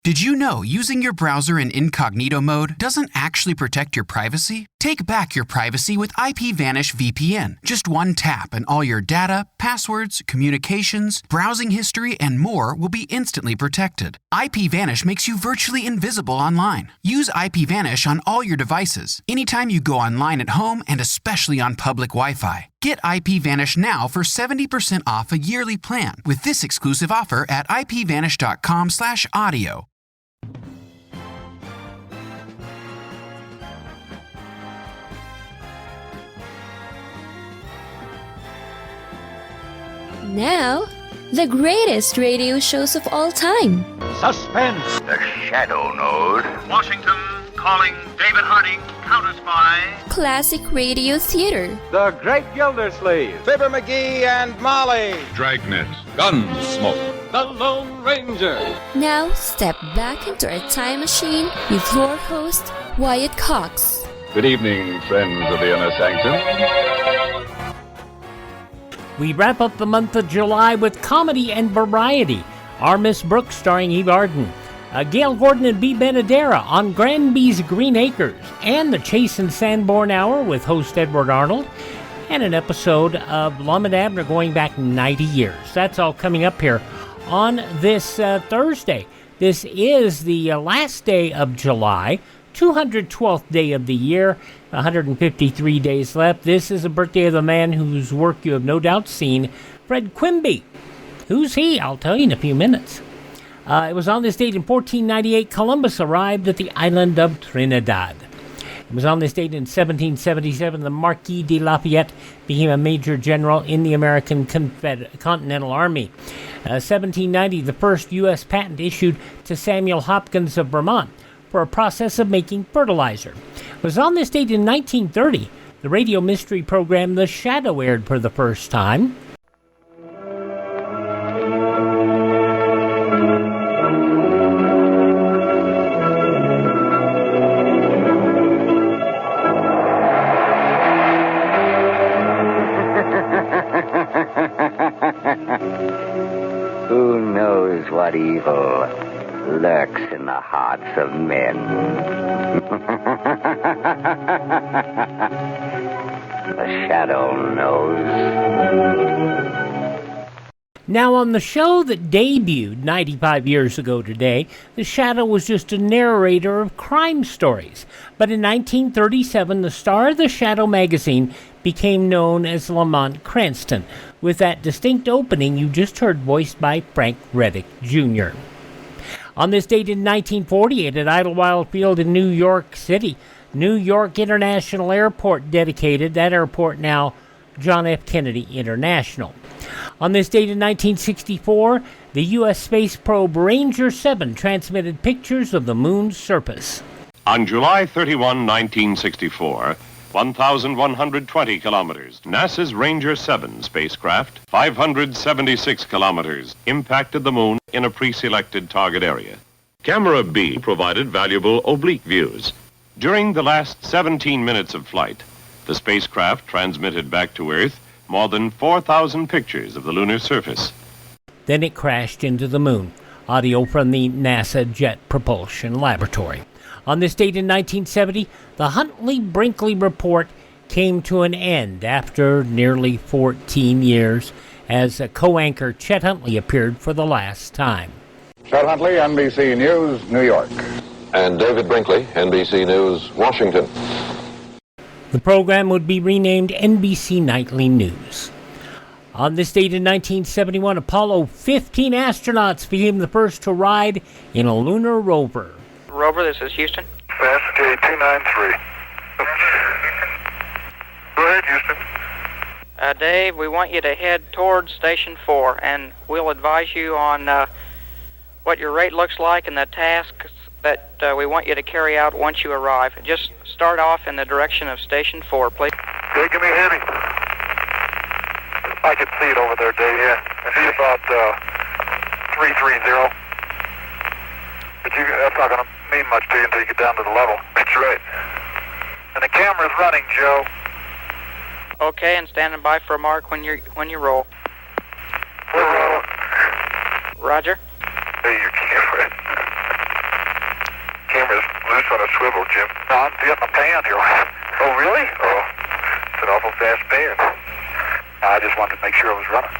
Did you know using your browser in incognito mode doesn't actually protect your privacy? Take back your privacy with IPVanish VPN. Just one tap and all your data, passwords, communications, browsing history, and more will be instantly protected. IPVanish makes you virtually invisible online. Use IPVanish on all your devices, anytime you go online at home and especially on public Wi-Fi. Get IPVanish now for 70% off a yearly plan with this exclusive offer at ipvanish.com/audio. Now, the greatest radio shows of all time. Suspense. The Shadow Node. Washington calling David Harding, Counter-Spy. Classic radio theater. The Great Gildersleeve. Fibber McGee and Molly. Dragnet. Gunsmoke. The Lone Ranger. Now, step back into a time machine with your host, Wyatt Cox. Good evening, friends of the Inner Sanctum. We wrap up the month of July with comedy and variety. Our Miss Brooks starring Eve Arden. Gale Gordon and B. Benaderet on Granby's Green Acres. And the Chase and Sanborn Hour with host Edward Arnold. And an episode of Lum and Abner going back 90 years. That's all coming up here on this Thursday. This is the last day of July, 212th day of the year, 153 days left. This is the birthday of the man whose work you have no doubt seen, Fred Quimby. Who's he? I'll tell you in a few minutes. It was on this date in 1498 Columbus arrived at the island of Trinidad. It was on this date in 1777 the Marquis de Lafayette became a major general in the American Continental Army. 1790 the first U.S. patent issued to Samuel Hopkins of Vermont for a process of making fertilizer. It was on this date in 1930 the radio mystery program The Shadow aired for the first time. Who knows what evil lurks in the hearts of men? The Shadow knows. Now, on the show that debuted 95 years ago today, The Shadow was just a narrator of crime stories. But in 1937, the star of The Shadow magazine became known as Lamont Cranston, with that distinct opening you just heard voiced by Frank Reddick Jr. On this date in 1948 at Idlewild Field in New York City, New York International Airport dedicated, that airport now John F. Kennedy International. On this date in 1964, the U.S. space probe Ranger 7 transmitted pictures of the moon's surface. On July 31, 1964, 1,120 kilometers, NASA's Ranger 7 spacecraft, 576 kilometers, impacted the moon in a pre-selected target area. Camera B provided valuable oblique views. During the last 17 minutes of flight, the spacecraft transmitted back to Earth more than 4,000 pictures of the lunar surface. Then it crashed into the moon. Audio from the NASA Jet Propulsion Laboratory. On this date in 1970, the Huntley-Brinkley Report came to an end after nearly 14 years as co-anchor Chet Huntley appeared for the last time. Chet Huntley, NBC News, New York. And David Brinkley, NBC News, Washington. The program would be renamed NBC Nightly News. On this date in 1971, Apollo 15 astronauts became the first to ride in a lunar rover. Rover, this is Houston. SK 293. Go ahead, Houston. Dave, we want you to head towards Station 4, and we'll advise you on what your rate looks like and the tasks that we want you to carry out once you arrive. Just start off in the direction of Station 4, please. Okay, give me heavy. I can see it over there, Dave. Yeah. I see about 330. But that's not going to mean much to you until you get down to the level. That's right. And the camera's running, Joe. Okay, and standing by for a mark when you roll. We're rolling. Roger. Hey, your camera. swivel, Jim. No, I'm getting a pan here. Oh, really? Oh, it's an awful fast pan. I just wanted to make sure it was running.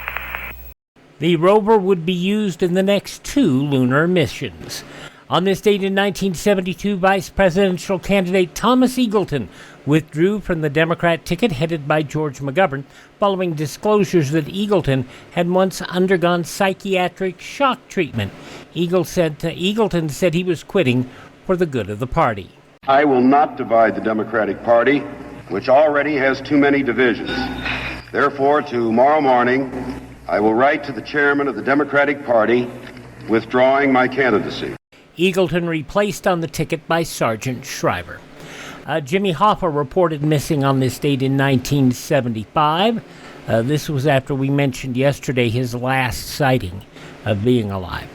The rover would be used in the next 2 lunar missions. On this date in 1972, vice presidential candidate Thomas Eagleton withdrew from the Democrat ticket headed by George McGovern following disclosures that Eagleton had once undergone psychiatric shock treatment. Eagleton said he was quitting for the good of the party. I will not divide the Democratic Party, which already has too many divisions. Therefore, tomorrow morning, I will write to the chairman of the Democratic Party withdrawing my candidacy. Eagleton replaced on the ticket by Sergeant Shriver. Jimmy Hoffa reported missing on this date in 1975. This was after we mentioned yesterday his last sighting of being alive.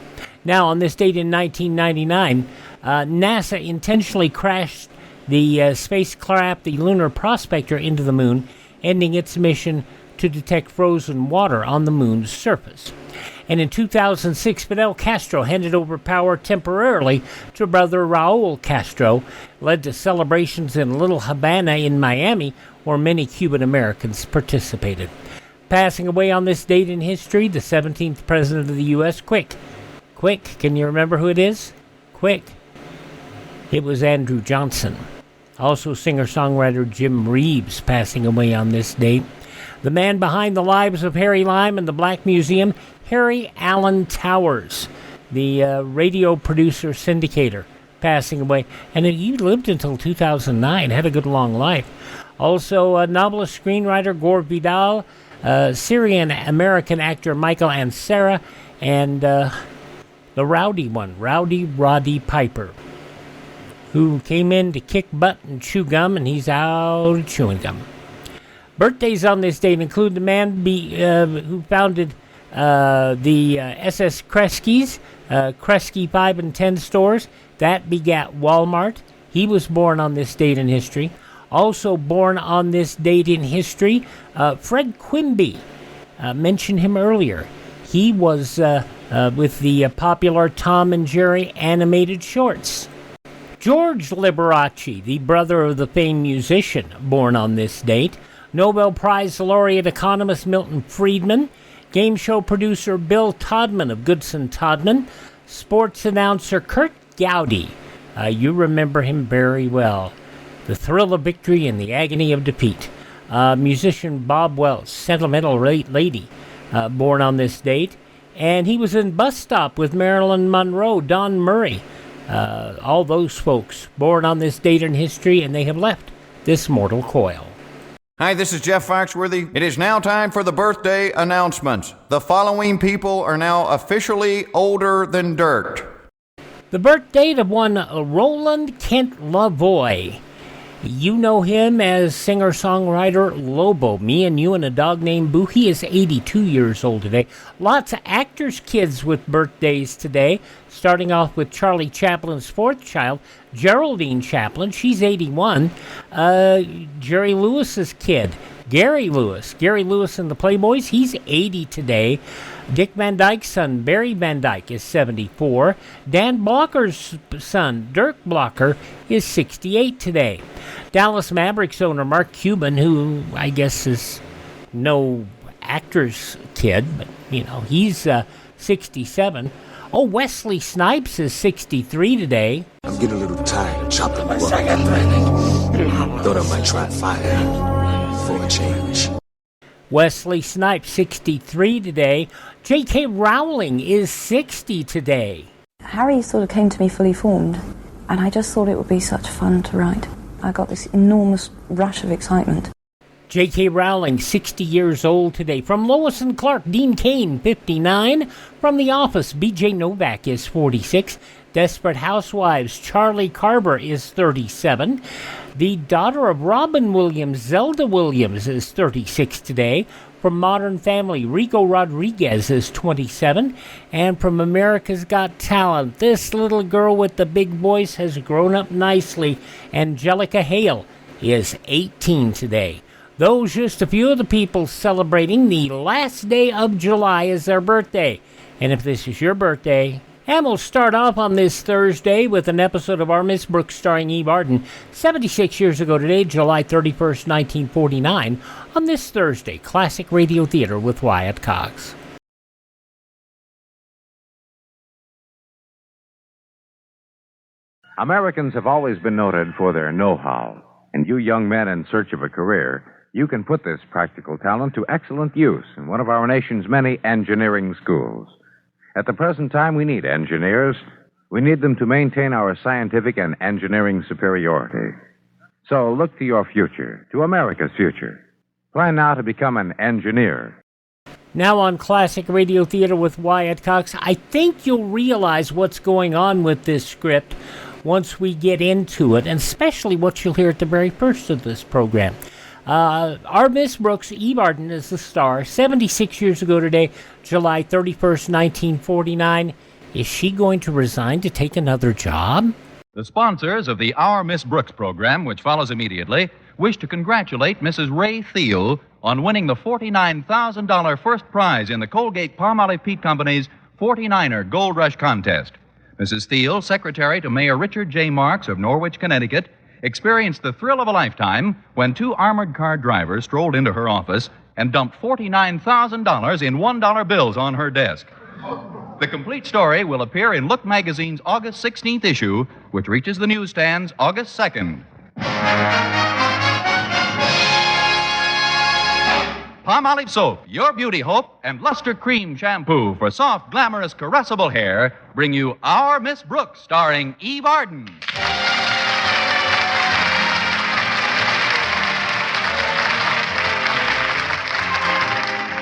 Now, on this date in 1999, NASA intentionally crashed the spacecraft, the Lunar Prospector, into the moon, ending its mission to detect frozen water on the moon's surface. And in 2006, Fidel Castro handed over power temporarily to brother Raul Castro, led to celebrations in Little Havana in Miami, where many Cuban Americans participated. Passing away on this date in history, the 17th President of the U.S., Quick, can you remember who it is? Quick. It was Andrew Johnson. Also singer-songwriter Jim Reeves passing away on this date. The man behind the lives of Harry Lime and the Black Museum, Harry Allen Towers, the radio producer syndicator, passing away. And he lived until 2009, had a good long life. Also, novelist, screenwriter Gore Vidal, Syrian-American actor Michael Ansara, and the rowdy one, Rowdy Roddy Piper, who came in to kick butt and chew gum, and he's out chewing gum. Birthdays on this date include the man who founded the SS Kresge's, Kresge 5 and 10 stores. That begat Walmart. He was born on this date in history. Also born on this date in history, Fred Quimby. Mentioned him earlier. He was with the popular Tom and Jerry animated shorts. George Liberace, the brother of the famed musician, born on this date. Nobel Prize laureate economist Milton Friedman, game show producer Bill Todman of Goodson Todman, sports announcer Kurt Gowdy. You remember him very well. The thrill of victory and the agony of defeat. Musician Bob Wells, sentimental lady, born on this date. And he was in Bus Stop with Marilyn Monroe, Don Murray. All those folks born on this date in history, and they have left this mortal coil. Hi, this is Jeff Foxworthy. It is now time for the birthday announcements. The following people are now officially older than dirt. The birth date of one Roland Kent Lavoie. You know him as singer-songwriter Lobo. Me and You and a Dog Named Boo. He is 82 years old today. Lots of actors' kids with birthdays today. Starting off with Charlie Chaplin's fourth child, Geraldine Chaplin. She's 81. Jerry Lewis's kid, Gary Lewis. Gary Lewis and the Playboys. He's 80 today. Dick Van Dyke's son, Barry Van Dyke, is 74. Dan Blocker's son, Dirk Blocker, is 68 today. Dallas Mavericks owner Mark Cuban, who I guess is no actor's kid, but, he's 67. Oh, Wesley Snipes is 63 today. I'm getting a little tired of chopping the wood. Thought I might try fire for a change. Wesley Snipes, 63 today. J.K. Rowling is 60 today. Harry sort of came to me fully formed, and I just thought it would be such fun to write. I got this enormous rush of excitement. J.K. Rowling, 60 years old today. From Lois and Clark, Dean Cain, 59. From The Office, B.J. Novak is 46. Desperate Housewives, Charlie Carver is 37. The daughter of Robin Williams, Zelda Williams, is 36 today. From Modern Family, Rico Rodriguez is 27. And from America's Got Talent, this little girl with the big voice has grown up nicely. Angelica Hale is 18 today. Those just a few of the people celebrating the last day of July as their birthday. And if this is your birthday, And we'll start off on this Thursday with an episode of Our Miss Brooks starring Eve Arden. 76 years ago today, July 31st, 1949, on this Thursday, Classic Radio Theater with Wyatt Cox. Americans have always been noted for their know-how. And you young men in search of a career, you can put this practical talent to excellent use in one of our nation's many engineering schools. At the present time, we need engineers. We need them to maintain our scientific and engineering superiority. So look to your future, to America's future. Plan now to become an engineer. Now on Classic Radio Theater with Wyatt Cox, I think you'll realize what's going on with this script once we get into it, and especially what you'll hear at the very first of this program. Our Miss Brooks, Eve Arden, is the star. 76 years ago today, July 31st, 1949. Is she going to resign to take another job? The sponsors of the Our Miss Brooks program, which follows immediately, wish to congratulate Mrs. Ray Thiel on winning the $49,000 first prize in the Colgate Palmolive Peat Company's 49er Gold Rush contest. Mrs. Thiel, secretary to Mayor Richard J. Marks of Norwich, Connecticut, experienced the thrill of a lifetime when two armored car drivers strolled into her office and dumped $49,000 in $1 bills on her desk. The complete story will appear in Look magazine's August 16th issue, which reaches the newsstands August 2nd. Palmolive Soap, Your Beauty Hope, and Luster Cream Shampoo for soft, glamorous, caressable hair bring you Our Miss Brooks, starring Eve Arden.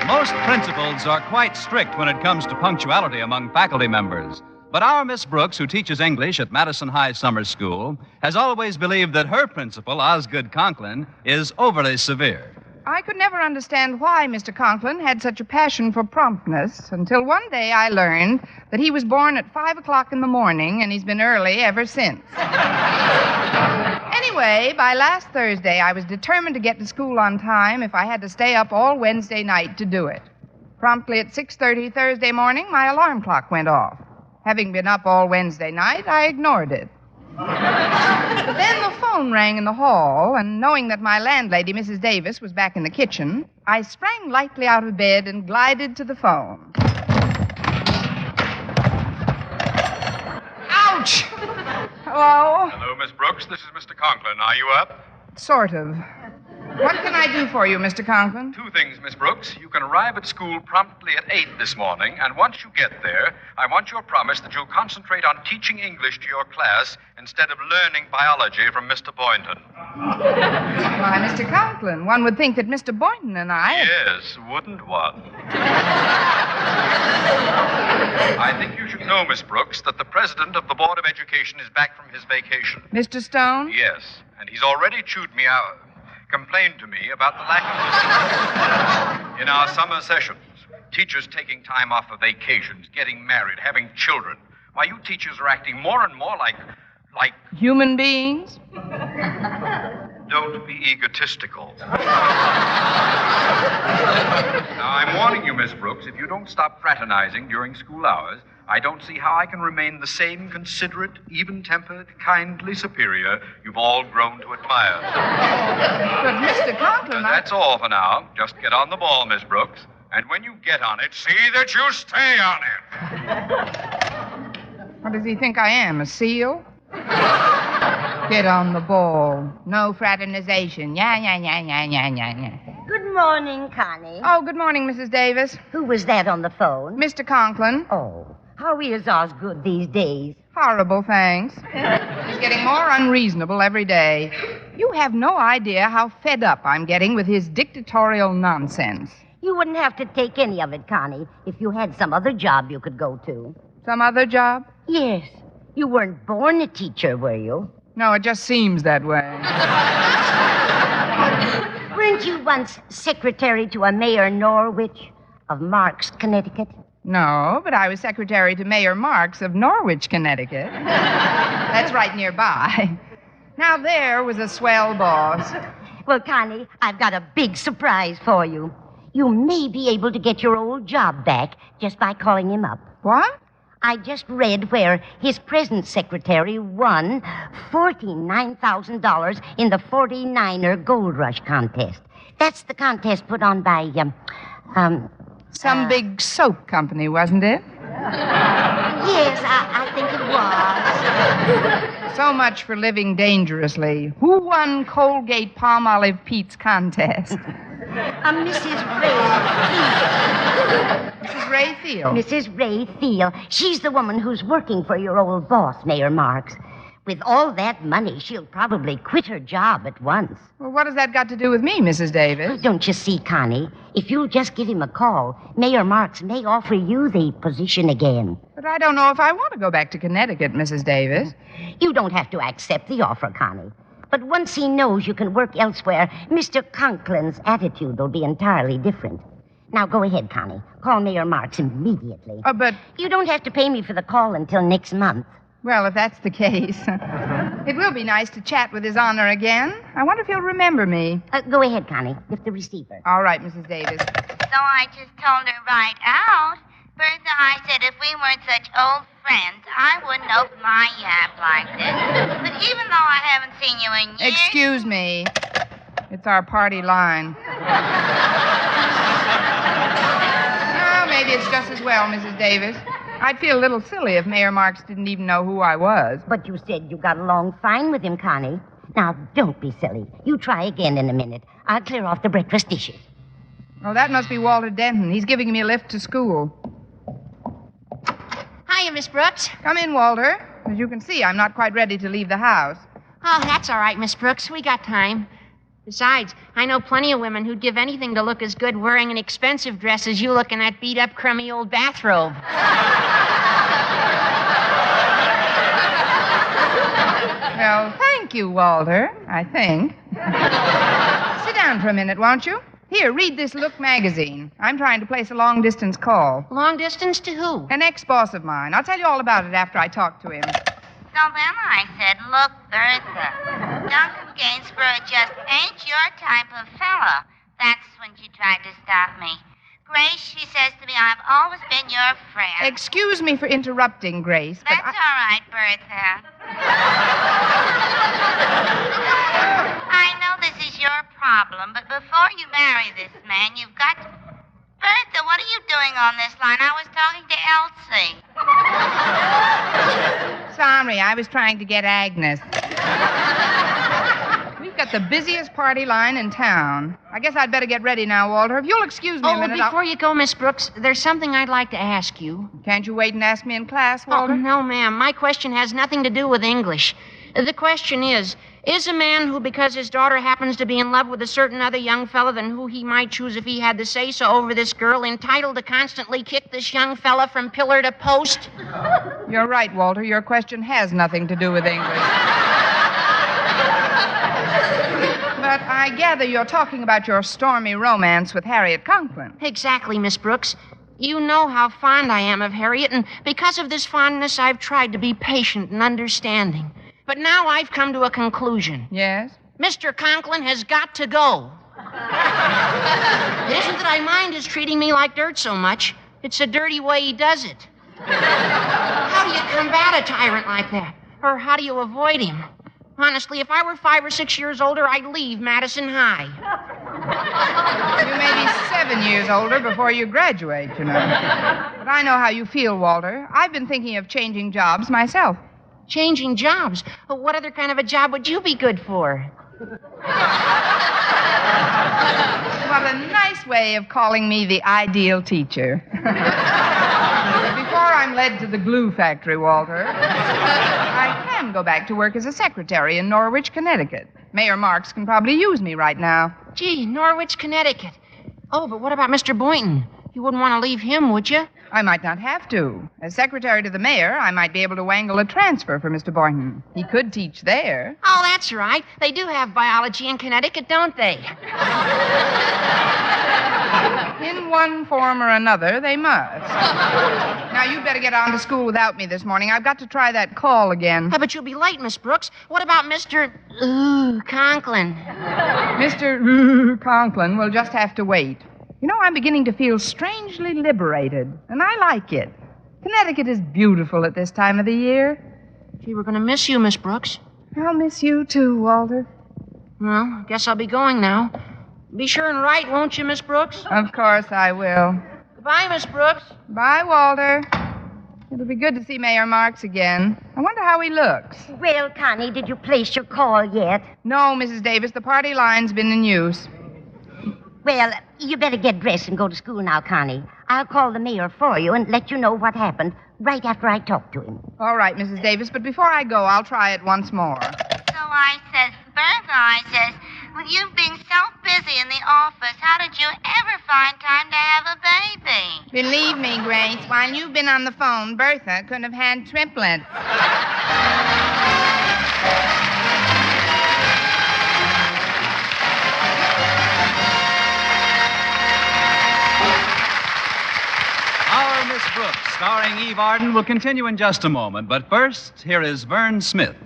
Most principals are quite strict when it comes to punctuality among faculty members. But our Miss Brooks, who teaches English at Madison High Summer School, has always believed that her principal, Osgood Conklin, is overly severe. I could never understand why Mr. Conklin had such a passion for promptness until one day I learned that he was born at 5 o'clock in the morning and he's been early ever since. Anyway, by last Thursday, I was determined to get to school on time if I had to stay up all Wednesday night to do it. Promptly at 6:30 Thursday morning, my alarm clock went off. Having been up all Wednesday night, I ignored it. But then the phone rang in the hall, and knowing that my landlady, Mrs. Davis, was back in the kitchen, I sprang lightly out of bed and glided to the phone. Ouch! Hello? Hello, Miss Brooks. This is Mr. Conklin. Are you up? Sort of. What can I do for you, Mr. Conklin? Two things, Miss Brooks. You can arrive at school promptly at 8 this morning, and once you get there, I want your promise that you'll concentrate on teaching English to your class instead of learning biology from Mr. Boynton. Why, Mr. Conklin, one would think that Mr. Boynton and I... Yes, wouldn't one? I think you should know, Miss Brooks, that the president of the Board of Education is back from his vacation. Mr. Stone? Yes, and he's already chewed me out... complained to me about the lack of discipline in our summer sessions. Teachers taking time off for vacations, getting married, having children. Why, you teachers are acting more and more like... human beings? Don't be egotistical. Now, I'm warning you, Miss Brooks, if you don't stop fraternizing during school hours, I don't see how I can remain the same considerate, even-tempered, kindly superior you've all grown to admire. But, Mr. Conklin, That's all for now. Just get on the ball, Miss Brooks. And when you get on it, see that you stay on it. What does he think I am, a seal? Get on the ball. No fraternization. Yeah. Good morning, Connie. Oh, good morning, Mrs. Davis. Who was that on the phone? Mr. Conklin. Oh, how is Osgood these days? Horrible, thanks. He's getting more unreasonable every day. You have no idea how fed up I'm getting with his dictatorial nonsense. You wouldn't have to take any of it, Connie, if you had some other job you could go to. Some other job? Yes. You weren't born a teacher, were you? No, it just seems that way. Weren't you once secretary to a Mayor Norwich of Marks, Connecticut? No, but I was secretary to Mayor Marks of Norwich, Connecticut. That's right nearby. Now, there was a swell boss. Well, Connie, I've got a big surprise for you. You may be able to get your old job back just by calling him up. What? I just read where his present secretary won $49,000 in the 49er Gold Rush contest. That's the contest put on by, Some big soap company, wasn't it? Yes, I think it was. So much for living dangerously. Who won Colgate Palmolive Pete's contest? Mrs. Ray Thiel. Mrs. Ray Thiel? Mrs. Ray Thiel. She's the woman who's working for your old boss, Mayor Marks. With all that money, she'll probably quit her job at once. Well, what has that got to do with me, Mrs. Davis? Don't you see, Connie? If you'll just give him a call, Mayor Marks may offer you the position again. But I don't know if I want to go back to Connecticut, Mrs. Davis. You don't have to accept the offer, Connie. But once he knows you can work elsewhere, Mr. Conklin's attitude will be entirely different. Now, go ahead, Connie. Call Mayor Marks immediately. But... You don't have to pay me for the call until next month. Well, if that's the case, it will be nice to chat with His Honor again. I wonder if he'll remember me. Go ahead, Connie. Lift the receiver. All right, Mrs. Davis. So I just told her right out. Bertha, I said if we weren't such old friends, I wouldn't open my yap like this. But even though I haven't seen you in years... Excuse me. It's our party line. Oh, maybe it's just as well, Mrs. Davis. I'd feel a little silly if Mayor Marks didn't even know who I was. But you said you got along fine with him, Connie. Now, don't be silly. You try again in a minute. I'll clear off the breakfast dishes. Oh, that must be Walter Denton. He's giving me a lift to school. Hiya, Miss Brooks. Come in, Walter. As you can see, I'm not quite ready to leave the house. Oh, that's all right, Miss Brooks. We got time. Besides, I know plenty of women who'd give anything to look as good wearing an expensive dress as you look in that beat-up, crummy old bathrobe. Well, thank you, Walter, I think. Sit down for a minute, won't you? Here, read this Look magazine. I'm trying to place a long-distance call. Long distance to who? An ex-boss of mine. I'll tell you all about it after I talk to him. So then I said, look, Bertha, Duncan Gainsborough just ain't your type of fella. That's when she tried to stop me. Grace, she says to me, I've always been your friend. Excuse me for interrupting, Grace, but That's all right, Bertha. I know this is your problem, but before you marry this man, you've got to... Bertha, what are you doing on this line? I was talking to Elsie. Sorry, I was trying to get Agnes. We've got the busiest party line in town. I guess I'd better get ready now, Walter. If you'll excuse me a minute, before you go, Miss Brooks, there's something I'd like to ask you. Can't you wait and ask me in class, Walter? Oh, no, ma'am. My question has nothing to do with English. The question is a man who, because his daughter happens to be in love with a certain other young fella than who he might choose if he had the say-so over this girl, entitled to constantly kick this young fella from pillar to post? You're right, Walter. Your question has nothing to do with English. But I gather you're talking about your stormy romance with Harriet Conklin. Exactly, Miss Brooks. You know how fond I am of Harriet, and because of this fondness, I've tried to be patient and understanding. But now I've come to a conclusion. Yes? Mr. Conklin has got to go. It isn't that I mind his treating me like dirt so much. It's a dirty way he does it. How do you combat a tyrant like that? Or how do you avoid him? Honestly, if I were 5 or 6 years older, I'd leave Madison High. You may be 7 years older before you graduate, you know. But I know how you feel, Walter. I've been thinking of changing jobs myself. Changing jobs? What other kind of a job would you be good for? What a nice way of calling me the ideal teacher. Before I'm led to the glue factory, Walter, I can go back to work as a secretary in Norwich, Connecticut. Mayor Marks can probably use me right now. Gee, Norwich, Connecticut. Oh, but what about Mr. Boynton? You wouldn't want to leave him, would you? I might not have to. As secretary to the mayor, I might be able to wangle a transfer for Mr. Boynton. He could teach there. Oh, that's right. They do have biology in Connecticut, don't they? In one form or another, they must. Now, you'd better get on to school without me this morning. I've got to try that call again. But you'll be late, Miss Brooks. What about Mr. Conklin? Mr. Conklin will just have to wait. You know, I'm beginning to feel strangely liberated, and I like it. Connecticut is beautiful at this time of the year. Gee, we're going to miss you, Miss Brooks. I'll miss you, too, Walter. Well, I guess I'll be going now. Be sure and write, won't you, Miss Brooks? Of course I will. Goodbye, Miss Brooks. Bye, Walter. It'll be good to see Mayor Marks again. I wonder how he looks. Well, Connie, did you place your call yet? No, Mrs. Davis. The party line's been in use. Well, you better get dressed and go to school now, Connie. I'll call the mayor for you and let you know what happened right after I talk to him. All right, Mrs. Davis, but before I go, I'll try it once more. So I says, Bertha, well, you've been so busy in the office, how did you ever find time to have a baby? Believe me, Grace, while you've been on the phone, Bertha couldn't have had triplets. Our Miss Brooks, starring Eve Arden, will continue in just a moment. But first, here is Vern Smith.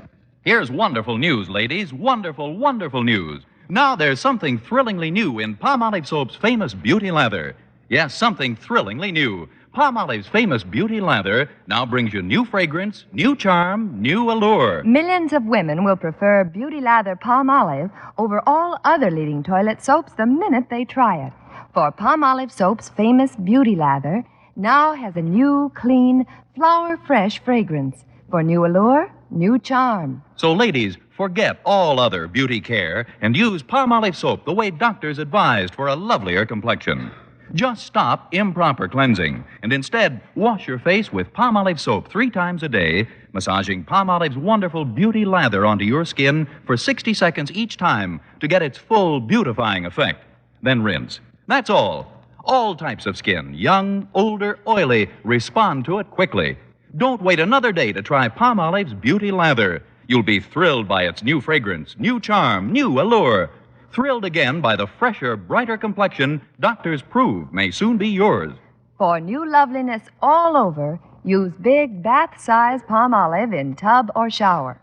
Here's wonderful news, ladies. Wonderful, wonderful news. Now there's something thrillingly new in Palmolive Soap's famous beauty lather. Yes, something thrillingly new. Palmolive's famous beauty lather now brings you new fragrance, new charm, new allure. Millions of women will prefer Beauty Lather Palmolive over all other leading toilet soaps the minute they try it. For Palmolive Soap's famous Beauty Lather now has a new, clean, flower-fresh fragrance for new allure, new charm. So, ladies, forget all other beauty care and use Palmolive soap the way doctors advised for a lovelier complexion. Just stop improper cleansing and instead wash your face with Palmolive soap 3 times a day, massaging Palmolive's wonderful beauty lather onto your skin for 60 seconds each time to get its full beautifying effect. Then rinse. That's all. All types of skin, young, older, oily, respond to it quickly. Don't wait another day to try Palmolive's Beauty Lather. You'll be thrilled by its new fragrance, new charm, new allure. Thrilled again by the fresher, brighter complexion doctors prove may soon be yours. For new loveliness all over, use big bath-size Palmolive in tub or shower.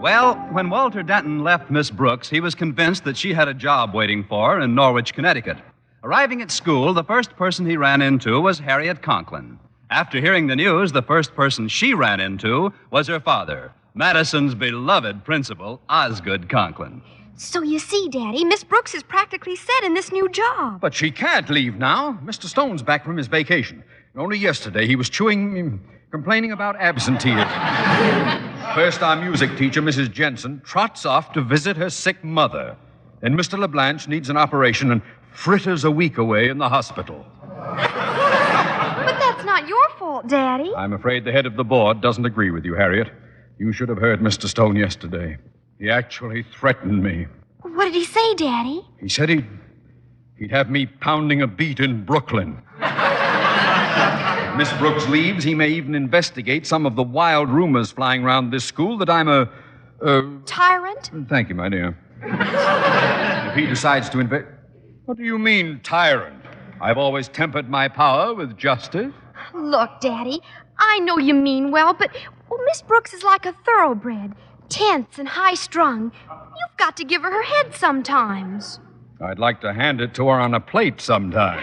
Well, when Walter Denton left Miss Brooks, he was convinced that she had a job waiting for her in Norwich, Connecticut. Arriving at school, the first person he ran into was Harriet Conklin. After hearing the news, the first person she ran into was her father, Madison's beloved principal, Osgood Conklin. So you see, Daddy, Miss Brooks is practically set in this new job. But she can't leave now. Mr. Stone's back from his vacation. Only yesterday he was complaining about absenteeism. First, our music teacher, Mrs. Jensen, trots off to visit her sick mother. Then Mr. LeBlanche needs an operation and fritters a week away in the hospital. But that's not your fault, Daddy. I'm afraid the head of the board doesn't agree with you, Harriet. You should have heard Mr. Stone yesterday. He actually threatened me. What did he say, Daddy? He said he'd have me pounding a beat in Brooklyn. If Miss Brooks leaves, he may even investigate some of the wild rumors flying around this school that I'm a tyrant? Thank you, my dear. If he decides to What do you mean, tyrant? I've always tempered my power with justice. Look, Daddy, I know you mean well, but Miss Brooks is like a thoroughbred, tense and high-strung. You've got to give her her head sometimes. I'd like to hand it to her on a plate sometime.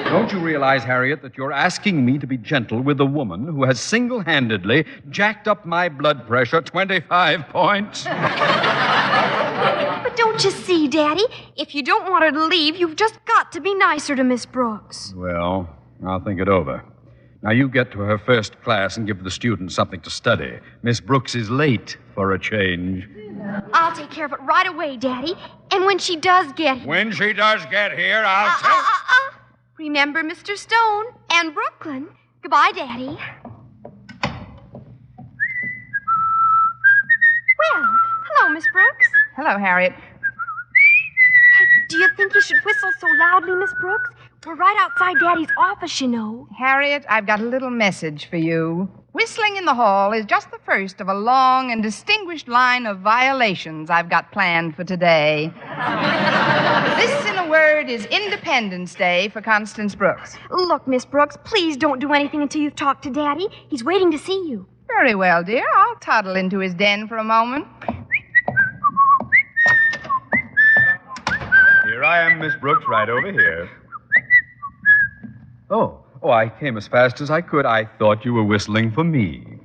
Don't you realize, Harriet, that you're asking me to be gentle with a woman who has single-handedly jacked up my blood pressure 25 points? But don't you see, Daddy? If you don't want her to leave, you've just got to be nicer to Miss Brooks. Well, I'll think it over. Now, you get to her first class and give the students something to study. Miss Brooks is late for a change. I'll take care of it right away, Daddy. And when she does get here... When she does get here, I'll tell... Remember Mr. Stone and Brooklyn. Goodbye, Daddy. Well, hello, Miss Brooks. Hello, Harriet. Do you think you should whistle so loudly, Miss Brooks? We're right outside Daddy's office, you know. Harriet, I've got a little message for you. Whistling in the hall is just the first of a long and distinguished line of violations I've got planned for today. This, in a word, is Independence Day for Constance Brooks. Look, Miss Brooks, please don't do anything until you've talked to Daddy. He's waiting to see you. Very well, dear. I'll toddle into his den for a moment. I am, Miss Brooks, right over here. Oh, I came as fast as I could. I thought you were whistling for me.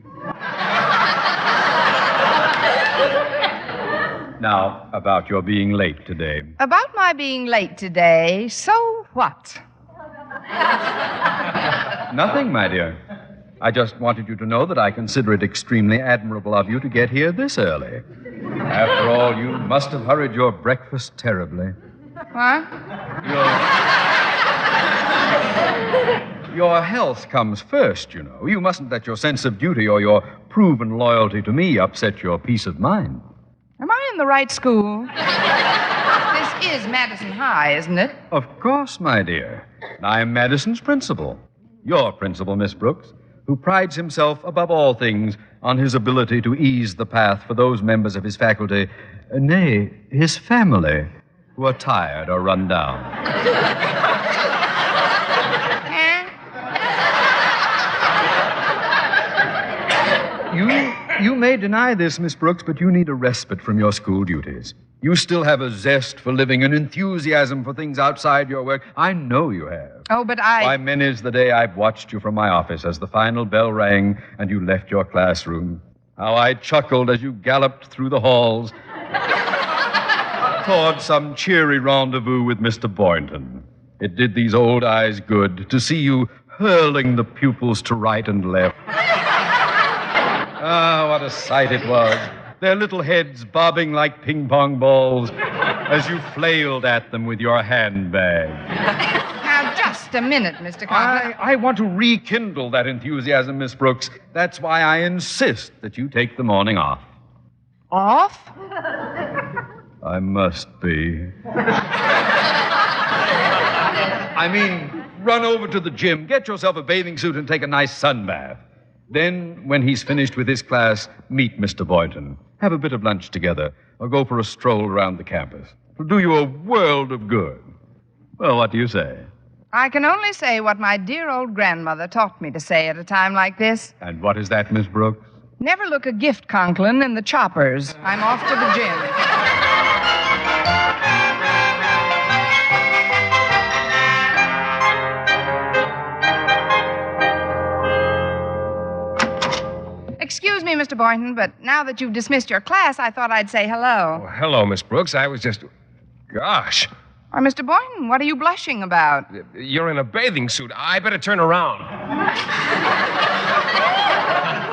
Now, about your being late today. About my being late today, so what? Nothing, my dear. I just wanted you to know that I consider it extremely admirable of you to get here this early. After all, you must have hurried your breakfast terribly. What? Your health comes first, you know. You mustn't let your sense of duty or your proven loyalty to me upset your peace of mind. Am I in the right school? This is Madison High, isn't it? Of course, my dear. I am Madison's principal. Your principal, Miss Brooks, who prides himself above all things on his ability to ease the path for those members of his faculty, nay, his family, who are tired or run down. You may deny this, Miss Brooks, but you need a respite from your school duties. You still have a zest for living, an enthusiasm for things outside your work. I know you have. Oh, but I... Why, many's the day I've watched you from my office as the final bell rang and you left your classroom. How I chuckled as you galloped through the halls toward some cheery rendezvous with Mr. Boynton. It did these old eyes good to see you hurling the pupils to right and left. Ah, what a sight it was. Their little heads bobbing like ping-pong balls as you flailed at them with your handbag. Now, just a minute, Mr. Conklin. I want to rekindle that enthusiasm, Miss Brooks. That's why I insist that you take the morning off. Off? I must be. I mean, run over to the gym, get yourself a bathing suit, and take a nice sunbath. Then, when he's finished with his class, meet Mr. Boynton. Have a bit of lunch together, or go for a stroll around the campus. It'll do you a world of good. Well, what do you say? I can only say what my dear old grandmother taught me to say at a time like this. And what is that, Miss Brooks? Never look a gift, Conklin, in the choppers. I'm off to the gym. Excuse me, Mr. Boynton, but now that you've dismissed your class, I thought I'd say hello. Oh, hello, Miss Brooks. I was just... Gosh. Why, Mr. Boynton, what are you blushing about? You're in a bathing suit. I better turn around.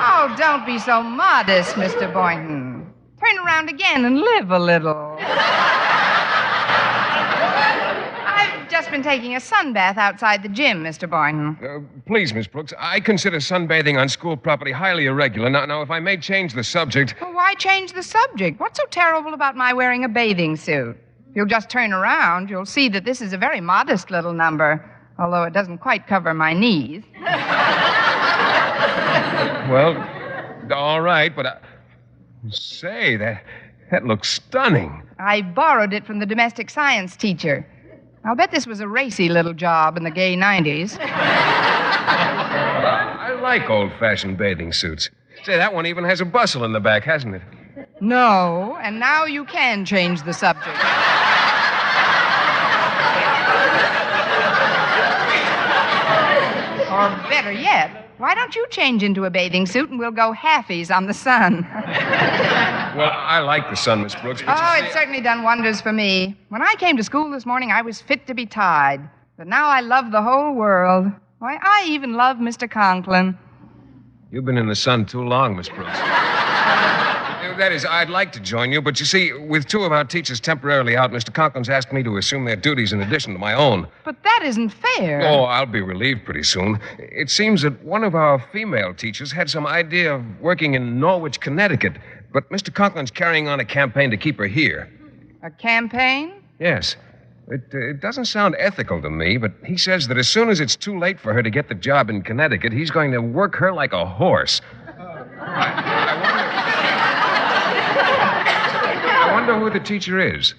Oh, don't be so modest, Mr. Boynton. Turn around again and live a little. I've just been taking a sunbath outside the gym, Mr. Boynton. Please, Miss Brooks, I consider sunbathing on school property highly irregular. Now, if I may change the subject... Well, why change the subject? What's so terrible about my wearing a bathing suit? If you'll just turn around, you'll see that this is a very modest little number, although it doesn't quite cover my knees. Well, all right, but... Say, that looks stunning. I borrowed it from the domestic science teacher. I'll bet this was a racy little job in the gay 90s. I like old-fashioned bathing suits. Say, that one even has a bustle in the back, hasn't it? No, and now you can change the subject. Or better yet, why don't you change into a bathing suit and we'll go halfies on the sun? Well, I like the sun, Miss Brooks, but Oh, it's certainly done wonders for me. When I came to school this morning, I was fit to be tied. But now I love the whole world. Why, I even love Mr. Conklin. You've been in the sun too long, Miss Brooks. That is, I'd like to join you, but you see, with two of our teachers temporarily out, Mr. Conklin's asked me to assume their duties in addition to my own. But that isn't fair. Oh, I'll be relieved pretty soon. It seems that one of our female teachers had some idea of working in Norwich, Connecticut, but Mr. Conklin's carrying on a campaign to keep her here. A campaign? Yes. It doesn't sound ethical to me, but he says that as soon as it's too late for her to get the job in Connecticut, he's going to work her like a horse. I wonder who the teacher is.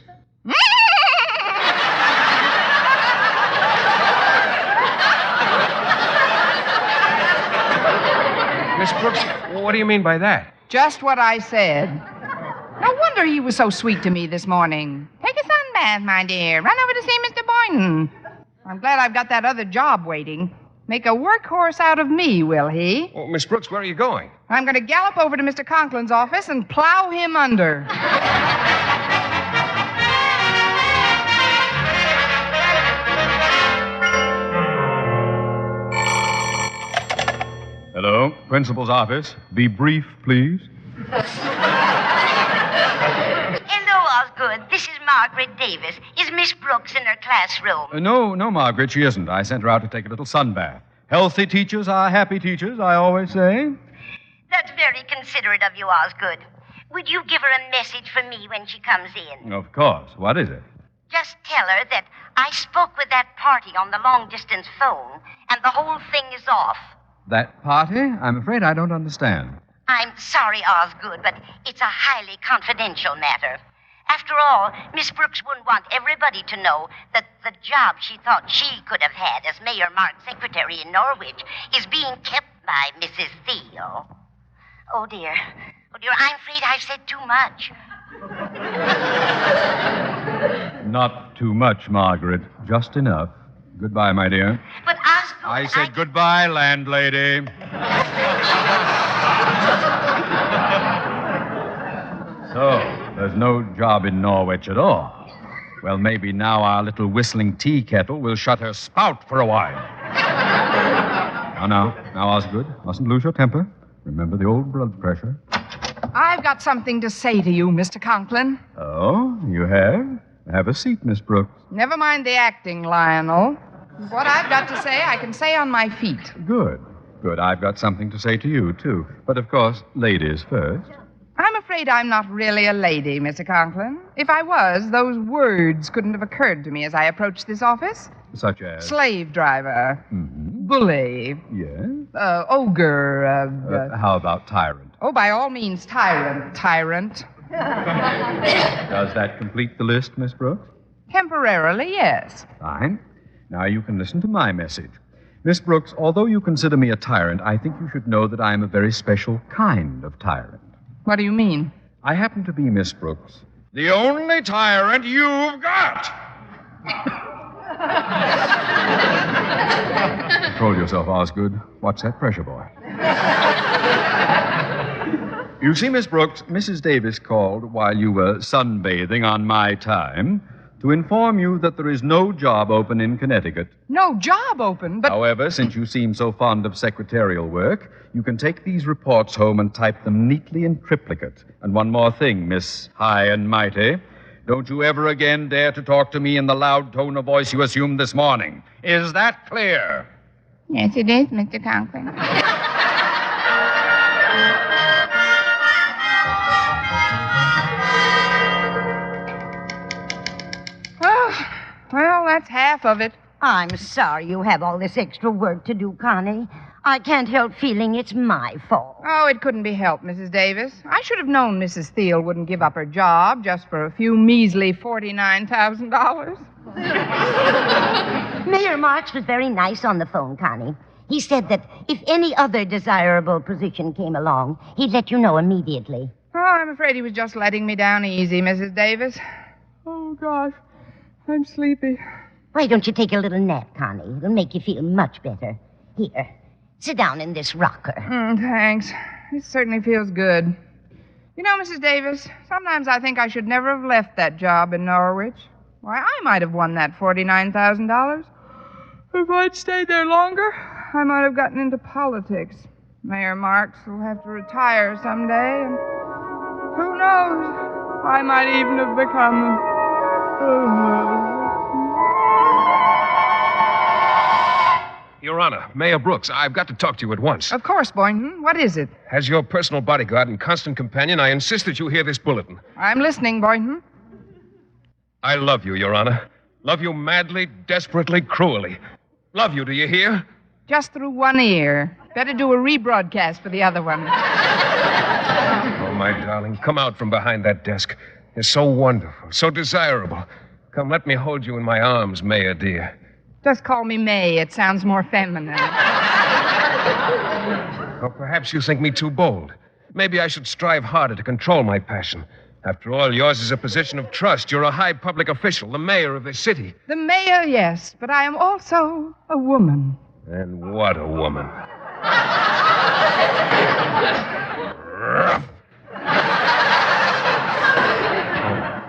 Miss Brooks, what do you mean by that? Just what I said. No wonder he was so sweet to me this morning. Take a bath, my dear. Run over to see Mr. Boynton. I'm glad I've got that other job waiting. Make a workhorse out of me, will he? Oh, Miss Brooks, where are you going? I'm going to gallop over to Mr. Conklin's office and plow him under. Hello, principal's office. Be brief, please. Hello, Osgood. This is Margaret Davis. Is Miss Brooks in her classroom? No, Margaret, she isn't. I sent her out to take a little sunbath. Healthy teachers are happy teachers, I always say. That's very considerate of you, Osgood. Would you give her a message for me when she comes in? Of course. What is it? Just tell her that I spoke with that party on the long-distance phone, and the whole thing is off. That party? I'm afraid I don't understand. I'm sorry, Osgood, but it's a highly confidential matter. After all, Miss Brooks wouldn't want everybody to know that the job she thought she could have had as Mayor Mark's secretary in Norwich is being kept by Mrs. Thiel. Oh, dear. Oh, dear, I'm afraid I've said too much. Not too much, Margaret. Just enough. Goodbye, my dear. But Osgood, I said goodbye, landlady. So, there's no job in Norwich at all. Well, maybe now our little whistling tea kettle will shut her spout for a while. Now, Osgood, mustn't lose your temper. Remember the old blood pressure. I've got something to say to you, Mr. Conklin. Oh, you have? Have a seat, Miss Brooks. Never mind the acting, Lionel. What I've got to say, I can say on my feet. Good. I've got something to say to you, too. But, of course, ladies first. I'm afraid I'm not really a lady, Mr. Conklin. If I was, those words couldn't have occurred to me as I approached this office. Such as? Slave driver. Mm-hmm. Bully. Yes? Ogre. How about tyrant? Oh, by all means, tyrant. Tyrant. Does that complete the list, Miss Brooks? Temporarily, yes. Fine. Now you can listen to my message. Miss Brooks, although you consider me a tyrant, I think you should know that I am a very special kind of tyrant. What do you mean? I happen to be, Miss Brooks, the only tyrant you've got. Control yourself, Osgood. Watch that pressure, boy. You see, Miss Brooks, Mrs. Davis called while you were sunbathing on my time to inform you that there is no job open in Connecticut. No job open, but... However, since you seem so fond of secretarial work, you can take these reports home and type them neatly in triplicate. And one more thing, Miss High and Mighty. Don't you ever again dare to talk to me in the loud tone of voice you assumed this morning. Is that clear? Yes, it is, Mr. Conklin. Well, that's half of it. I'm sorry you have all this extra work to do, Connie. I can't help feeling it's my fault. Oh, it couldn't be helped, Mrs. Davis. I should have known Mrs. Thiel wouldn't give up her job just for a few measly $49,000. Mayor Marks was very nice on the phone, Connie. He said that if any other desirable position came along, he'd let you know immediately. Oh, I'm afraid he was just letting me down easy, Mrs. Davis. Oh, gosh. I'm sleepy. Why don't you take a little nap, Connie? It'll make you feel much better. Here, sit down in this rocker. Thanks. It certainly feels good. You know, Mrs. Davis, sometimes I think I should never have left that job in Norwich. Why, I might have won that $49,000. If I'd stayed there longer, I might have gotten into politics. Mayor Marks will have to retire someday, and who knows? I might even have become Your Honor, Mayor Brooks, I've got to talk to you at once. Of course, Boynton. What is it? As your personal bodyguard and constant companion, I insist that you hear this bulletin. I'm listening, Boynton. I love you, Your Honor. Love you madly, desperately, cruelly. Love you, do you hear? Just through one ear. Better do a rebroadcast for the other one. Oh, my darling, come out from behind that desk. You're so wonderful, so desirable. Come, let me hold you in my arms, Mayor, dear. Just call me May. It sounds more feminine. Or perhaps you think me too bold. Maybe I should strive harder to control my passion. After all, yours is a position of trust. You're a high public official, the mayor of this city. The mayor, yes, but I am also a woman. And what a woman.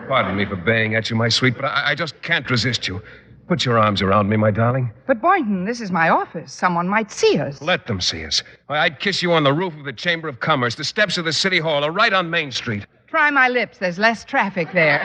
Pardon me for baying at you, my sweet, but I just can't resist you. Put your arms around me, my darling. But, Boynton, this is my office. Someone might see us. Let them see us. Why, I'd kiss you on the roof of the Chamber of Commerce, the steps of the City Hall, or right on Main Street. Try my lips. There's less traffic there.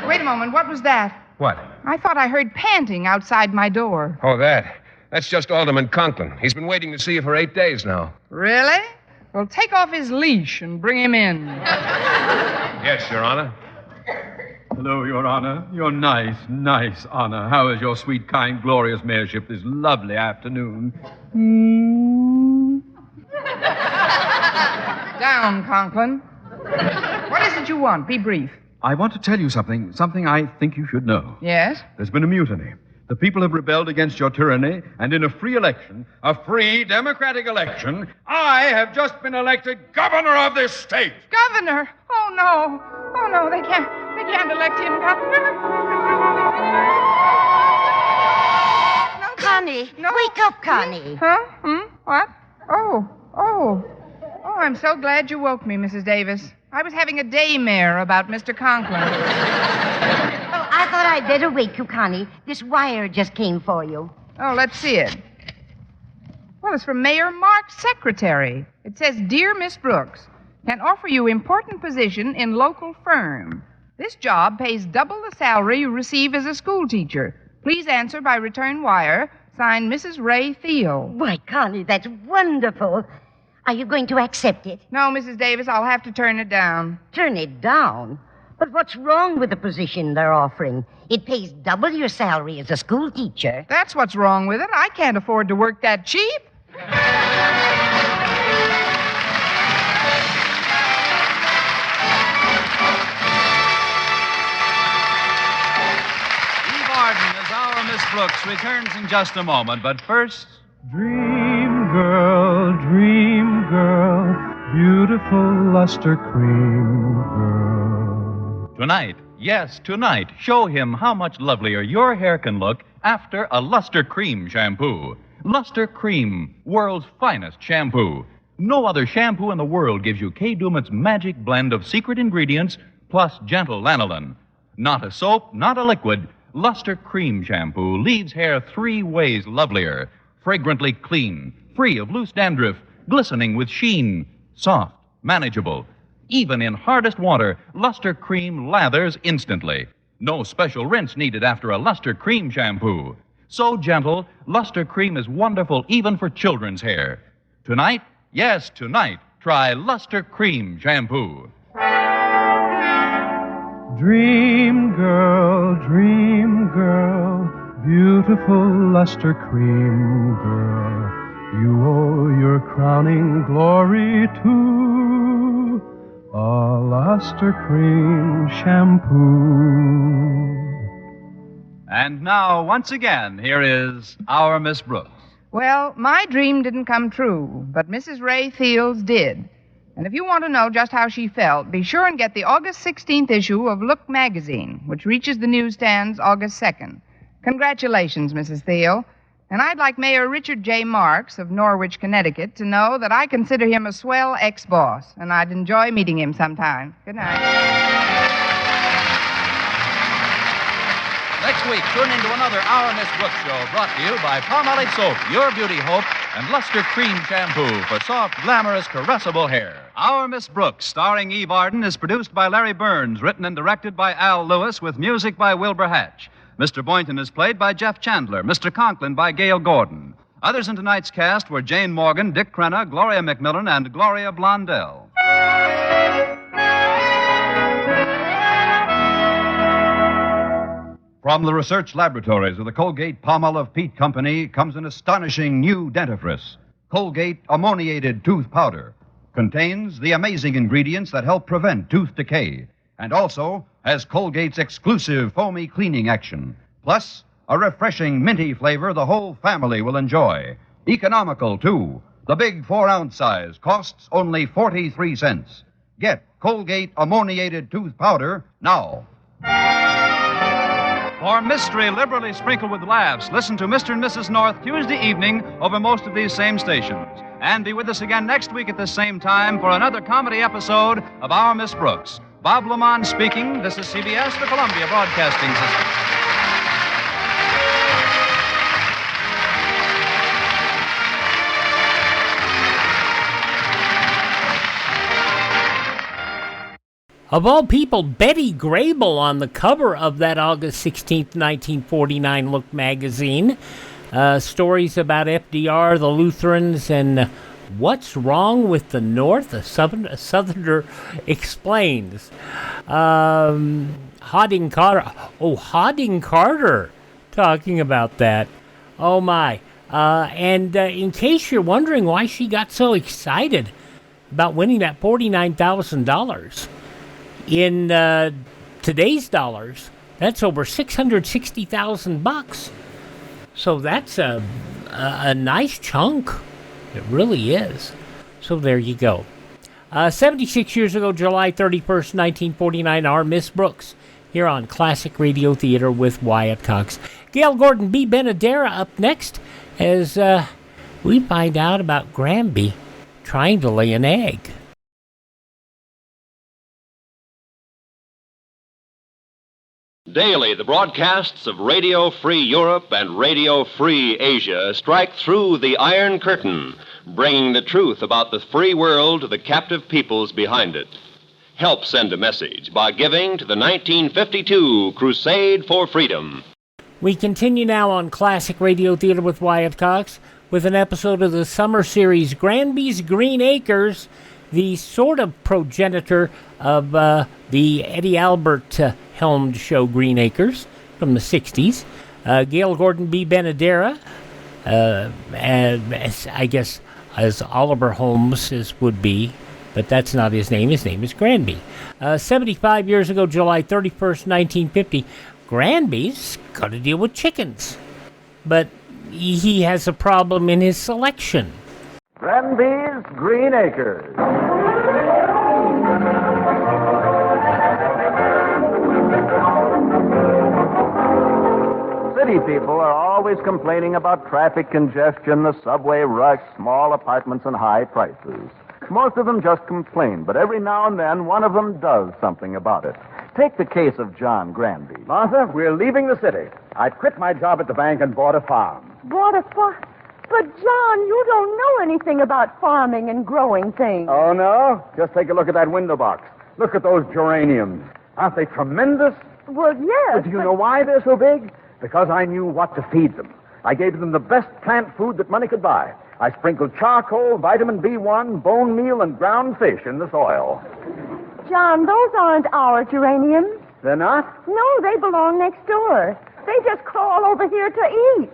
Wait a moment. What was that? What? I thought I heard panting outside my door. Oh, that. That's just Alderman Conklin. He's been waiting to see you for 8 days now. Really? Well, take off his leash and bring him in. Yes, Your Honor. Hello, Your Honor. Your nice honor. How is your sweet, kind, glorious mayorship this lovely afternoon? Down, Conklin. What is it you want? Be brief. I want to tell you something I think you should know. Yes? There's been a mutiny. The people have rebelled against your tyranny, and in a free election, a free democratic election, I have just been elected governor of this state. Governor? Oh, no. Oh, no, they can't elect him governor. No, Connie, no. wake up, Connie. Huh? What? Oh, I'm so glad you woke me, Mrs. Davis. I was having a daymare about Mr. Conklin. Oh, I thought I'd better wake you, Connie. This wire just came for you. Oh, let's see it. Well, it's from Mayor Mark's secretary. It says, Dear Miss Brooks, can offer you important position in local firm. This job pays double the salary you receive as a school teacher. Please answer by return wire. Signed, Mrs. Ray Thiel. Why, Connie, that's wonderful. Are you going to accept it? No, Mrs. Davis, I'll have to turn it down. Turn it down? But what's wrong with the position they're offering? It pays double your salary as a school teacher. That's what's wrong with it. I can't afford to work that cheap. Eve Arden as our Miss Brooks returns in just a moment, but first... Dream girl, beautiful luster cream girl. Tonight, yes, tonight, show him how much lovelier your hair can look after a Luster Cream shampoo. Luster Cream, world's finest shampoo. No other shampoo in the world gives you Kay Daumit's magic blend of secret ingredients plus gentle lanolin. Not a soap, not a liquid. Luster Cream shampoo leaves hair 3 ways lovelier. Fragrantly clean, free of loose dandruff, glistening with sheen, soft, manageable. Even in hardest water, Luster Cream lathers instantly. No special rinse needed after a Luster Cream shampoo. So gentle, Luster Cream is wonderful even for children's hair. Tonight, yes, tonight, try Luster Cream shampoo. Dream girl, beautiful luster cream girl. You owe your crowning glory to a luster cream shampoo. And now, once again, here is our Miss Brooks. Well, my dream didn't come true, but Mrs. Ray Thiel's did. And if you want to know just how she felt, be sure and get the August 16th issue of Look magazine, which reaches the newsstands August 2nd. Congratulations, Mrs. Thiel. And I'd like Mayor Richard J. Marks of Norwich, Connecticut, to know that I consider him a swell ex-boss, and I'd enjoy meeting him sometime. Good night. Next week, tune into another Our Miss Brooks show brought to you by Palmolive Soap, Your Beauty Hope, and Luster Cream Shampoo for soft, glamorous, caressable hair. Our Miss Brooks, starring Eve Arden, is produced by Larry Burns, written and directed by Al Lewis, with music by Wilbur Hatch. Mr. Boynton is played by Jeff Chandler, Mr. Conklin by Gale Gordon. Others in tonight's cast were Jane Morgan, Dick Crenna, Gloria McMillan, and Gloria Blondell. From the research laboratories of the Colgate Palmolive Peat Company comes an astonishing new dentifrice, Colgate Ammoniated Tooth Powder. Contains the amazing ingredients that help prevent tooth decay, and also has Colgate's exclusive foamy cleaning action. Plus, a refreshing minty flavor the whole family will enjoy. Economical, too. The big 4-ounce size costs only 43 cents. Get Colgate ammoniated tooth powder now. For mystery liberally sprinkled with laughs, listen to Mr. and Mrs. North Tuesday evening over most of these same stations. And be with us again next week at the same time for another comedy episode of Our Miss Brooks. Bob Lamont speaking. This is CBS, the Columbia Broadcasting System. Of all people, Betty Grable on the cover of that August 16th, 1949 Look magazine. Stories about FDR, the Lutherans, and what's wrong with the North? A Southerner explains. Hodding Carter talking about that. Oh, my. And in case you're wondering why she got so excited about winning that $49,000, in today's dollars, that's over $660,000. So that's a nice chunk. It really is. So there you go. 76 years ago, July 31st, 1949, our Miss Brooks here on Classic Radio Theater with Wyatt Cox. Gale Gordon, B. Benaderet up next as we find out about Granby trying to lay an egg. Daily, the broadcasts of Radio Free Europe and Radio Free Asia strike through the Iron Curtain, bringing the truth about the free world to the captive peoples behind it. Help send a message by giving to the 1952 Crusade for Freedom. We continue now on Classic Radio Theater with Wyatt Cox with an episode of the summer series Granby's Green Acres, the sort of progenitor of the Eddie Albert helmed show Green Acres from the 60s. Gale Gordon, B. Benaderet, I guess as Oliver Holmes would be, but that's not his name. His name is Granby. 75 years ago, July 31st, 1950, Granby's got to deal with chickens. But he has a problem in his selection. Granby's Green Acres. City people are always complaining about traffic congestion, the subway rush, small apartments, and high prices. Most of them just complain, but every now and then one of them does something about it. Take the case of John Granby. Martha, we're leaving the city. I've quit my job at the bank and bought a farm. Bought a farm? But, John, you don't know anything about farming and growing things. Oh, no? Just take a look at that window box. Look at those geraniums. Aren't they tremendous? Well, yes. But do you know why they're so big? Because I knew what to feed them. I gave them the best plant food that money could buy. I sprinkled charcoal, vitamin B1, bone meal, and ground fish in the soil. John, those aren't our geraniums. They're not? No, they belong next door. They just crawl over here to eat.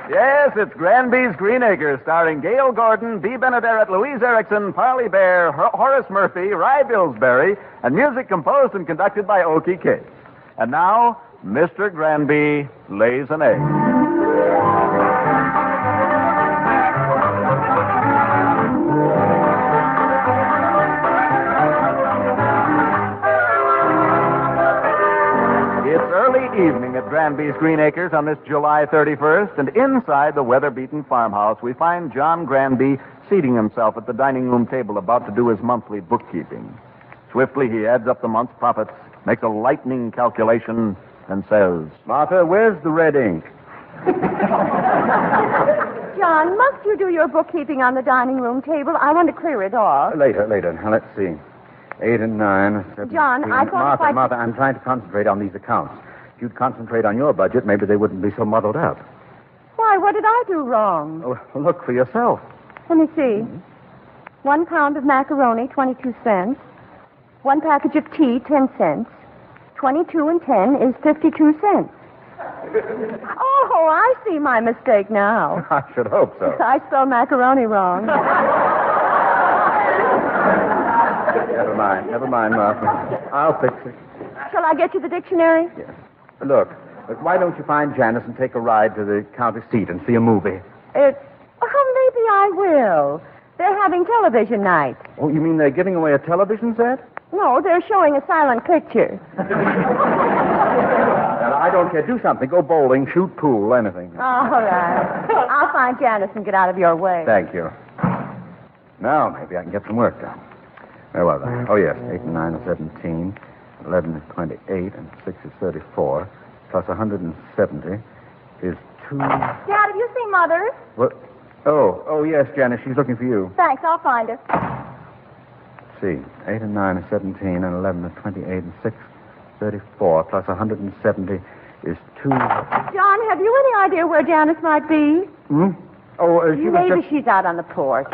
Yes, it's Granby's Green Acres, starring Gale Gordon, B. Benaderet, Louise Erickson, Parley Bear, Horace Murphy, Rye Billsbury, and music composed and conducted by Okie Case. And now, Mr. Granby lays an egg. Evening at Granby's Green Acres on this July 31st, and inside the weather-beaten farmhouse, we find John Granby seating himself at the dining room table about to do his monthly bookkeeping. Swiftly, he adds up the month's profits, makes a lightning calculation, and says, Martha, where's the red ink? John, must you do your bookkeeping on the dining room table? I want to clear it off. Later. Now, let's see. 8 and 9. 17. John, I thought Martha, I'm trying to concentrate on these accounts. If you'd concentrate on your budget, maybe they wouldn't be so muddled up. Why, what did I do wrong? Oh, look for yourself. Let me see. 1 pound of macaroni, 22 cents. 1 package of tea, 10 cents. 22 and 10 is 52 cents. Oh, I see my mistake now. I should hope so. I spelled macaroni wrong. Never mind, Martha. I'll fix it. Shall I get you the dictionary? Yes. Look, why don't you find Janice and take a ride to the county seat and see a movie? Maybe I will. They're having television night. Oh, you mean they're giving away a television set? No, they're showing a silent picture. Well, I don't care. Do something. Go bowling, shoot pool, anything. All right. I'll find Janice and get out of your way. Thank you. Now, maybe I can get some work done. Where was I? Oh, yes. 8 and 9 is 17. 11 is 28. And 6 is 34. Plus 170 is 2... Dad, have you seen Mother? What? Oh, yes, Janice. She's looking for you. Thanks, I'll find her. Let's see. 8 and 9 is 17. And 11 is 28. And 6 is 34. Plus 170 is 2... John, have you any idea where Janice might be? Hmm? Oh, she was Maybe just... she's out on the porch.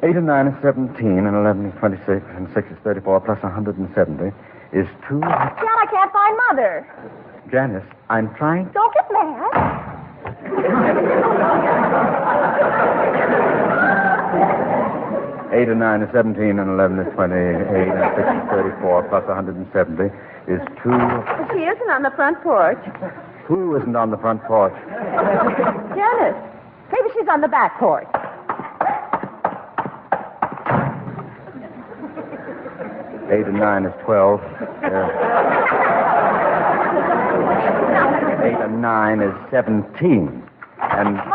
8 and 9 is 17, and 11 is 26, and 6 is 34, plus 170 is 2... John, I can't find Mother. Janice, I'm trying... Don't get mad. 8 and 9 is 17, and 11 is 28, and 6 is 34, plus 170 is 2... She isn't on the front porch. Who isn't on the front porch? Janice. Maybe she's on the back porch. 8 and 9 is 12. 8 and 9 is 17. And... Mother!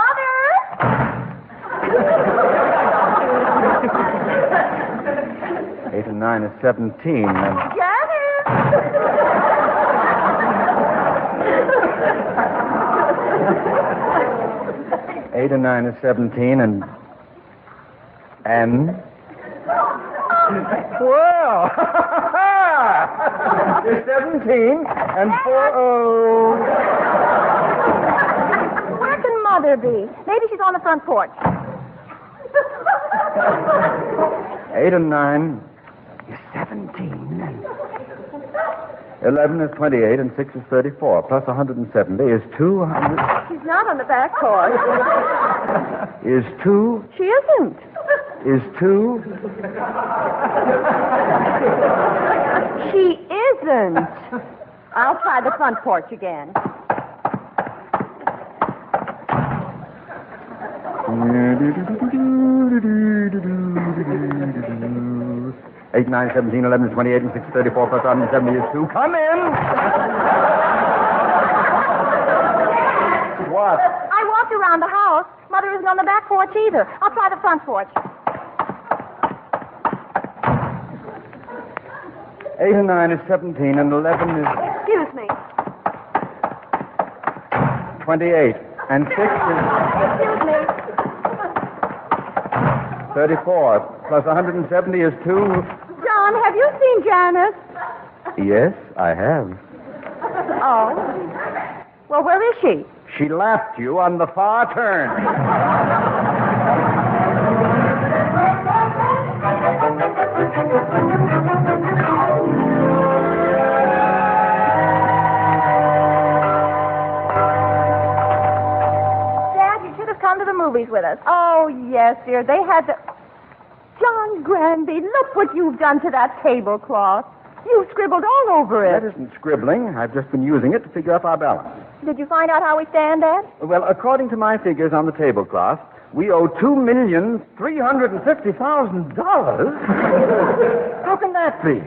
8 and 9 is 17, and... Janice! 8 and 9 is 17, and... Well, you're 17, and 4... Where can Mother be? Maybe she's on the front porch. 8 and 9 is 17. 11 is 28, and 6 is 34. Plus 170 is 200... She's not on the back porch. Is 2... She isn't. Is 2... She isn't. I'll try the front porch again. 8, 9, 17, 11, 28, and 6, 34, plus 170 is 2. Come in! What? I walked around the house. Mother isn't on the back porch either. I'll try the front porch. 8 and 9 is 17, and 11 is... Excuse me. 28, and 6 is... Excuse me. 34, plus 170 is 2... John, have you seen Janice? Yes, I have. Oh. Well, where is she? She laughed you on the far turn. Dad, you should have come to the movies with us. Oh, yes, dear. They had the... John Granby, look what you've done to that tablecloth. You've scribbled all over it. That isn't scribbling. I've just been using it to figure up our balance. Did you find out how we stand, Dad? Well, according to my figures on the tablecloth, we owe $2,350,000. How can that be?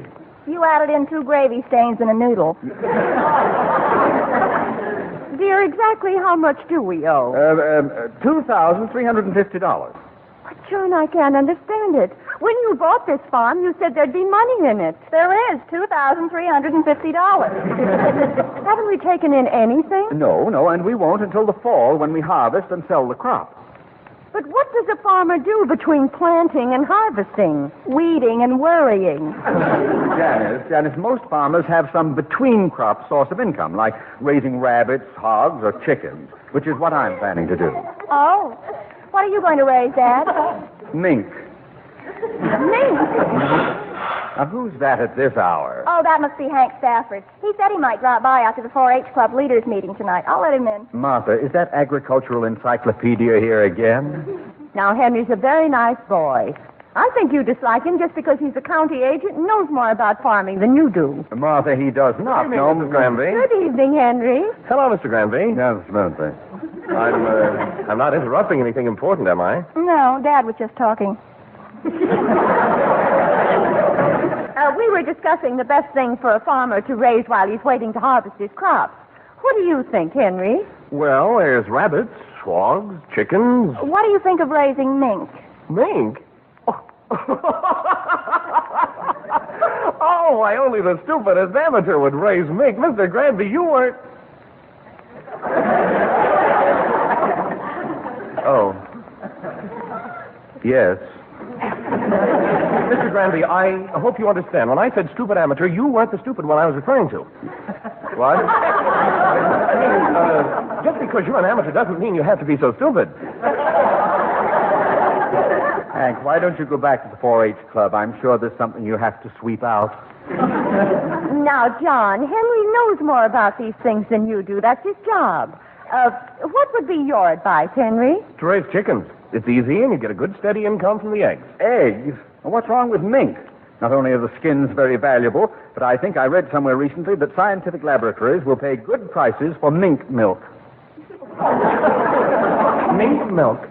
You added in 2 gravy stains and a noodle. Dear, exactly how much do we owe? $2,350. But, John, I can't understand it. When you bought this farm, you said there'd be money in it. There is $2,350. Haven't we taken in anything? No, and we won't until the fall when we harvest and sell the crop. But what does a farmer do between planting and harvesting, weeding and worrying? Janice, most farmers have some between-crop source of income, like raising rabbits, hogs, or chickens, which is what I'm planning to do. Oh. What are you going to raise, Dad? Mink. Mink? Now, who's that at this hour? Oh, that must be Hank Stafford. He said he might drop by after the 4-H Club leaders meeting tonight. I'll let him in. Martha, is that agricultural encyclopedia here again? Now, Henry's a very nice boy. I think you dislike him just because he's a county agent and knows more about farming than you do. Martha, he does not know Mrs. Granby. Good evening, Henry. Hello, Mr. Granby. Yes, Mr. I'm not interrupting anything important, am I? No, Dad was just talking. We were discussing the best thing for a farmer to raise while he's waiting to harvest his crops. What do you think, Henry? Well, there's rabbits, swogs, chickens. What do you think of raising mink? Mink? Oh, why, only the stupidest amateur would raise mink. Mr. Granby, you weren't... Oh. Yes. Mr. Granby, I hope you understand. When I said stupid amateur, you weren't the stupid one I was referring to. What? I mean, just because you're an amateur doesn't mean you have to be so stupid. Hank, why don't you go back to the 4-H club? I'm sure there's something you have to sweep out. Now, John, Henry knows more about these things than you do. That's his job. What would be your advice, Henry? To raise chickens. It's easy, and you get a good, steady income from the eggs. Eggs? Well, what's wrong with mink? Not only are the skins very valuable, but I think I read somewhere recently that scientific laboratories will pay good prices for mink milk. Mink milk?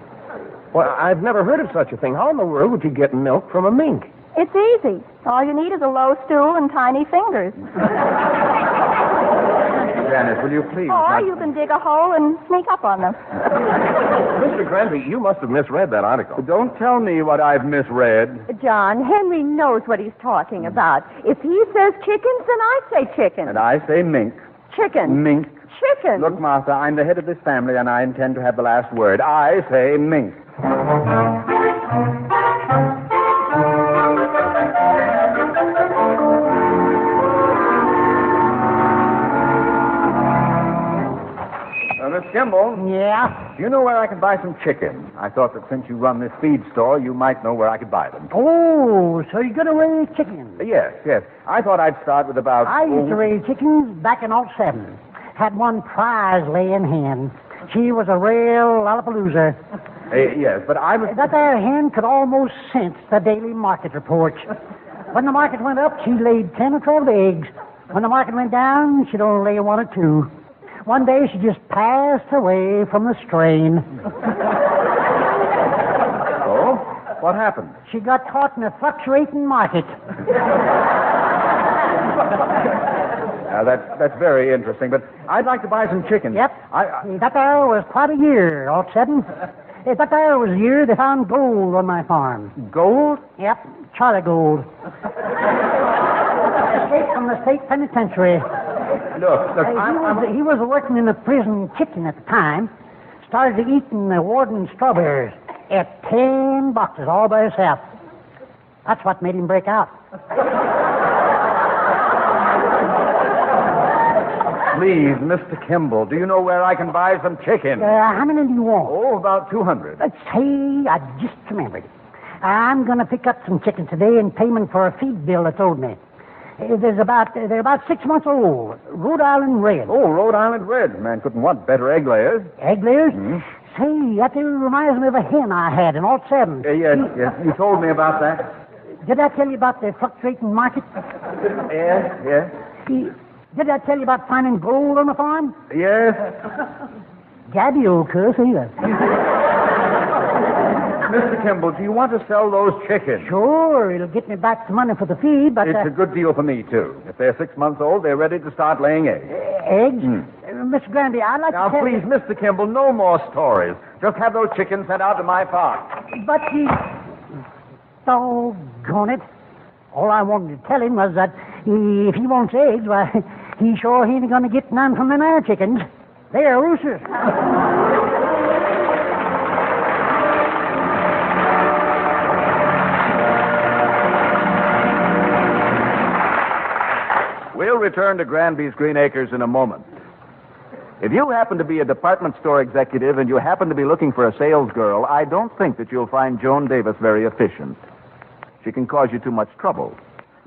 Well, I've never heard of such a thing. How in the world would you get milk from a mink? It's easy. All you need is a low stool and tiny fingers. Janice, will you please... Or you can dig a hole and sneak up on them. Mr. Granby, you must have misread that article. Don't tell me what I've misread. John, Henry knows what he's talking about. If he says chickens, then I say chickens. And I say mink. Chickens. Mink. Chickens. Look, Martha, I'm the head of this family, and I intend to have the last word. I say mink. Miss Kimball? Yeah? Do you know where I can buy some chicken? I thought that since you run this feed store, you might know where I could buy them. Oh, so you're going to raise chickens? Yes. I thought I'd start with about... I used to raise chickens back in '07. Had one prize laying hen. She was a real lollapalooza. Yes, but I was... That there hen could almost sense the daily market reports. When the market went up, she laid 10 or 12 eggs. When the market went down, she'd only lay 1 or 2. One day, she just passed away from the strain. Oh? What happened? She got caught in a fluctuating market. Now, that's very interesting, but I'd like to buy some chickens. Yep. That there was quite a year, all sudden. That there was the year they found gold on my farm. Gold? Yep, Charlie Gold. Escaped from the state penitentiary. Look, he was working in a prison kitchen at the time. Started eating the warden's strawberries. Ate 10 boxes all by himself. That's what made him break out. Please, Mr. Kimball, do you know where I can buy some chicken? How many do you want? Oh, about 200. Say, I just remembered. I'm going to pick up some chickens today in payment for a feed bill that's owed me. They're about 6 months old. Rhode Island Red. Oh, Rhode Island Red. Man couldn't want better egg layers. Egg layers? Say, that reminds me of a hen I had in '07. Yes. You told me about that. Did I tell you about the fluctuating market? Yes. Did I tell you about finding gold on the farm? Yes. Gabby, old cuss, either. Mr. Kimball, do you want to sell those chickens? Sure, it'll get me back some money for the feed, but... It's a good deal for me, too. If they're 6 months old, they're ready to start laying eggs. Eggs? Mr. Granby, I'd like now, to tell please, you... Mr. Kimball, no more stories. Just have those chickens sent out to my farm. But he... Doggone it. All I wanted to tell him was that if he wants eggs, why, he sure ain't going to get none from them there chickens. They're roosters. We'll return to Granby's Green Acres in a moment. If you happen to be a department store executive and you happen to be looking for a sales girl, I don't think that you'll find Joan Davis very efficient. She can cause you too much trouble.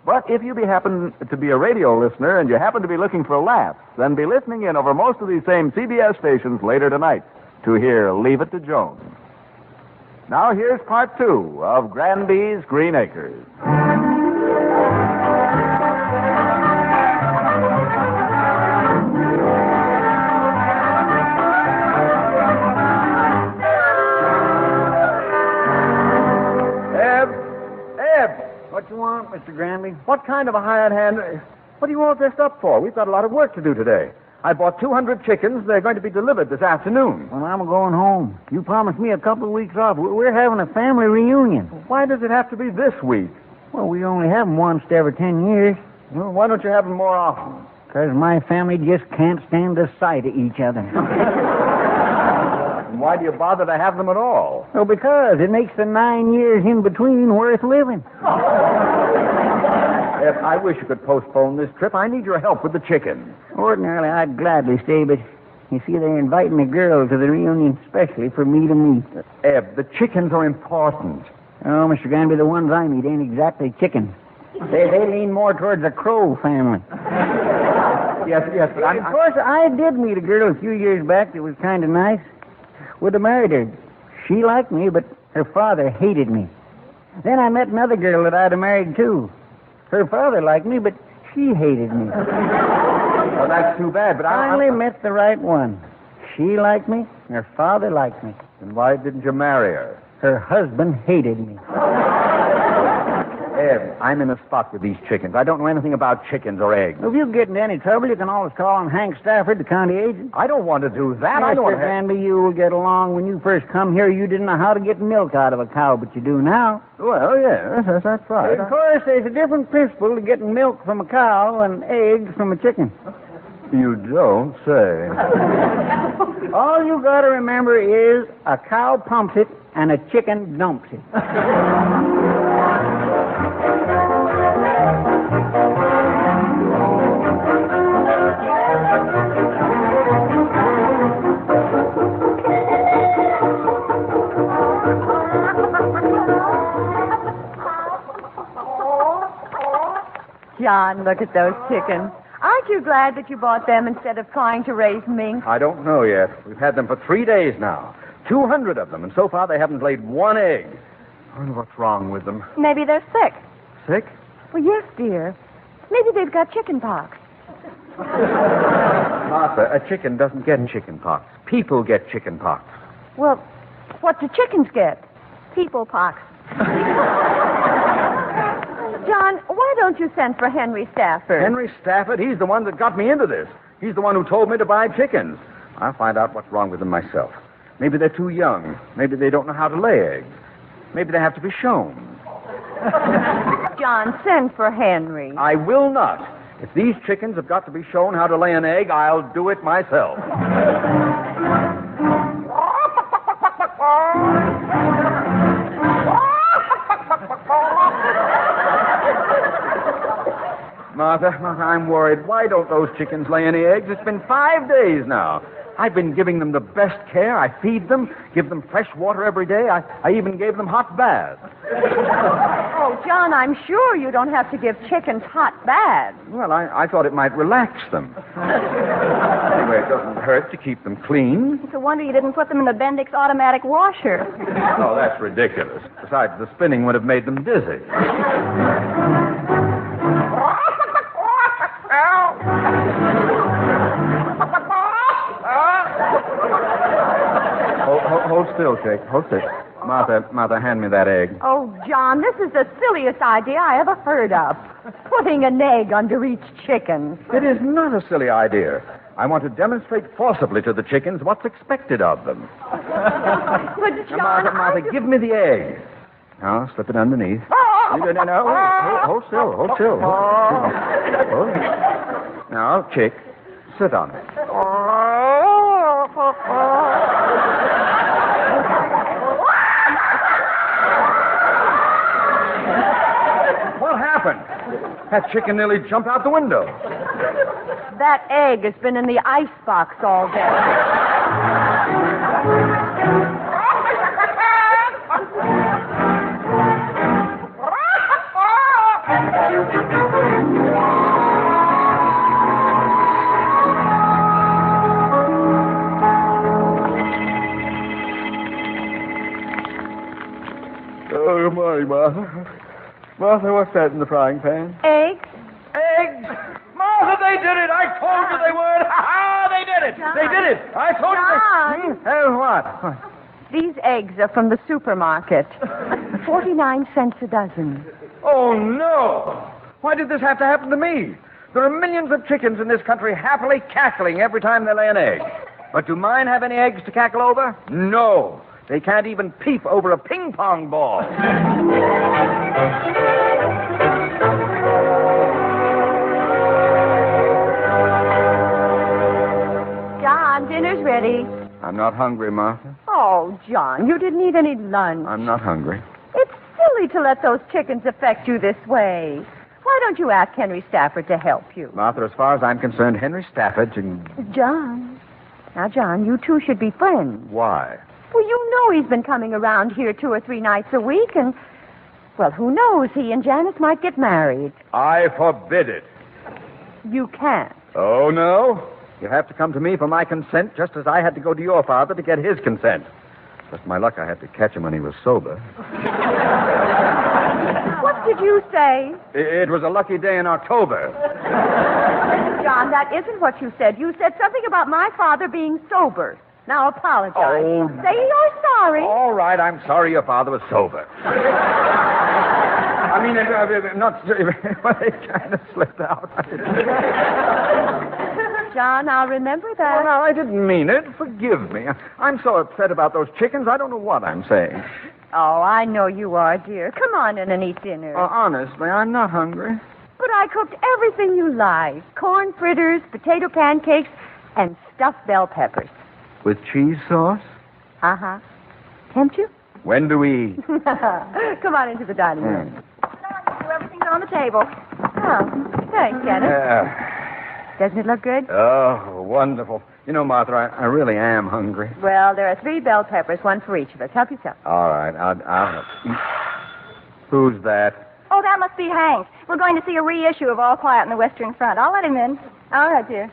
But if you happen to be a radio listener and you happen to be looking for laughs, then be listening in over most of these same CBS stations later tonight to hear Leave It to Joan. Now here's part 2 of Granby's Green Acres. What you want, Mr. Granby? What kind of a hired hand? What are you all dressed up for? We've got a lot of work to do today. I bought 200 chickens. They're going to be delivered this afternoon. Well, I'm going home. You promised me a couple of weeks off. We're having a family reunion. Why does it have to be this week? Well, we only have them once every 10 years. Well, why don't you have them more often? Because my family just can't stand the sight of each other. Why do you bother to have them at all? Well, because it makes the 9 years in between worth living. Ed, I wish you could postpone this trip. I need your help with the chickens. Ordinarily, I'd gladly stay, but you see, they're inviting a girl to the reunion specially for me to meet. Eb, the chickens are important. Oh, Mr. Granby, the ones I meet ain't exactly chickens. They lean more towards the crow family. Yes, but Of course, I did meet a girl a few years back that was kind of nice. Would have married her. She liked me, but her father hated me. Then I met another girl that I'd have married, too. Her father liked me, but she hated me. Well, that's too bad, but I finally met the right one. She liked me, and her father liked me. And why didn't you marry her? Her husband hated me. Ed, I'm in a spot with these chickens. I don't know anything about chickens or eggs. If you get into any trouble, you can always call on Hank Stafford, the county agent. I don't want to do that. I don't Mr. want to... Granby, you will get along. When you first come here, you didn't know how to get milk out of a cow, but you do now. Well, yes, that's right. Of course, there's a different principle to getting milk from a cow and eggs from a chicken. You don't say. All you got to remember is a cow pumps it and a chicken dumps it. John, look at those chickens. Aren't you glad that you bought them instead of trying to raise mink? I don't know yet. We've had them for 3 days now. 200 of them, and so far they haven't laid one egg. I wonder what's wrong with them. Maybe they're sick. Sick? Well, yes, dear. Maybe they've got chicken pox. Martha, a chicken doesn't get chicken pox. People get chicken pox. Well, what do chickens get? People pox. John, why don't you send for Henry Stafford? Henry Stafford? He's the one that got me into this. He's the one who told me to buy chickens. I'll find out what's wrong with them myself. Maybe they're too young. Maybe they don't know how to lay eggs. Maybe they have to be shown. John, send for Henry. I will not. If these chickens have got to be shown how to lay an egg, I'll do it myself. Martha, I'm worried. Why don't those chickens lay any eggs? It's been 5 days now. I've been giving them the best care. I feed them, give them fresh water every day. I even gave them hot baths. Oh, John, I'm sure you don't have to give chickens hot baths. Well, I thought it might relax them. Anyway, it doesn't hurt to keep them clean. It's a wonder you didn't put them in the Bendix automatic washer. Oh, that's ridiculous. Besides, the spinning would have made them dizzy. Hold still, Jake. Hold still. Martha, hand me that egg. Oh, John, this is the silliest idea I ever heard of. Putting an egg under each chicken. It is not a silly idea. I want to demonstrate forcibly to the chickens what's expected of them. But, John, now, Martha, give me the egg. Now, slip it underneath. No. Hold still. Hold still. Now, Chick, sit on it. What happened? That chicken nearly jumped out the window. That egg has been in the icebox all day. morning, Martha. Martha, what's that in the frying pan? Eggs? Eggs! Martha, they did it! I told you they would! Ha-ha! They did it! John. They did it! I told you they... What? These eggs are from the supermarket. 49 cents a dozen. Oh, no! Why did this have to happen to me? There are millions of chickens in this country happily cackling every time they lay an egg. But do mine have any eggs to cackle over? No. They can't even peep over a ping pong ball. John, dinner's ready. I'm not hungry, Martha. Oh, John, you didn't eat any lunch. I'm not hungry. It's silly to let those chickens affect you this way. Why don't you ask Henry Stafford to help you? Martha, as far as I'm concerned, Henry Stafford can... John. Now, John, you two should be friends. Why? Well, you know he's been coming around here 2 or 3 nights a week, and, well, who knows? He and Janice might get married. I forbid it. You can't. Oh, no? You have to come to me for my consent, just as I had to go to your father to get his consent. Just my luck, I had to catch him when he was sober. What did you say? It was a lucky day in October. John, that isn't what you said. You said something about my father being sober. Now apologize. Oh. Say you're sorry. All right, I'm sorry your father was sober. I mean, not... Well, it kind of slipped out. John, I'll remember that. Oh, no, I didn't mean it. Forgive me. I'm so upset about those chickens, I don't know what I'm saying. Oh, I know you are, dear. Come on in and eat dinner. Honestly, I'm not hungry. But I cooked everything you like. Corn fritters, potato pancakes, and stuffed bell peppers. With cheese sauce? Uh-huh. Tempt you? When do we... Come on into the dining room. Everything's on the table. Oh, thanks, Janice. Doesn't it look good? Oh, wonderful. You know, Martha, I really am hungry. Well, there are 3 bell peppers, 1 for each of us. Help yourself. All right, I'll help. Who's that? Oh, that must be Hank. We're going to see a reissue of All Quiet on the Western Front. I'll let him in. All right, dear.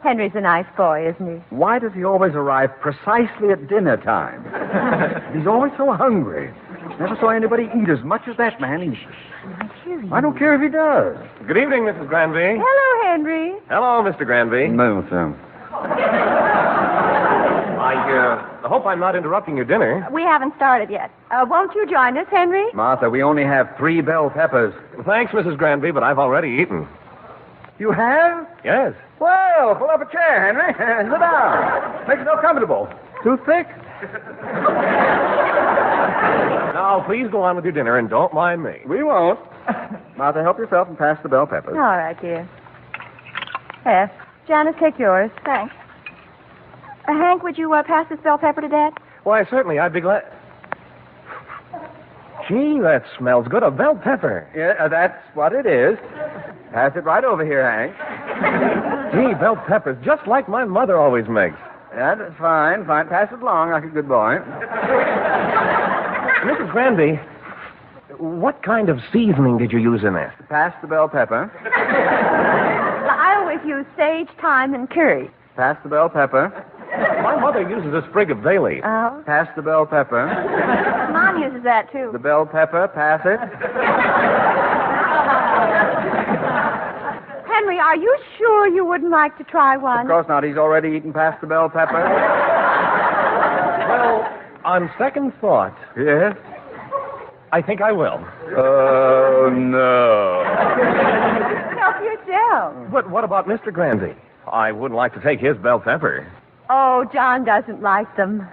Henry's a nice boy, isn't he? Why does he always arrive precisely at dinner time? He's always so hungry. Never saw anybody eat as much as that man. I don't care if he does. Good evening, Mrs. Granby. Hello, Henry. Hello, Mr. Granby. No, sir. I hope I'm not interrupting your dinner. We haven't started yet. Won't you join us, Henry? Martha, we only have 3 bell peppers. Thanks, Mrs. Granby, but I've already eaten. You have? Yes. Well, pull up a chair, Henry. Sit down. Make yourself comfortable. Too thick? Now, please go on with your dinner and don't mind me. We won't. Martha, help yourself and pass the bell peppers. All right, dear. Here. Janice, take yours. Thanks. Hank, would you pass this bell pepper to Dad? Why, certainly, I'd be glad. Gee, that smells good. A bell pepper. Yeah, that's what it is. Pass it right over here, Hank. Gee, bell peppers, just like my mother always makes. That's fine. Pass it along like a good boy. Mrs. Granby, what kind of seasoning did you use in this? Pass the bell pepper. I always use sage, thyme, and curry. Pass the bell pepper. My mother uses a sprig of bay leaf. Oh? Pass the bell pepper. Mom uses that, too. The bell pepper, pass it. Henry, are you sure you wouldn't like to try one? Of course not. He's already eaten past the bell pepper. Well, on second thought... Yes? I think I will. Oh, no. Help yourself. But what about Mr. Granby? I wouldn't like to take his bell pepper. Oh, John doesn't like them.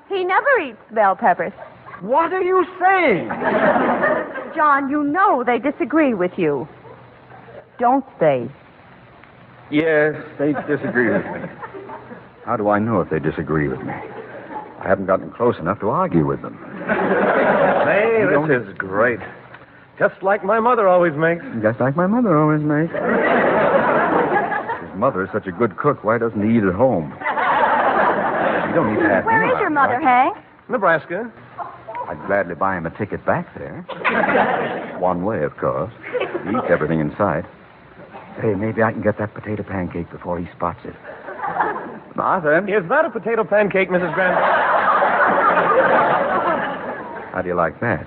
He never eats bell peppers. What are you saying? John, you know they disagree with you. Don't they? Yes, they disagree with me. How do I know if they disagree with me? I haven't gotten close enough to argue with them. Say, this is great. Just like my mother always makes. Just like my mother always makes. His mother is such a good cook. Why doesn't he eat at home? You don't need to ask Where me is your out, mother, right? Hank? Nebraska. I'd gladly buy him a ticket back there. One way, of course. He eats everything in sight. Hey, maybe I can get that potato pancake before he spots it. Martha? Is that a potato pancake, Mrs. Granby? How do you like that?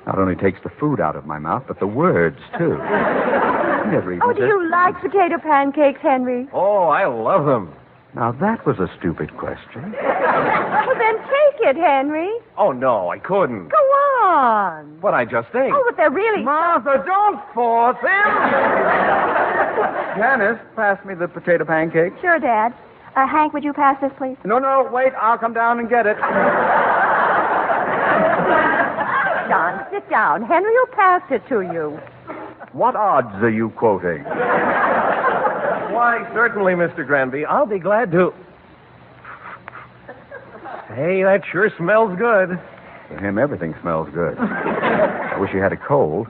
Not only takes the food out of my mouth, but the words, too. Never even Oh, do you like potato pancakes, Henry? Oh, I love them. Now, that was a stupid question. Well, then take it, Henry. Oh, no, I couldn't. Go on. What I just think. Oh, but they're really... Martha, don't force him! Janice, pass me the potato pancakes. Sure, Dad. Hank, would you pass this, please? No, wait. I'll come down and get it. John, sit down. Henry will pass it to you. What odds are you quoting? Why, certainly, Mr. Granby. I'll be glad to. Hey, that sure smells good. For him, everything smells good. I wish he had a cold.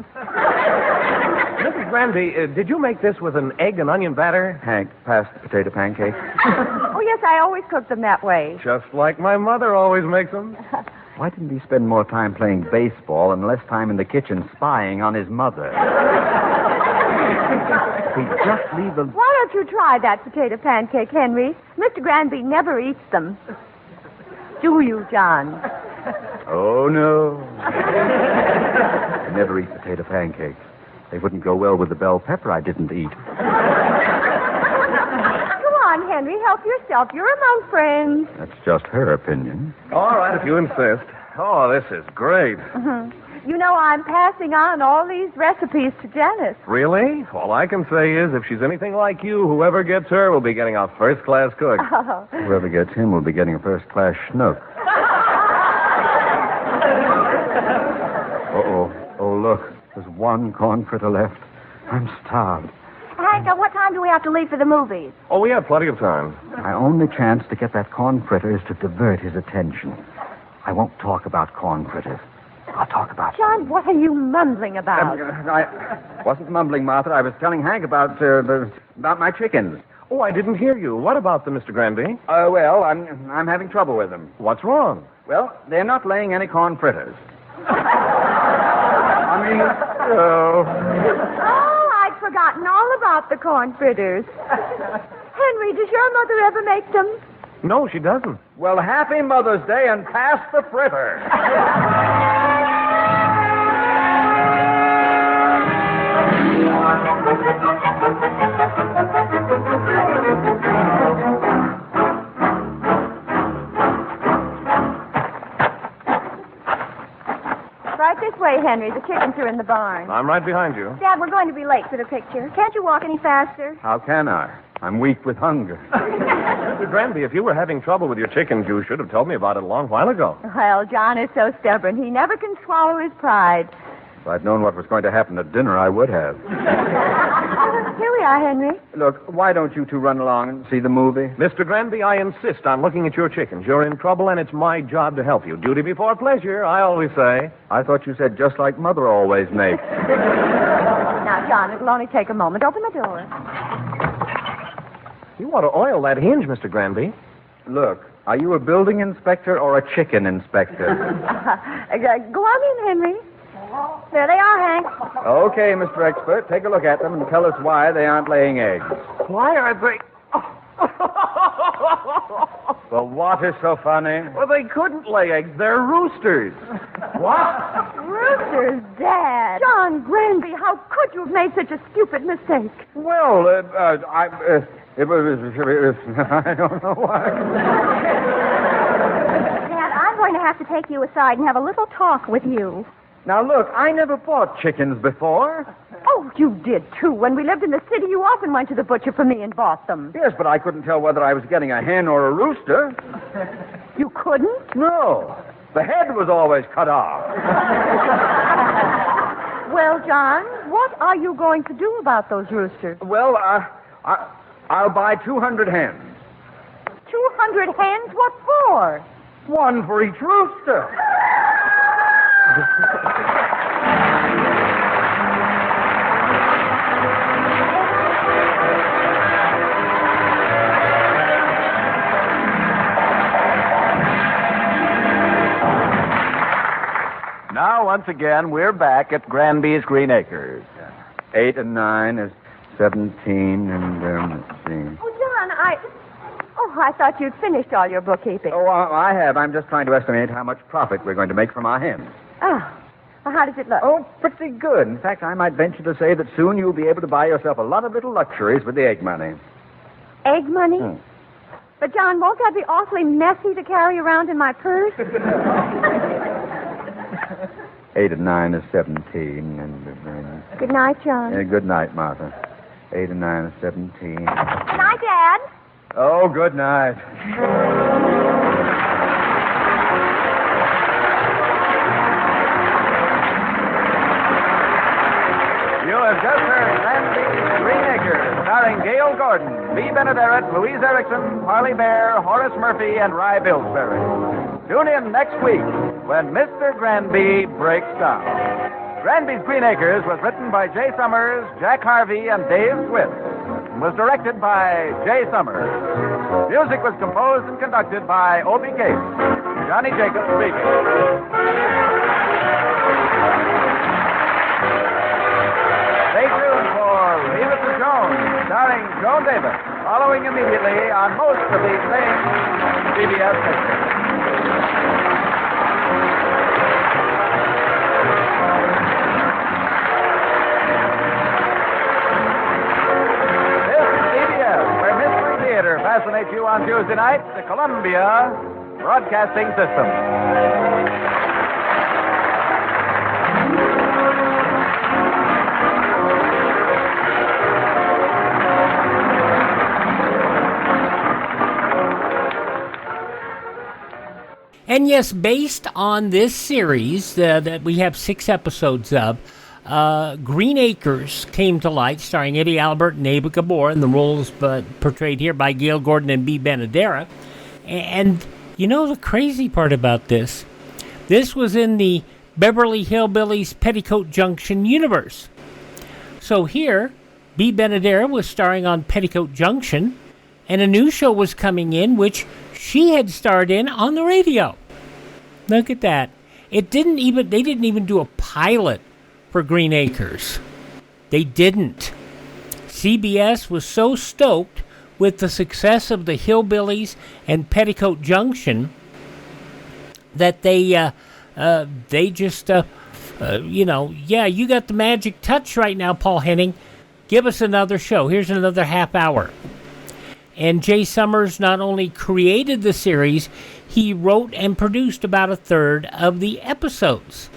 Mrs. Granby, did you make this with an egg and onion batter? Hank, pass the potato pancakes. Oh, yes, I always cook them that way. Just like my mother always makes them. Why didn't he spend more time playing baseball and less time in the kitchen spying on his mother? He'd just leave them. Why don't you try that potato pancake, Henry? Mr. Granby never eats them. Do you, John? Oh, no. I never eat potato pancakes. They wouldn't go well with the bell pepper I didn't eat. Go on, Henry. Help yourself. You're among friends. That's just her opinion. All right, if you insist. Oh, this is great. Mm-hmm. You know, I'm passing on all these recipes to Janice. Really? All I can say is, if she's anything like you, whoever gets her will be getting a first-class cook. Oh. Whoever gets him will be getting a first-class schnook. Uh-oh. Oh, look. There's one corn fritter left. I'm starved. Hank, what time do we have to leave for the movies? Oh, we have plenty of time. My only chance to get that corn fritter is to divert his attention. I won't talk about corn fritters. I'll talk about... John, what are you mumbling about? I wasn't mumbling, Martha. I was telling Hank about my chickens. Oh, I didn't hear you. What about them, Mr. Granby? Well, I'm having trouble with them. What's wrong? Well, they're not laying any corn fritters. Oh, I'd forgotten all about the corn fritters. Henry, does your mother ever make them? No, she doesn't. Well, happy Mother's Day and pass the fritter. Right this way, Henry. The chickens are in the barn. I'm right behind you. Dad, we're going to be late for the picture. Can't you walk any faster? How can I? I'm weak with hunger. Mr. Granby, if you were having trouble with your chickens, you should have told me about it a long while ago. Well, John is so stubborn. He never can swallow his pride. If I'd known what was going to happen at dinner, I would have. Here we are, Henry. Look, why don't you two run along and see the movie? Mr. Granby, I insist on looking at your chickens. You're in trouble, and it's my job to help you. Duty before pleasure, I always say. I thought you said just like Mother always makes. Now, John, it'll only take a moment. Open the door. You ought to oil that hinge, Mr. Granby. Look, are you a building inspector or a chicken inspector? Go on in, Henry. There they are, Hank. Okay, Mr. Expert, take a look at them and tell us why they aren't laying eggs. Why are they... Well, what is so funny? Well, they couldn't lay eggs. They're roosters. What? Roosters, Dad. John Granby, how could you have made such a stupid mistake? Well, it was... I don't know why. Dad, I'm going to have to take you aside and have a little talk with you. Now, look, I never bought chickens before. Oh, you did, too. When we lived in the city, you often went to the butcher for me and bought them. Yes, but I couldn't tell whether I was getting a hen or a rooster. You couldn't? No. The head was always cut off. Well, John, what are you going to do about those roosters? Well, I'll buy 200 hens. 200 hens? What for? One for each rooster. Now, once again, we're back at Granby's Green Acres. 8 and 9 is 17, and, let's see. Oh, John, I thought you'd finished all your bookkeeping. Oh, I have. I'm just trying to estimate how much profit we're going to make from our hens. Oh. Well, how does it look? Oh, pretty good. In fact, I might venture to say that soon you'll be able to buy yourself a lot of little luxuries with the egg money. Egg money? But, John, won't that be awfully messy to carry around in my purse? 8 and 9 is 17. And, Good night, John. good night, Martha. 8 and 9 is 17. Good night, Dad. Oh, good night. You have just heard Granby's Green Acres, starring Gale Gordon, Bea Benaderet, Louise Erickson, Harley Bear, Horace Murphy, and Rye Pillsbury. Tune in next week when Mr. Granby breaks down. Granby's Green Acres was written by Jay Summers, Jack Harvey, and Dave Swift, and was directed by Jay Summers. Music was composed and conducted by Obie Gates. Johnny Jacobs speaking. Stay tuned for Leave It to Joan, starring Joan Davis, following immediately on most of these same CBS stations. This is CBS, where Mystery Theater fascinates you on Tuesday nights, the Columbia Broadcasting System. And yes, based on this series that we have 6 episodes of, Green Acres came to light, starring Eddie Albert and Ava Gabor, in the roles portrayed here by Gale Gordon and Bea Benaderet. And you know the crazy part about this? This was in the Beverly Hillbillies Petticoat Junction universe. So here, Bea Benaderet was starring on Petticoat Junction, and a new show was coming in, which she had starred in on the radio. Look at that. They didn't even do a pilot for Green Acres. They didn't. CBS was so stoked with the success of the Hillbillies and Petticoat Junction that they just, you got the magic touch right now, Paul Henning. Give us another show. Here's another half hour. And Jay Summers not only created the series, he wrote and produced about a third of the episodes.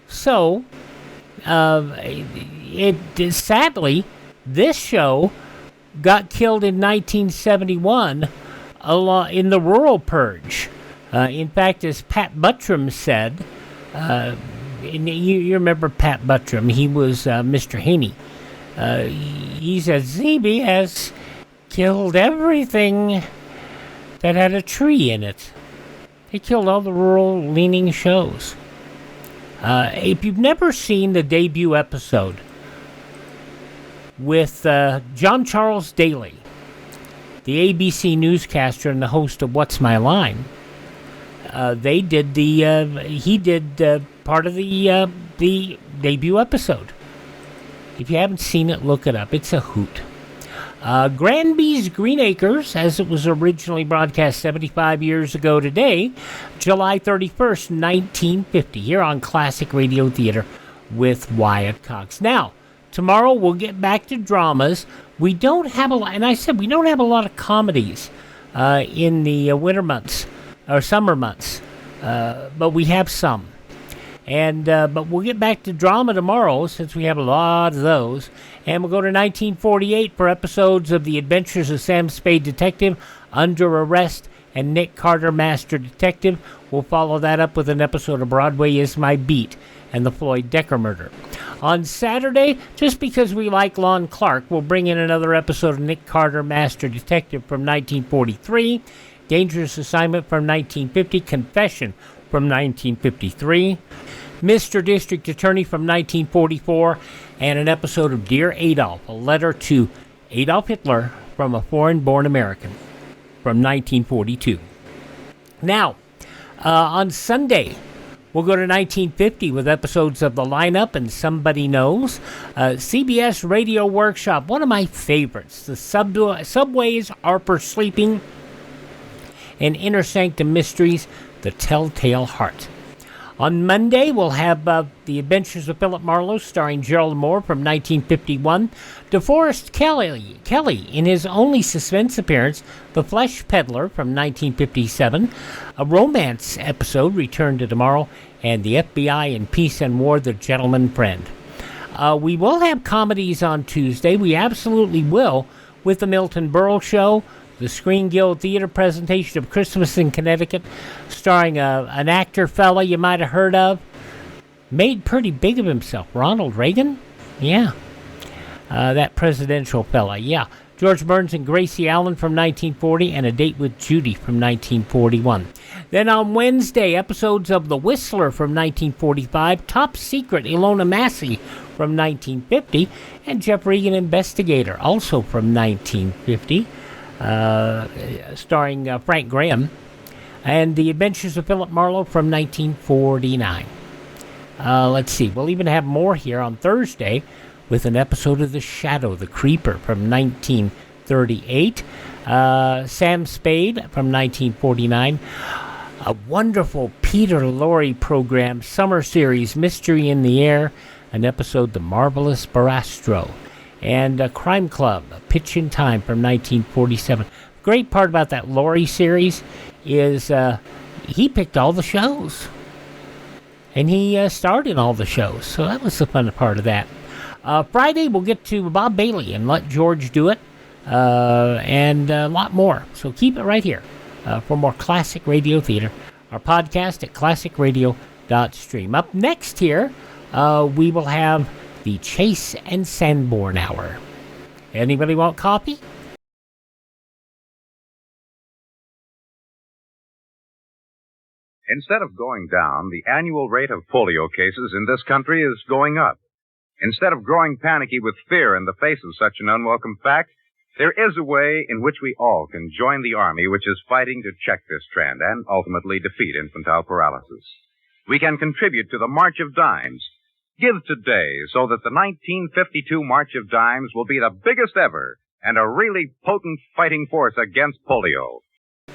So, sadly, this show got killed in 1971 in the rural purge. In fact, as Pat Buttram said, you remember Pat Buttram, he was Mr. Haney. He said, CBS killed everything that had a tree in it. They killed all the rural-leaning shows. If you've never seen the debut episode with John Charles Daly, the ABC newscaster and the host of What's My Line, he did part of the debut episode. If you haven't seen it, look it up. It's a hoot. Granby's Green Acres, as it was originally broadcast 75 years ago today, July 31st, 1950, here on Classic Radio Theater with Wyatt Cox. Now, tomorrow we'll get back to dramas. We don't have a lot, and I said we don't have a lot of comedies in the winter months, or summer months, but we have some. But we'll get back to drama tomorrow, since we have a lot of those. And we'll go to 1948 for episodes of The Adventures of Sam Spade Detective, Under Arrest, and Nick Carter, Master Detective. We'll follow that up with an episode of Broadway Is My Beat and the Floyd Decker Murder. On Saturday, just because we like Lon Clark, we'll bring in another episode of Nick Carter, Master Detective from 1943, Dangerous Assignment from 1950, Confession from 1953, Mr. District Attorney from 1944, and an episode of Dear Adolf, a letter to Adolf Hitler from a foreign-born American from 1942. Now, on Sunday, we'll go to 1950 with episodes of The Lineup and Somebody Knows, CBS Radio Workshop, one of my favorites, The Subways Are for Sleeping, and Inner Sanctum Mysteries, The Telltale Heart. On Monday, we'll have The Adventures of Philip Marlowe, starring Gerald Moore, from 1951. DeForest Kelly in his only suspense appearance, The Flesh Peddler, from 1957. A romance episode, Return to Tomorrow, and The FBI in Peace and War, The Gentleman Friend. We will have comedies on Tuesday. We absolutely will, with The Milton Berle Show, the Screen Guild Theater presentation of Christmas in Connecticut, starring an actor fella you might have heard of. Made pretty big of himself. Ronald Reagan? Yeah. That presidential fella, yeah. George Burns and Gracie Allen from 1940, and A Date with Judy from 1941. Then on Wednesday, episodes of The Whistler from 1945, Top Secret, Ilona Massey from 1950, and Jeff Regan, Investigator, also from 1950. Starring Frank Graham, and The Adventures of Philip Marlowe from 1949. Let's see, we'll even have more here on Thursday with an episode of The Shadow, the Creeper from 1938, Sam Spade from 1949, a wonderful Peter Lorre program, summer series, Mystery in the Air, an episode, The Marvelous Barastro, and Crime Club, Pitch in Time from 1947. Great part about that Laurie series is he picked all the shows. And he starred in all the shows. So that was the fun part of that. Friday, we'll get to Bob Bailey and Let George Do It. And a lot more. So keep it right here for more classic radio theater. Our podcast at classicradio.stream. Up next here, we will have the Chase and Sanborn Hour. Anybody want coffee? Instead of going down, the annual rate of polio cases in this country is going up. Instead of growing panicky with fear in the face of such an unwelcome fact, there is a way in which we all can join the Army, which is fighting to check this trend and ultimately defeat infantile paralysis. We can contribute to the March of Dimes. Give today so that the 1952 March of Dimes will be the biggest ever and a really potent fighting force against polio.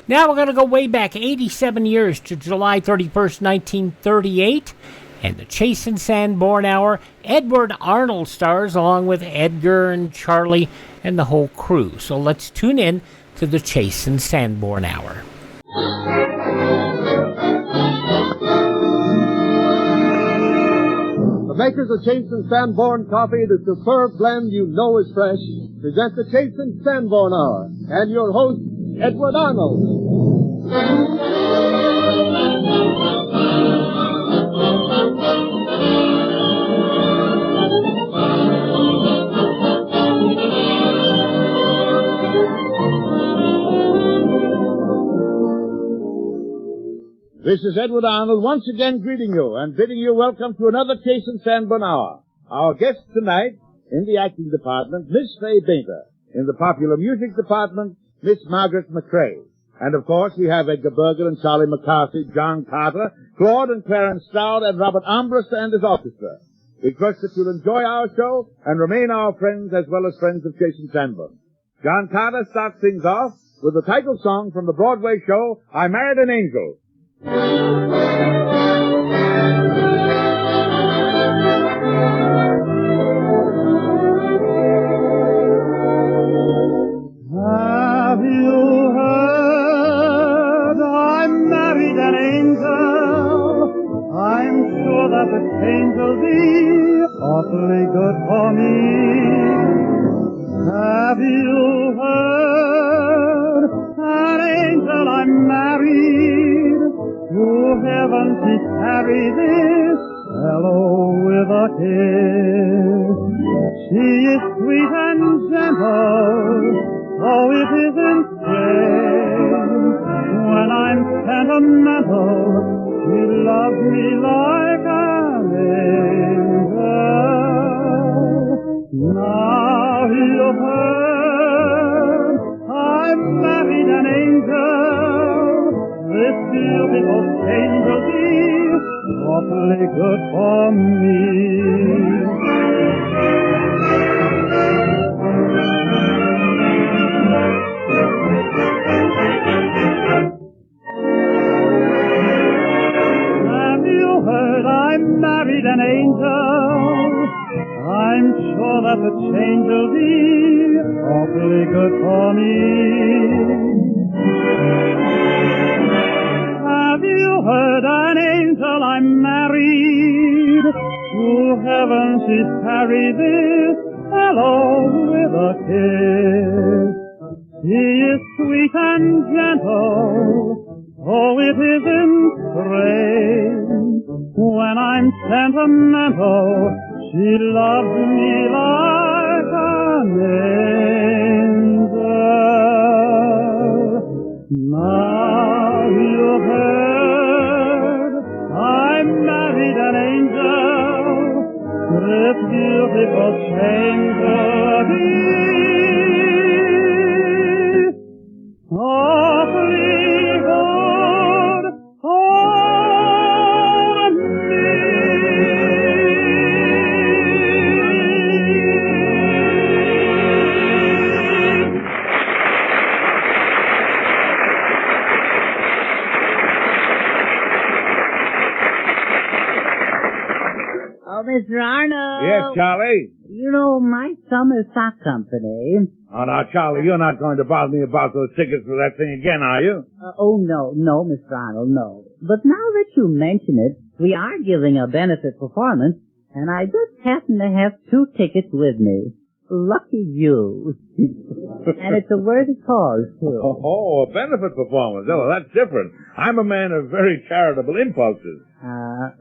Now we're going to go way back 87 years to July 31st, 1938, and the Chase and Sanborn Hour. Edward Arnold stars along with Edgar and Charlie and the whole crew. So let's tune in to the Chase and Sanborn Hour. The makers of Chase and Sanborn Coffee, the superb blend you know is fresh, present the Chase and Sanborn Hour, and your host, Edward Arnold. This is Edward Arnold once again greeting you and bidding you welcome to another Chase and Sanborn Hour. Our guest tonight, in the acting department, Miss Faye Bainter. In the popular music department, Miss Margaret McCrae. And of course, we have Edgar Berger and Charlie McCarthy, John Carter, Claude and Clarence Stroud, and Robert Armbruster and his orchestra. We trust that you'll enjoy our show and remain our friends as well as friends of Chase and Sanborn. John Carter starts things off with the title song from the Broadway show, I Married an Angel. Have you heard I'm married an angel? I'm sure that the change will be awfully good for me. Have you heard an angel I'm married? To heaven she carried this fellow with a kiss. She is sweet and gentle, though it isn't strange. When I'm sentimental, she loves me like an angel. Now you've heard I'm married an angel. This beautiful change will be awfully good for me. Have you heard I married an angel. I'm sure that the change will be awfully good for me. Have you heard, an angel I'm married? To heaven she's carried this hello with a kiss. He is sweet and gentle, oh, it isn't strange. When I'm sentimental, she loves me like an angel. Now you've heard I married an angel. This beautiful change will be awfully good for me. Oh, Mr. Arnold. Yes, Charlie? You know, my summer sock company. Oh, now, Charlie, you're not going to bother me about those tickets for that thing again, are you? No, Mr. Arnold, no. But now that you mention it, we are giving a benefit performance, and I just happen to have 2 tickets with me. Lucky you. And it's a worthy cause, too. Oh, a benefit performance. Oh, that's different. I'm a man of very charitable impulses.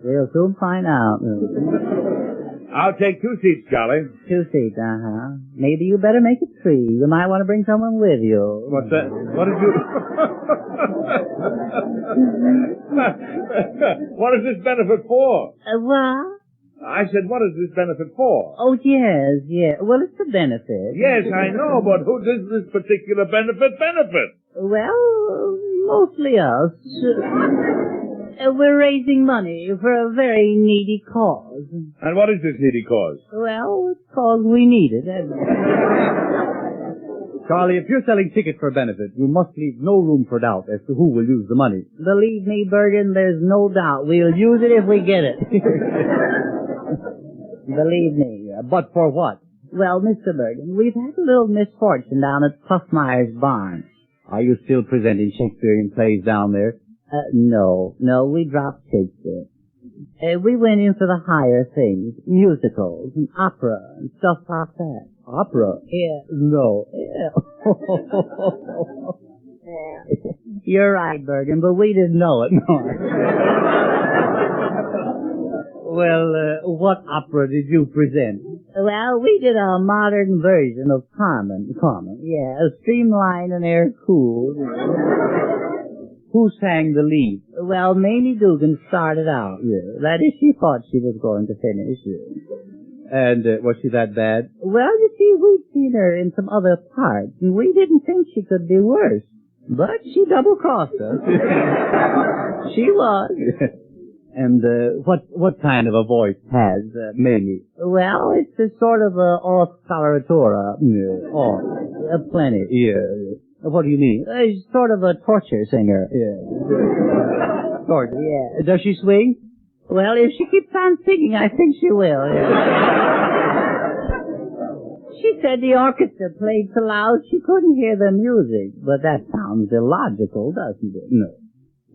We'll soon find out. I'll take 2 seats, Charlie. 2 seats, Maybe you better make it 3. You might want to bring someone with you. What's that? What did you... What is this benefit for? What? I said, what is this benefit for? Oh, yes. Well, it's a benefit. Yes, I know, but who does this particular benefit? Well, mostly us. We're raising money for a very needy cause. And what is this needy cause? Well, it's cause we need it. Charlie, if you're selling tickets for a benefit, you must leave no room for doubt as to who will use the money. Believe me, Bergen, there's no doubt. We'll use it if we get it. Believe me. But for what? Well, Mr. Bergen, we've had a little misfortune down at Puffmeyer's barn. Are you still presenting Shakespearean plays down there? No, we dropped Shakespeare. We went in for the higher things, musicals and opera and stuff like that. Opera? Yeah. No. Yeah. You're right, Bergen, but we didn't know it. Well, what opera did you present? Well, we did a modern version of Carmen. Yeah, streamlined and air-cooled. Who sang the lead? Well, Mamie Dugan started out, yeah. That is, she thought she was going to finish, yeah. And was she that bad? Well, you see, we'd seen her in some other parts, and we didn't think she could be worse. But she double-crossed us. She was. And what kind of a voice has Mamie? Well, it's a sort of a os coloratura. Plenty. Yeah. What do you mean? Sort of a torture singer. Yeah. Torture? Yeah. Does she swing? Well, if she keeps on singing, I think she will. Yeah. She said the orchestra played so loud she couldn't hear the music. But that sounds illogical, doesn't it? No.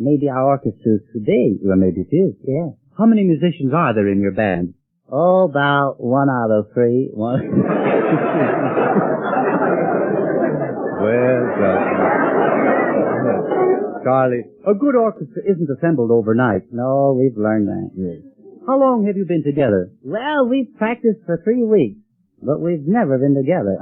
Maybe our orchestra's too big. Well, maybe it is. Yeah. How many musicians are there in your band? Oh, about 1 out of 3. Well, Charlie, a good orchestra isn't assembled overnight. No, we've learned that. Yes. How long have you been together? Well, we've practiced for 3 weeks, but we've never been together.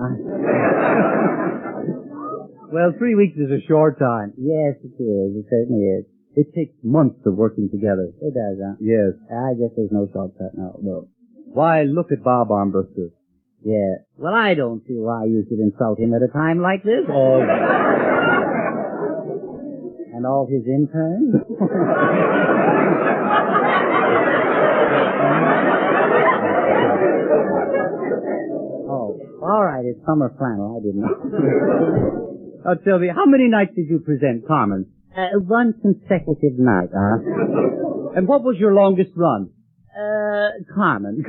Well, 3 weeks is a short time. Yes, it is. It certainly is. It takes months of working together. It does, huh? Yes. I guess there's no shortcut now. No. Why, look at Bob Armbruster. Yeah. Well, I don't see why you should insult him at a time like this. Oh. And all his interns. Oh, all right. It's summer flannel. I didn't know. Now, tell me, how many nights did you present Carmen? 1 consecutive night, And what was your longest run? Carmen.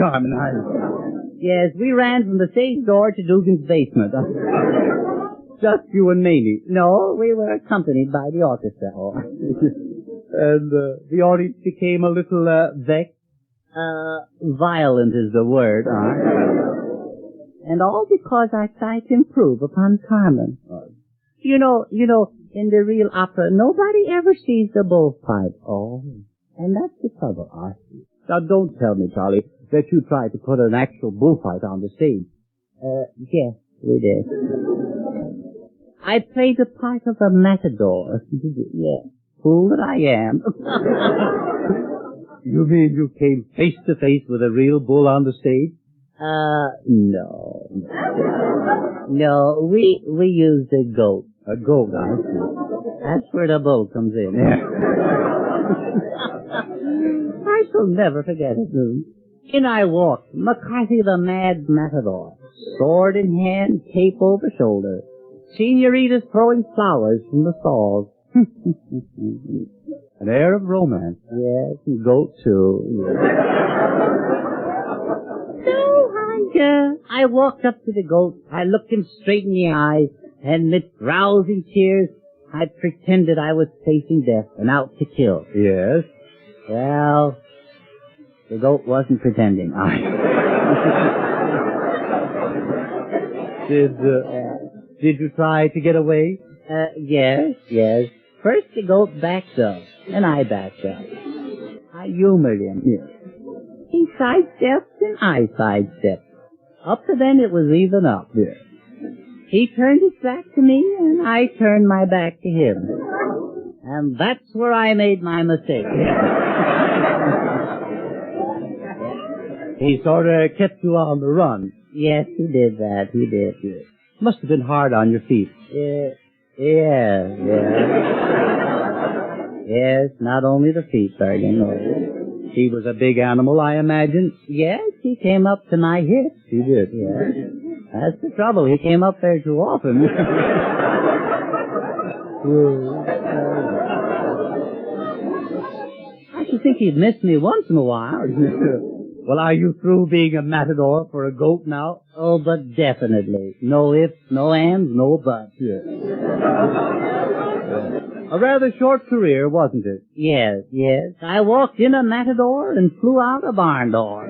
Yes, we ran from the stage door to Dugan's basement. Just you and Mamie. No, we were accompanied by the orchestra. And the audience became a little vexed. Violent is the word. And all because I tried to improve upon Carmen. You know, in the real opera, nobody ever sees the bullfight. Oh, and that's the trouble. Now, don't tell me, Charlie, that you tried to put an actual bullfight on the stage. Yes, we did. I played the part of a matador. Yeah, fool that I am. You mean you came face to face with a real bull on the stage? No. No, we used a goat. A goat, honestly. That's where the bull comes in. I shall never forget it, Moon. In I walked, McCarthy the mad matador, sword in hand, cape over shoulder. Senoritas throwing flowers from the stalls. An air of romance. Yes, and goat too. So I walked up to the goat. I looked him straight in the eyes, and amidst rousing cheers, I pretended I was facing death and out to kill. Yes. Well, the goat wasn't pretending. Did you try to get away? Yes. First the goat backed up, and I backed up. I humored him. Yes. He sidestepped, and I sidestepped. Up to then it was even up. Yes. He turned his back to me, and I turned my back to him. And that's where I made my mistake. He sort of kept you on the run. Yes, he did that. He did. Yes. Must have been hard on your feet. Yeah. Yes, not only the feet, Sergeant. No. He was a big animal, I imagine. Yes, he came up to my hips. He did. Yes. That's the trouble. He came up there too often. I should think he'd miss me once in a while. Well, are you through being a matador for a goat now? Oh, but definitely. No ifs, no ands, no buts. Yes. A rather short career, wasn't it? Yes. I walked in a matador and flew out a barn door.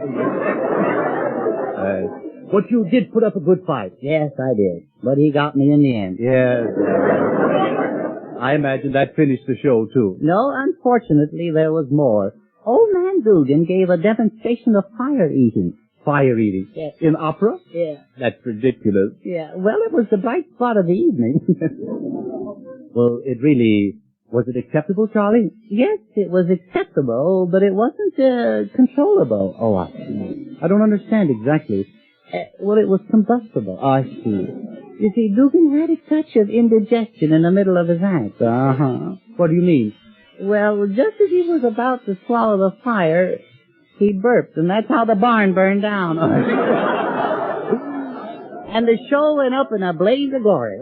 But you did put up a good fight. Yes, I did. But he got me in the end. Yes. I imagine that finished the show, too. No, unfortunately, there was more. Old Man Dugan gave a demonstration of fire eating. Fire eating? Yes. In opera? Yeah. That's ridiculous. Yeah, well, it was the bright spot of the evening. Well, was it acceptable, Charlie? Yes, it was acceptable, but it wasn't, controllable. Oh, I see. I don't understand exactly. Well, it was combustible. I see. You see, Dugan had a touch of indigestion in the middle of his act. Uh-huh. What do you mean? Well, just as he was about to swallow the fire, he burped, and that's how the barn burned down. And the show went up in a blaze of glory.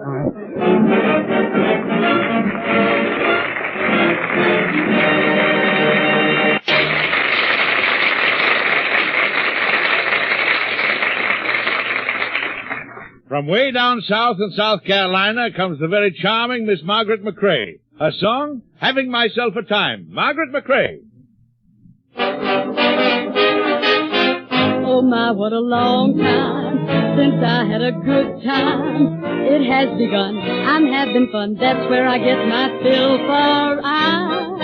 From way down south in South Carolina comes the very charming Miss Margaret McCrae. Her song, Having Myself a Time. Margaret McCrae. Oh, my, what a long time since I had a good time. It has begun. I'm having fun. That's where I get my fill, for I'm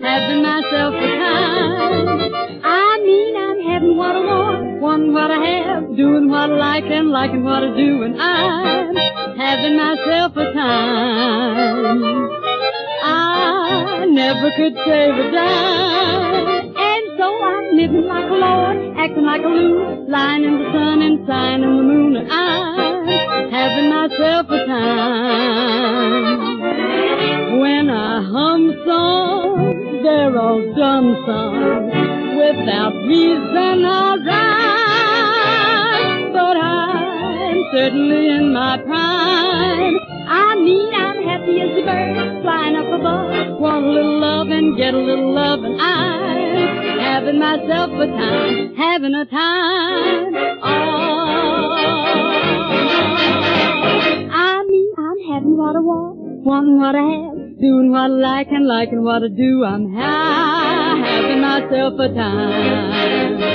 having myself a time. I mean, I'm having what I want, wanting what I have, doing what I like and liking what I do, and I'm having myself a time. I never could save a dime, and so I'm living like a lord, acting like a loon, lying in the sun and sighing in the moon, and I'm having myself a time. When I hum songs, they're all dumb songs, without reason or rhyme, but I'm certainly in my prime. I mean, I'm happy as a bird, flying up above, want a little love and get a little love, and I'm having myself a time, having a time. Oh, I mean, I'm having what I want, wanting what I have, doing what I like and liking what I do. I'm having myself a time.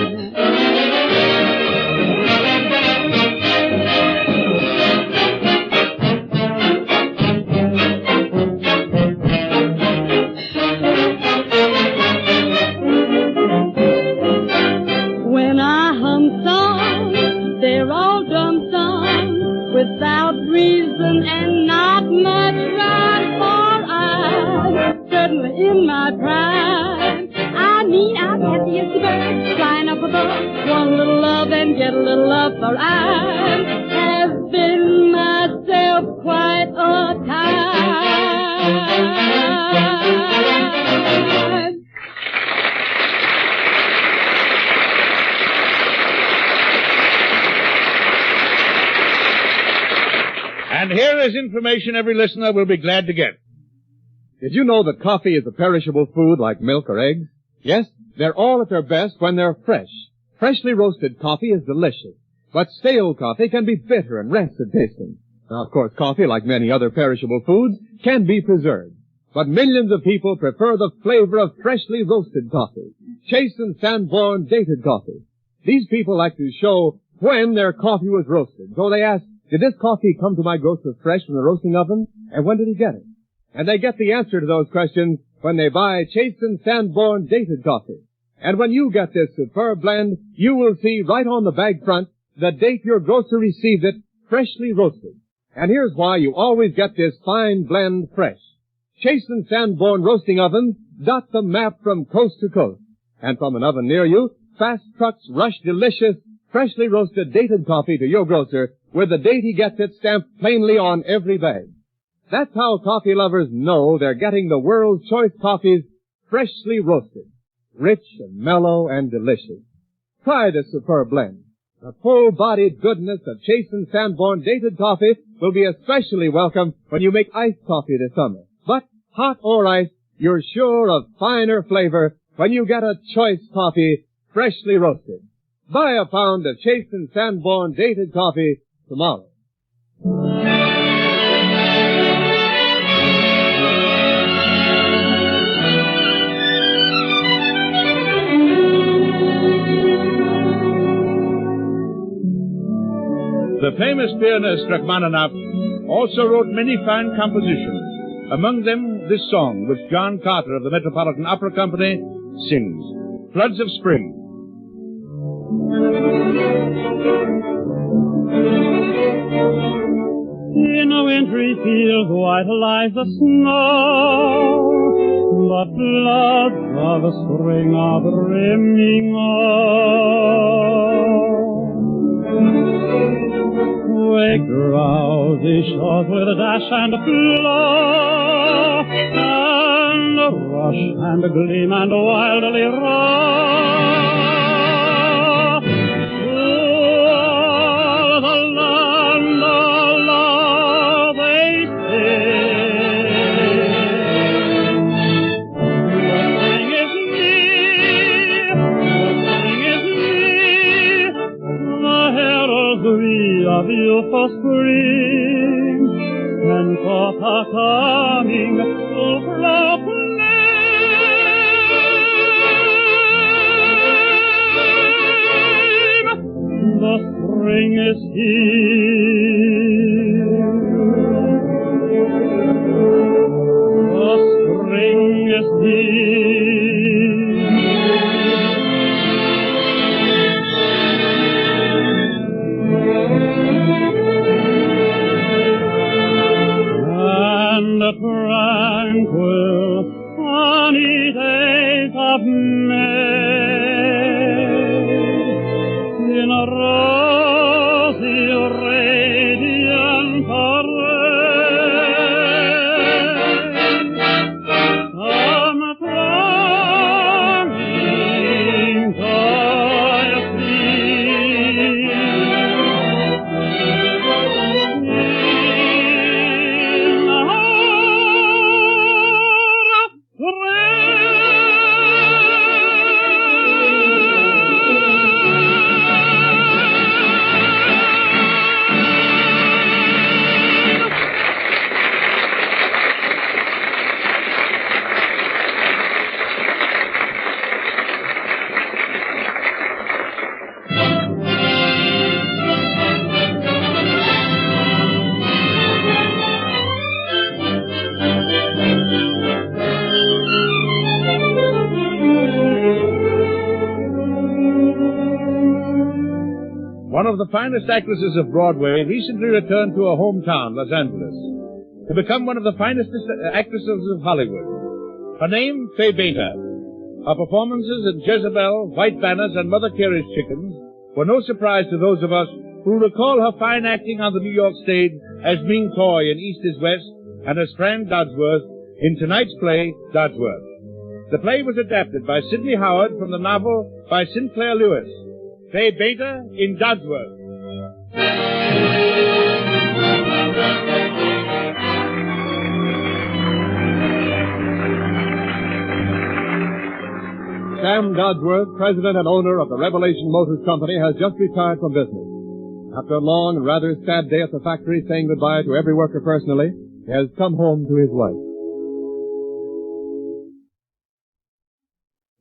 Without reason and not much rhyme, for I'm certainly in my prime. I mean, I'm happy as a bird, flying up above, want a little love and get a little love, for I'm having myself quite a time. And here is information every listener will be glad to get. Did you know that coffee is a perishable food like milk or eggs? Yes, they're all at their best when they're fresh. Freshly roasted coffee is delicious, but stale coffee can be bitter and rancid tasting. Now, of course, coffee, like many other perishable foods, can be preserved. But millions of people prefer the flavor of freshly roasted coffee. Chase and Sanborn dated coffee. These people like to show when their coffee was roasted. So they ask, did this coffee come to my grocer fresh from the roasting oven? And when did he get it? And they get the answer to those questions when they buy Chase and Sanborn dated coffee. And when you get this superb blend, you will see right on the bag front the date your grocer received it, freshly roasted. And here's why you always get this fine blend fresh. Chase and Sanborn roasting ovens dot the map from coast to coast. And from an oven near you, fast trucks rush delicious, freshly roasted dated coffee to your grocer with the date he gets it stamped plainly on every bag. That's how coffee lovers know they're getting the world's choice coffees freshly roasted, rich and mellow and delicious. Try this superb blend. The full-bodied goodness of Chase and Sanborn dated coffee will be especially welcome when you make iced coffee this summer. But hot or iced, you're sure of finer flavor when you get a choice coffee freshly roasted. Buy a pound of Chase and Sanborn dated coffee tomorrow. The famous pianist Rachmaninoff also wrote many fine compositions. Among them, this song, which John Carter of the Metropolitan Opera Company sings, Floods of Spring. In a wintry field white lies the snow, the floods of the spring are brimming on. Wake drowsy shores with a dash and a flow, and a rush and a gleam and a wildly roar. Oh, the land of love they sing. The spring is near, the spring is near, the heralds we of youthful spring, and forth are coming to proclaim the spring is here. The spring is here. And the tranquil, sunny days of May, in a rosy, radiant array, come thronging joyously. one of the finest actresses of Broadway, recently returned to her hometown, Los Angeles, to become one of the finest actresses of Hollywood. Her name, Faye Bainter. Her performances in Jezebel, White Banners, and Mother Carey's Chickens were no surprise to those of us who recall her fine acting on the New York stage as Ming Toy in East is West and as Fran Doddsworth in tonight's play, Doddsworth. The play was adapted by Sidney Howard from the novel by Sinclair Lewis. Faye Bainter in Doddsworth. Sam Doddsworth, president and owner of the Revelation Motors Company, has just retired from business. After a long and rather sad day at the factory saying goodbye to every worker personally, he has come home to his wife.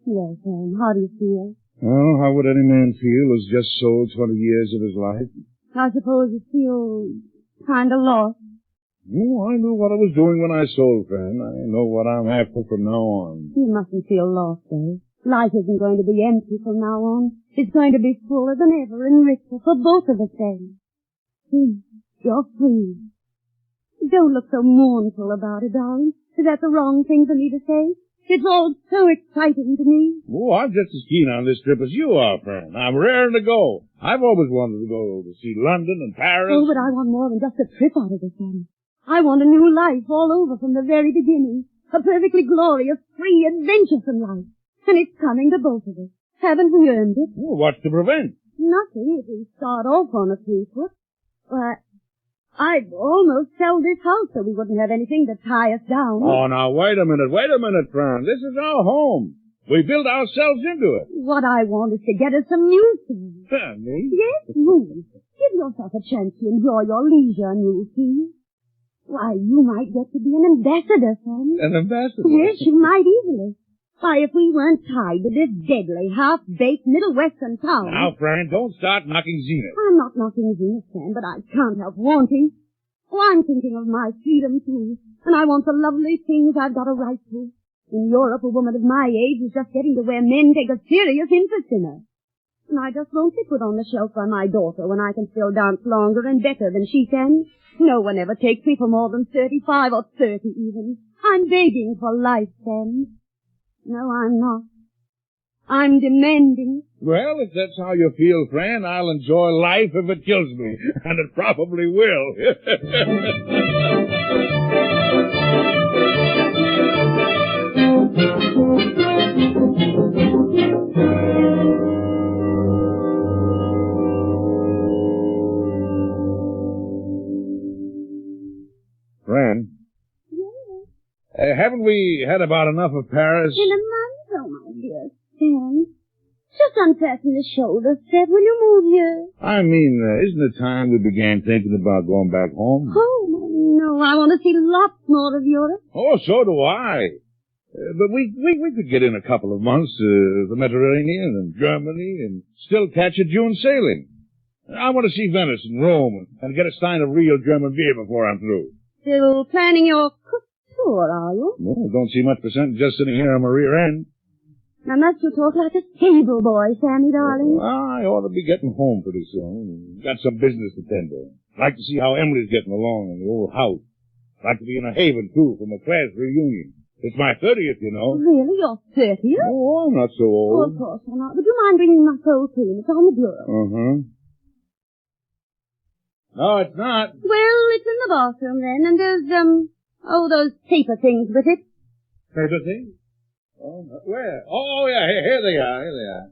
Yes, Sam, how do you feel? Oh, how would any man feel who's just sold 20 years of his life? I suppose you feel kind of lost. Oh, I knew what I was doing when I sold, Fran. I know what I'm after from now on. You mustn't feel lost, Dave. Life isn't going to be empty from now on. It's going to be fuller than ever and richer for both of us, Dave. You're free. Don't look so mournful about it, darling. Is that the wrong thing for me to say? It's all so exciting to me. Oh, I'm just as keen on this trip as you are, Fran. I'm raring to go. I've always wanted to go to see London and Paris. Oh, but I want more than just a trip out of this, Sam. I want a new life all over from the very beginning. A perfectly glorious, free, adventuresome life. And it's coming to both of us. Haven't we earned it? Oh, what's to prevent? Nothing if we start off on a 3 foot. Why, I'd almost sell this house so we wouldn't have anything to tie us down. Oh, now, wait a minute, Fran. This is our home. We built ourselves into it. What I want is to get us some new things. Me? Yes, you. Give yourself a chance to enjoy your leisure, you see. Why, you might get to be an ambassador, Sam. An ambassador? Yes, you might easily. Why, if we weren't tied to this deadly, half-baked Middle Western town... Now, Fran, don't start knocking Zenith. I'm not knocking Zenith, Sam, but I can't help wanting. Oh, I'm thinking of my freedom, too. And I want the lovely things I've got a right to. In Europe, a woman of my age is just getting to where men take a serious interest in her. And I just won't be put on the shelf by my daughter when I can still dance longer and better than she can. No one ever takes me for more than 35 or 30 even. I'm begging for life, Sam. No, I'm not. I'm demanding. Well, if that's how you feel, Fran, I'll enjoy life if it kills me. And it probably will. Fran? Yes? Haven't we had about enough of Paris? In a month, oh, my dear Sam. Just unfasten the shoulder strap. Will you move here? I mean, isn't it time we began thinking about going back home? Oh, no, I want to see lots more of Europe. Oh, so do I. But we could get in a couple of months, the Mediterranean and Germany, and still catch a June sailing. I want to see Venice and Rome and get a stein of real German beer before I'm through. Still planning your cook tour, are you? Well, don't see much percent just sitting here on my rear end. Now, must you talk like a stable boy, Sammy, darling? I ought to be getting home pretty soon. Got some business to tend to. Like to see how Emily's getting along in the old house. Like to be in a haven, too, for my class reunion. It's my 30th, you know. Really? You're 30th? Oh, I'm not so Oh, old. of course you're not. Would you mind bringing my cold cream? It's on the bureau. Uh-huh. No, it's not. Well, it's in the bathroom then, and there's, those paper things with it. Paper things? Oh, where? Oh, yeah, here they are.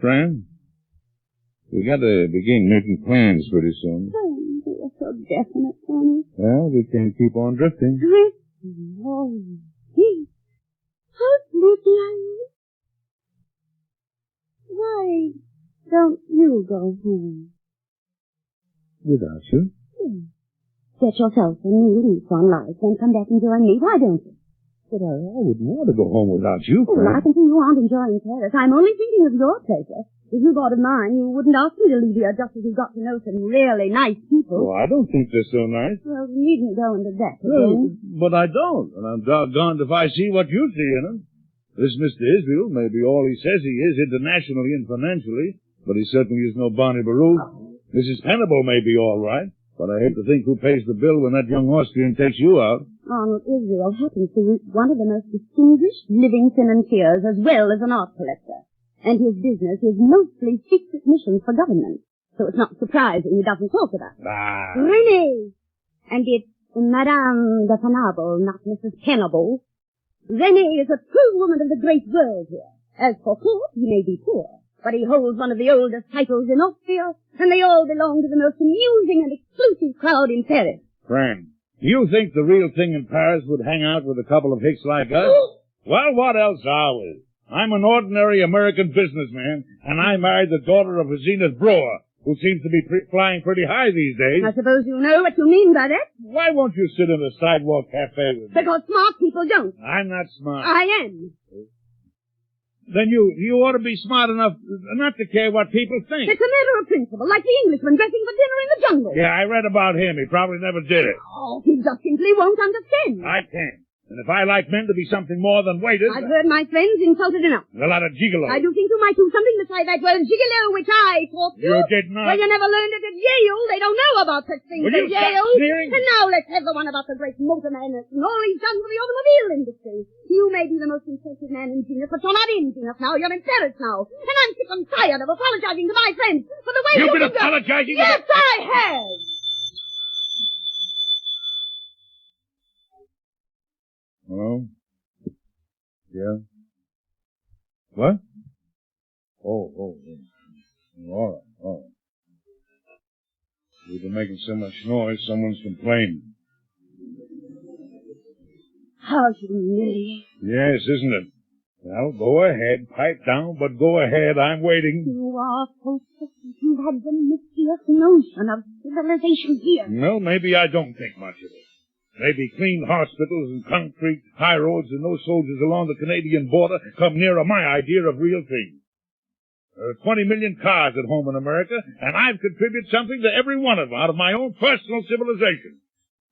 Fran, we got to begin making plans pretty soon. Oh, you're so definite, Sammy. Well, we can't keep on drifting. Drifting? Oh, gee. How sleepy I am. Why don't you go home? Without you? Yeah. Get yourself a new lease on life, then come back and join me. Why don't you? But I wouldn't want to go home without you, Well, Fran. I can see you aren't enjoying Paris. I'm only thinking of your pleasure. If you thought of mine, you wouldn't ask me to leave here just as you got to know some really nice people. Oh, I don't think they're so nice. Well, you needn't go into that Well, again. but I don't, and I'm doggone if I see what you see in them. This Mr. Israel may be all he says he is internationally and financially, but he certainly is no Barney Baruch. Mrs. Hannibal may be all right, but I hate to think who pays the bill when that young Austrian takes you out. Arnold Israel happens to be one of the most distinguished living financiers as well as an art collector. And his business is mostly secret missions for government. So it's not surprising he doesn't talk about it. Ah. Renee! And it's Madame de Fanable, not Mrs. Hannibal. Renee is a true woman of the great world here. As for court, he may be poor, but he holds one of the oldest titles in Austria, and they all belong to the most amusing and exclusive crowd in Paris. Friend, do you think the real thing in Paris would hang out with a couple of hicks like us? Well, what else are we? I'm an ordinary American businessman, and I married the daughter of a Zenith brewer, who seems to be flying pretty high these days. I suppose you know what you mean by that? Why won't you sit in a sidewalk cafe with me? Because smart people don't. I'm not smart. I am. Then you ought to be smart enough not to care what people think. It's a matter of principle, like the Englishman dressing for dinner in the jungle. Yeah, I read about him. He probably never did it. Oh, he just simply won't understand. I can. And if I like men to be something more than waiters... I've heard my friends insulted enough. A lot of gigolos. I do think you might do something beside that word gigolo, which I taught you. You did not. Well, you never learned it at Yale. They don't know about such things at Yale. Sneering? And now let's have the one about the great motorman and all he's done for the automobile industry. You may be the most impressive man in Genus, but you're not in Genus now. You're in Paris now. And I'm sick and tired of apologizing to my friends for the way You've been can apologizing go. Yes, I have. Hello? Yeah? What? Oh. All right. We've been making so much noise, someone's complaining. How humiliating. Yes, isn't it? Well, go ahead. Pipe down, but go ahead. I'm waiting. You are so sick. You have the mistiest notion of civilization here. Well, maybe I don't think much of it. Maybe clean hospitals and concrete high roads and no soldiers along the Canadian border come nearer my idea of real things. There are 20 million cars at home in America, and I've contributed something to every one of them out of my own personal civilization.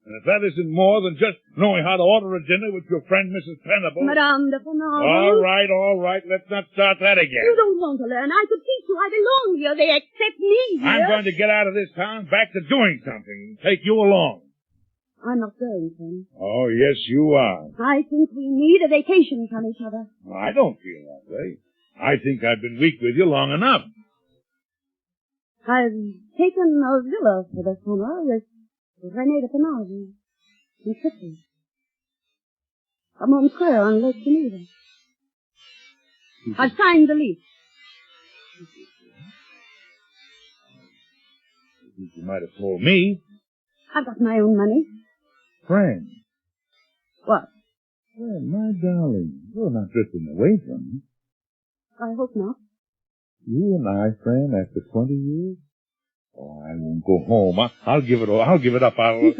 And if that isn't more than just knowing how to order a dinner with your friend Mrs. Venable... Madame de Fanable. All right. Let's not start that again. You don't want to learn. I could teach you. I belong here. They accept me here. I'm going to get out of this town back to doing something and take you along. I'm not going, Ken. Oh, yes, you are. I think we need a vacation from each other. I don't feel that way. I think I've been weak with you long enough. I've taken a villa for the summer with René de Fanable in Sicily. A Montclair on Lake Geneva. I've signed the lease. You might have told me. I've got my own money. Friend. What? Well, my darling, you're not drifting away from me. I hope not. You and I, friend, after 20 years? Oh, I won't go home. I'll give it all. I'll give it up. You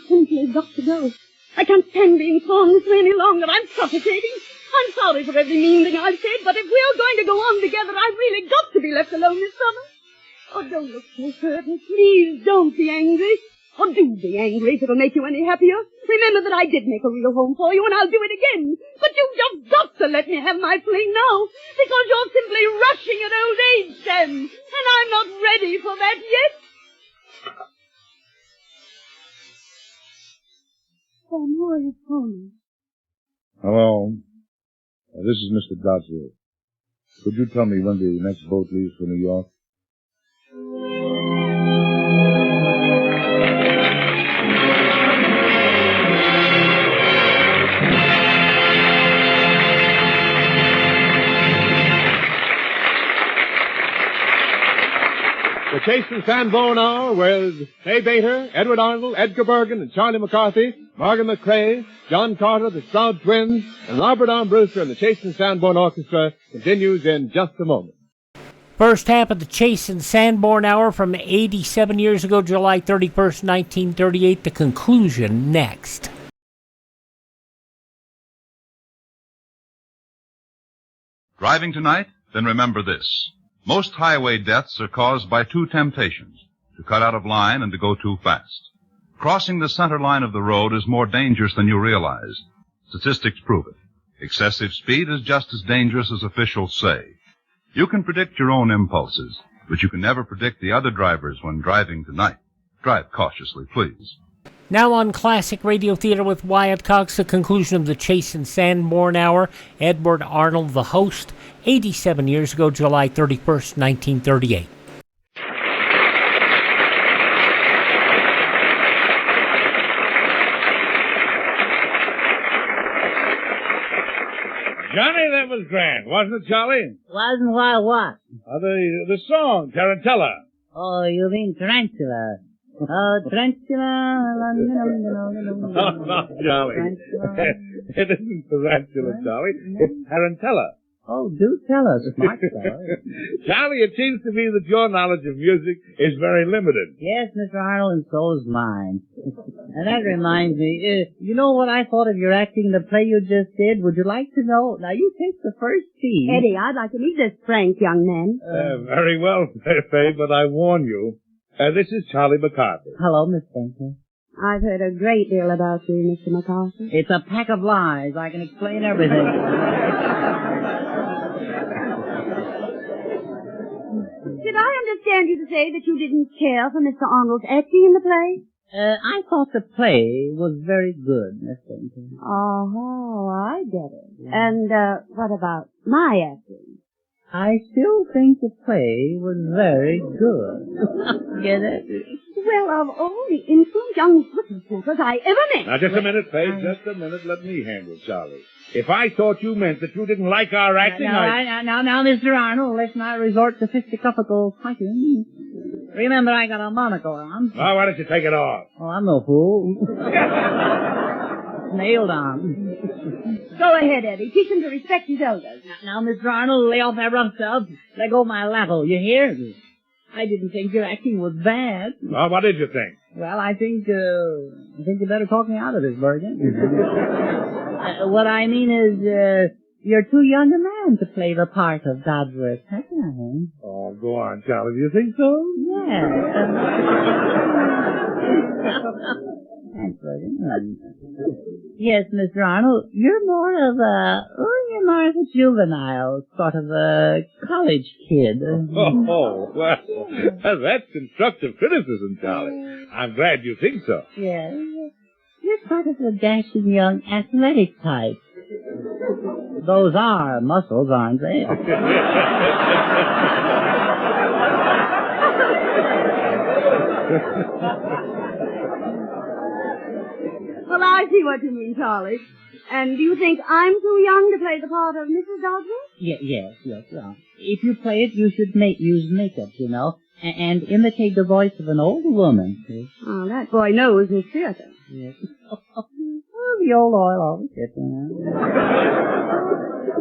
simply got to go. I can't stand being torn this way any longer. I'm suffocating. I'm sorry for every mean thing I've said, but if we're going to go on together, I've really got to be left alone this summer. Oh, don't look so certain. Please don't be angry. Or do be angry if it'll make you any happier. Remember that I did make a real home for you, and I'll do it again. But you've just got to let me have my fling now, because you're simply rushing at old age, Sam, and I'm not ready for that yet. Sam, who are you phoning? Hello. This is Mr. Doddsworth. Could you tell me when the next boat leaves for New York? The Chase and Sanborn Hour with Faye Bainter, Edward Arnold, Edgar Bergen, and Charlie McCarthy, Morgan McCrae, John Carter, the Stroud Twins, and Robert Armbruster and the Chase and Sanborn Orchestra continues in just a moment. First half of the Chase and Sanborn Hour from 87 years ago, July 31st, 1938. The conclusion next. Driving tonight? Then remember this. Most highway deaths are caused by two temptations, to cut out of line and to go too fast. Crossing the center line of the road is more dangerous than you realize. Statistics prove it. Excessive speed is just as dangerous as officials say. You can predict your own impulses, but you can never predict the other drivers when driving tonight. Drive cautiously, please. Now on Classic Radio Theater with Wyatt Cox, the conclusion of the Chase and Sanborn Hour. Edward Arnold, the host, 87 years ago, July 31st, 1938. Johnny, that was grand, wasn't it, Charlie? Wasn't while what? The song, Tarantella. Oh, you mean Tarantula. Oh, Tarantula. No, Charlie. It isn't Tarantula, Charlie. It's Tarantella. Oh, do tell us, smart fellow. Charlie, it seems to me that your knowledge of music is very limited. Yes, Mr. Arnold, and so is mine. And that reminds me, you know what I thought of your acting in the play you just did? Would you like to know? Now, you take the first scene. Eddie, I'd like to meet this frank young man. Very well, Faye, but I warn you. This is Charlie McCarthy. Hello, Miss Bainter. I've heard a great deal about you, Mr. McCarthy. It's a pack of lies. I can explain everything. Did I understand you to say that you didn't care for Mr. Arnold's acting in the play? I thought the play was very good, Miss Bainter. Oh, I get it. Yeah. And what about my acting? I still think the play was very good. Get it? Well, of all the insolent young whippersnappers I ever met. Now, just a minute, Faye, just a minute. Let me handle Charlie. If I thought you meant that you didn't like our acting, Now, Mr. Arnold, let's not resort to fisticuffle fighting. Remember, I got a monocle on. Oh, why don't you take it off? Oh, I'm no fool. Nailed on. Go ahead, Eddie. Teach him to respect his elders. Now, Mr. Arnold, lay off that rough stuff. Let go of my lasso. You hear? I didn't think your acting was bad. Well, what did you think? Well, I think you better talk me out of this, Bergen. What I mean is, you're too young a man to play the part of Doddsworth. Oh, go on, Charlie. Do you think so? Yeah. Thanks, Bergen. Yes, Mr. Arnold, you're more of a juvenile, sort of a college kid. Oh, well, that's constructive criticism, Charlie. I'm glad you think so. Yes. You're sort of a dashing young athletic type. Those are muscles, aren't they? Well, I see what you mean, Charlie. And do you think I'm too young to play the part of Mrs. Doddsworth? Yes. If you play it, you should use makeup, you know, and imitate the voice of an older woman. See? Oh, that boy knows his theater. Yes. Oh, the old oil always gets in.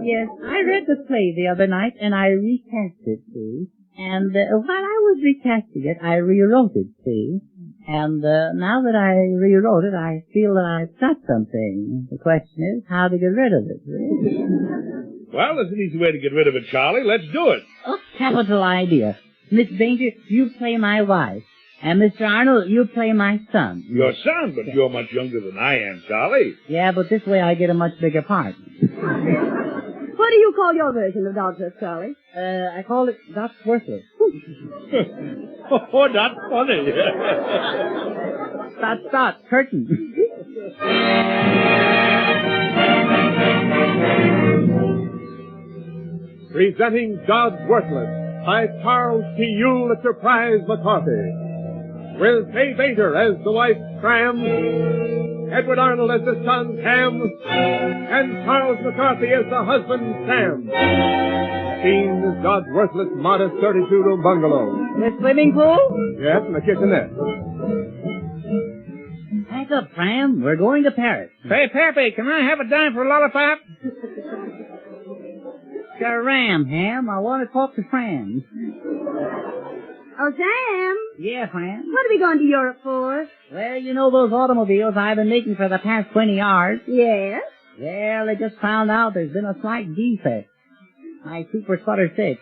Yes, I read the play the other night, and I recast it, see. And while I was recasting it, I rewrote it, see. And now that I rewrote it, I feel that I've got something. The question is how to get rid of it. Well, there's an easy way to get rid of it, Charlie. Let's do it. Oh, capital idea. Miss Bainter, you play my wife. And Mr. Arnold, you play my son. Your son? But you're much younger than I am, Charlie. Yeah, but this way I get a much bigger part. What do you call your version of Doddsworth, Charlie? I call it Doddsworthless. Oh, that's funny. Stop. Curtain. Presenting Doddsworthless by Charles T. Yule at Surprise McCarthy. With Faye Bainter as the wife, Cram, Edward Arnold as the son, Ham, and Charles McCarthy as the husband, Sam. Scene is Doddsworthless' modest 32-room bungalow. The swimming pool? Yes, and the kitchenette. Pack up, Cram. We're going to Paris. Say, Pappy, can I have a dime for a lollipop? Got a ram, Ham. I want to talk to Fran. Oh, Sam? Yeah, Fran? What are we going to Europe for? Well, you know those automobiles I've been making for the past 20 years? Yes. Well, they just found out there's been a slight defect. My Super Sputter 6.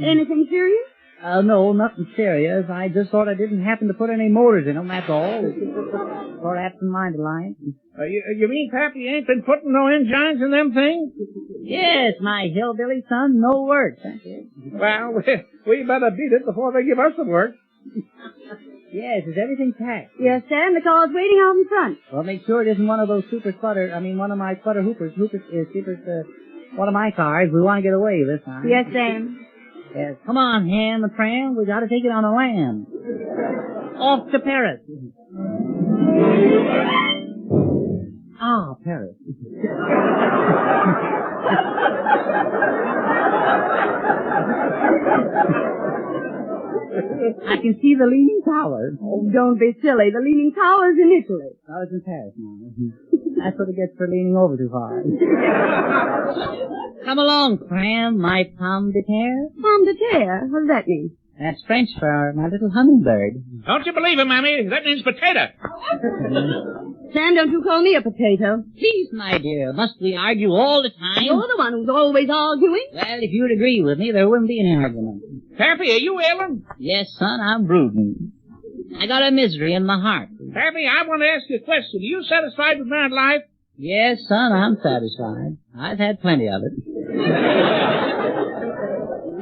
Anything serious? No, nothing serious. I just thought I didn't happen to put any motors in them, that's all. Sort of absent-minded line. You mean, Pappy, you ain't been putting no engines in them things? Yes, my hillbilly son, no work. Thank you. Well, we better beat it before they give us the work. Yes, is everything packed? Yes, Sam, the car's waiting out in front. Well, make sure it isn't one of those one of my sputter hoopers, one of my cars. We want to get away this time. Yes, Sam. Yes, come on, Ham and Fran. We got to take it on a lamb. Off to Paris. Ah, Paris. I can see the Leaning Tower. Oh, don't be silly. The Leaning Tower's in Italy. I was in Paris now. That's what it gets for leaning over too far. Come along, Fran, my pomme de terre. Pomme de terre? What does that mean? That's French for my little hummingbird. Don't you believe it, Mammy? That means potato. Sam, don't you call me a potato. Please, my dear, must we argue all the time? You're the one who's always arguing. Well, if you'd agree with me, there wouldn't be any argument. Pappy, are you ailing? Yes, son, I'm brooding. I got a misery in my heart. Pappy, I want to ask you a question. Are you satisfied with married life? Yes, son, I'm satisfied. I've had plenty of it.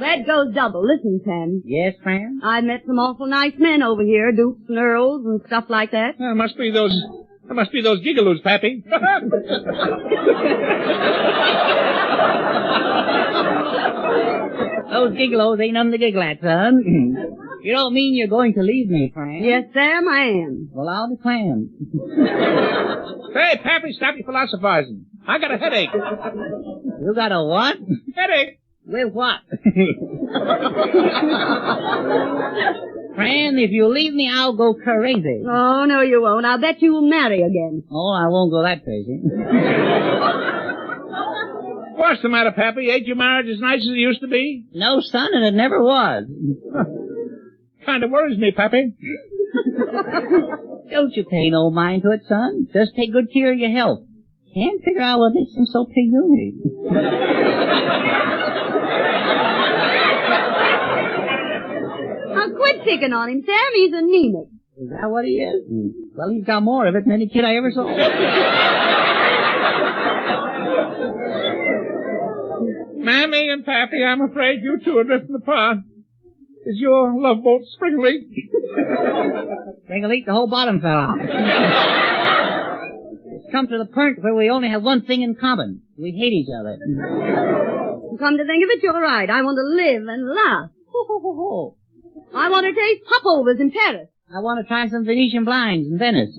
That goes double. Listen, Sam. Yes, Fran? I've met some awful nice men over here, dukes and earls and stuff like that. There must be those gigaloos, Pappy. Those gigolos ain't nothing to giggle at, son. You don't mean you're going to leave me, Fran? Yes, Sam, I am. Well, I'll be clammed. Hey, Pappy, stop your philosophizing. I got a headache. You got a what? Headache. With what? Fran, if you leave me, I'll go crazy. Oh, no, you won't. I'll bet you'll marry again. Oh, I won't go that crazy. What's the matter, Pappy? Ain't your marriage as nice as it used to be? No, son, and it never was. Kind of worries me, Pappy. Don't you pay no mind to it, son. Just take good care of your health. Can't figure out what makes him so peculiar. Now, quit picking on him, Sam. He's anemic. Is that what he is? Well, he's got more of it than any kid I ever saw. Mammy and Pappy, I'm afraid you two are drifting apart. Is your love boat spring leak? Spring leak, the whole bottom fell off. It's come to the point where we only have one thing in common. We hate each other. Come to think of it, you're right. I want to live and laugh. I want to taste popovers in Paris. I want to try some Venetian blinds in Venice.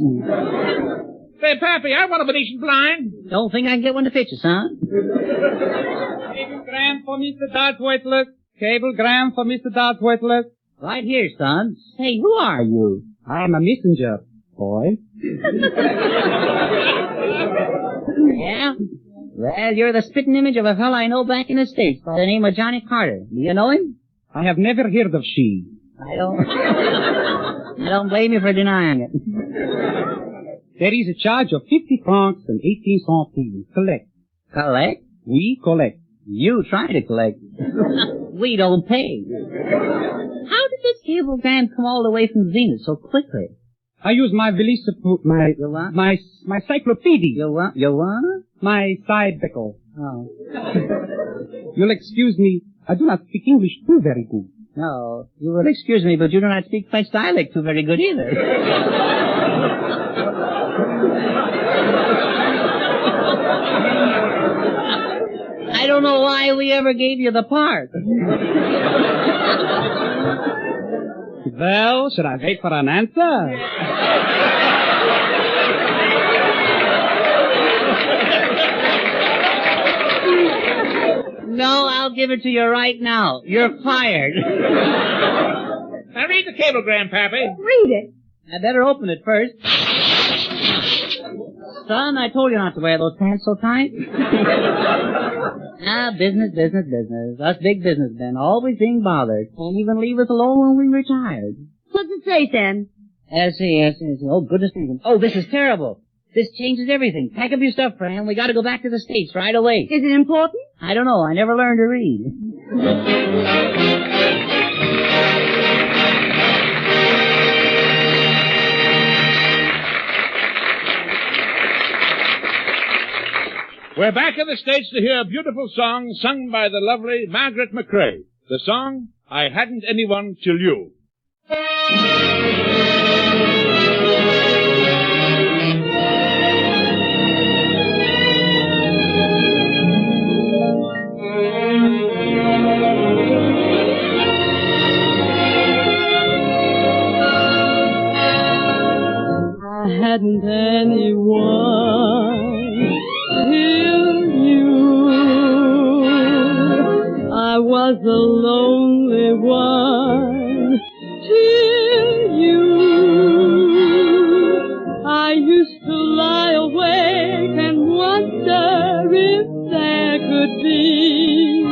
Say, Pappy, I want a Venetian blind. Don't think I can get one to fit you, son. Cablegram for Mr. Doddsworthless. Cablegram for Mr. Doddsworthless. Right here, son. Say, who are you? I'm a messenger, boy. Yeah? Well, you're the spitting image of a fellow I know back in the States by the name of Johnny Carter. Do you know him? I have never heard of she. I don't blame you for denying it. There is a charge of 50 francs and 18 centimes. Collect. Collect? We collect. You try to collect. We don't pay. How did this cablegram come all the way from Zenith so quickly? I use my my cyclopedia. You what? You what? My side bickle. Oh. You'll excuse me. I do not speak English too very good. No, you will excuse me, but you do not speak French dialect too very good either. I don't know why we ever gave you the part. Well, should I wait for an answer? No, I'll give it to you right now. You're fired. Now read the cablegram, Pappy. Read it. I better open it first. Son, I told you not to wear those pants so tight. Business. Us big businessmen, always being bothered. Can't even leave us alone when we retired. What's it say, Sam? Yes. Oh, goodness me. Oh, this is terrible. This changes everything. Pack up your stuff, Fran. We gotta go back to the States right away. Is it important? I don't know. I never learned to read. We're back in the States to hear a beautiful song sung by the lovely Margaret McCrae. The song, I Hadn't Anyone Till You. I hadn't anyone till you. I was a lonely one till you. I used to lie awake and wonder if there could be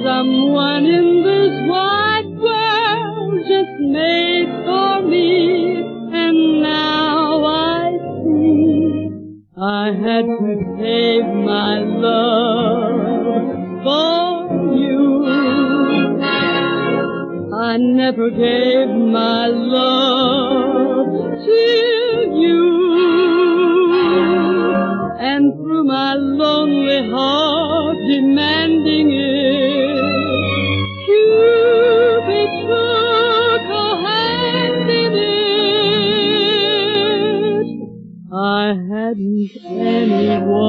someone in this wide world just made for me. And now I see I had to save my love for you. I never gave my love to you. And through my lonely heart demanding it, Cupid took a hand in it. I hadn't anyone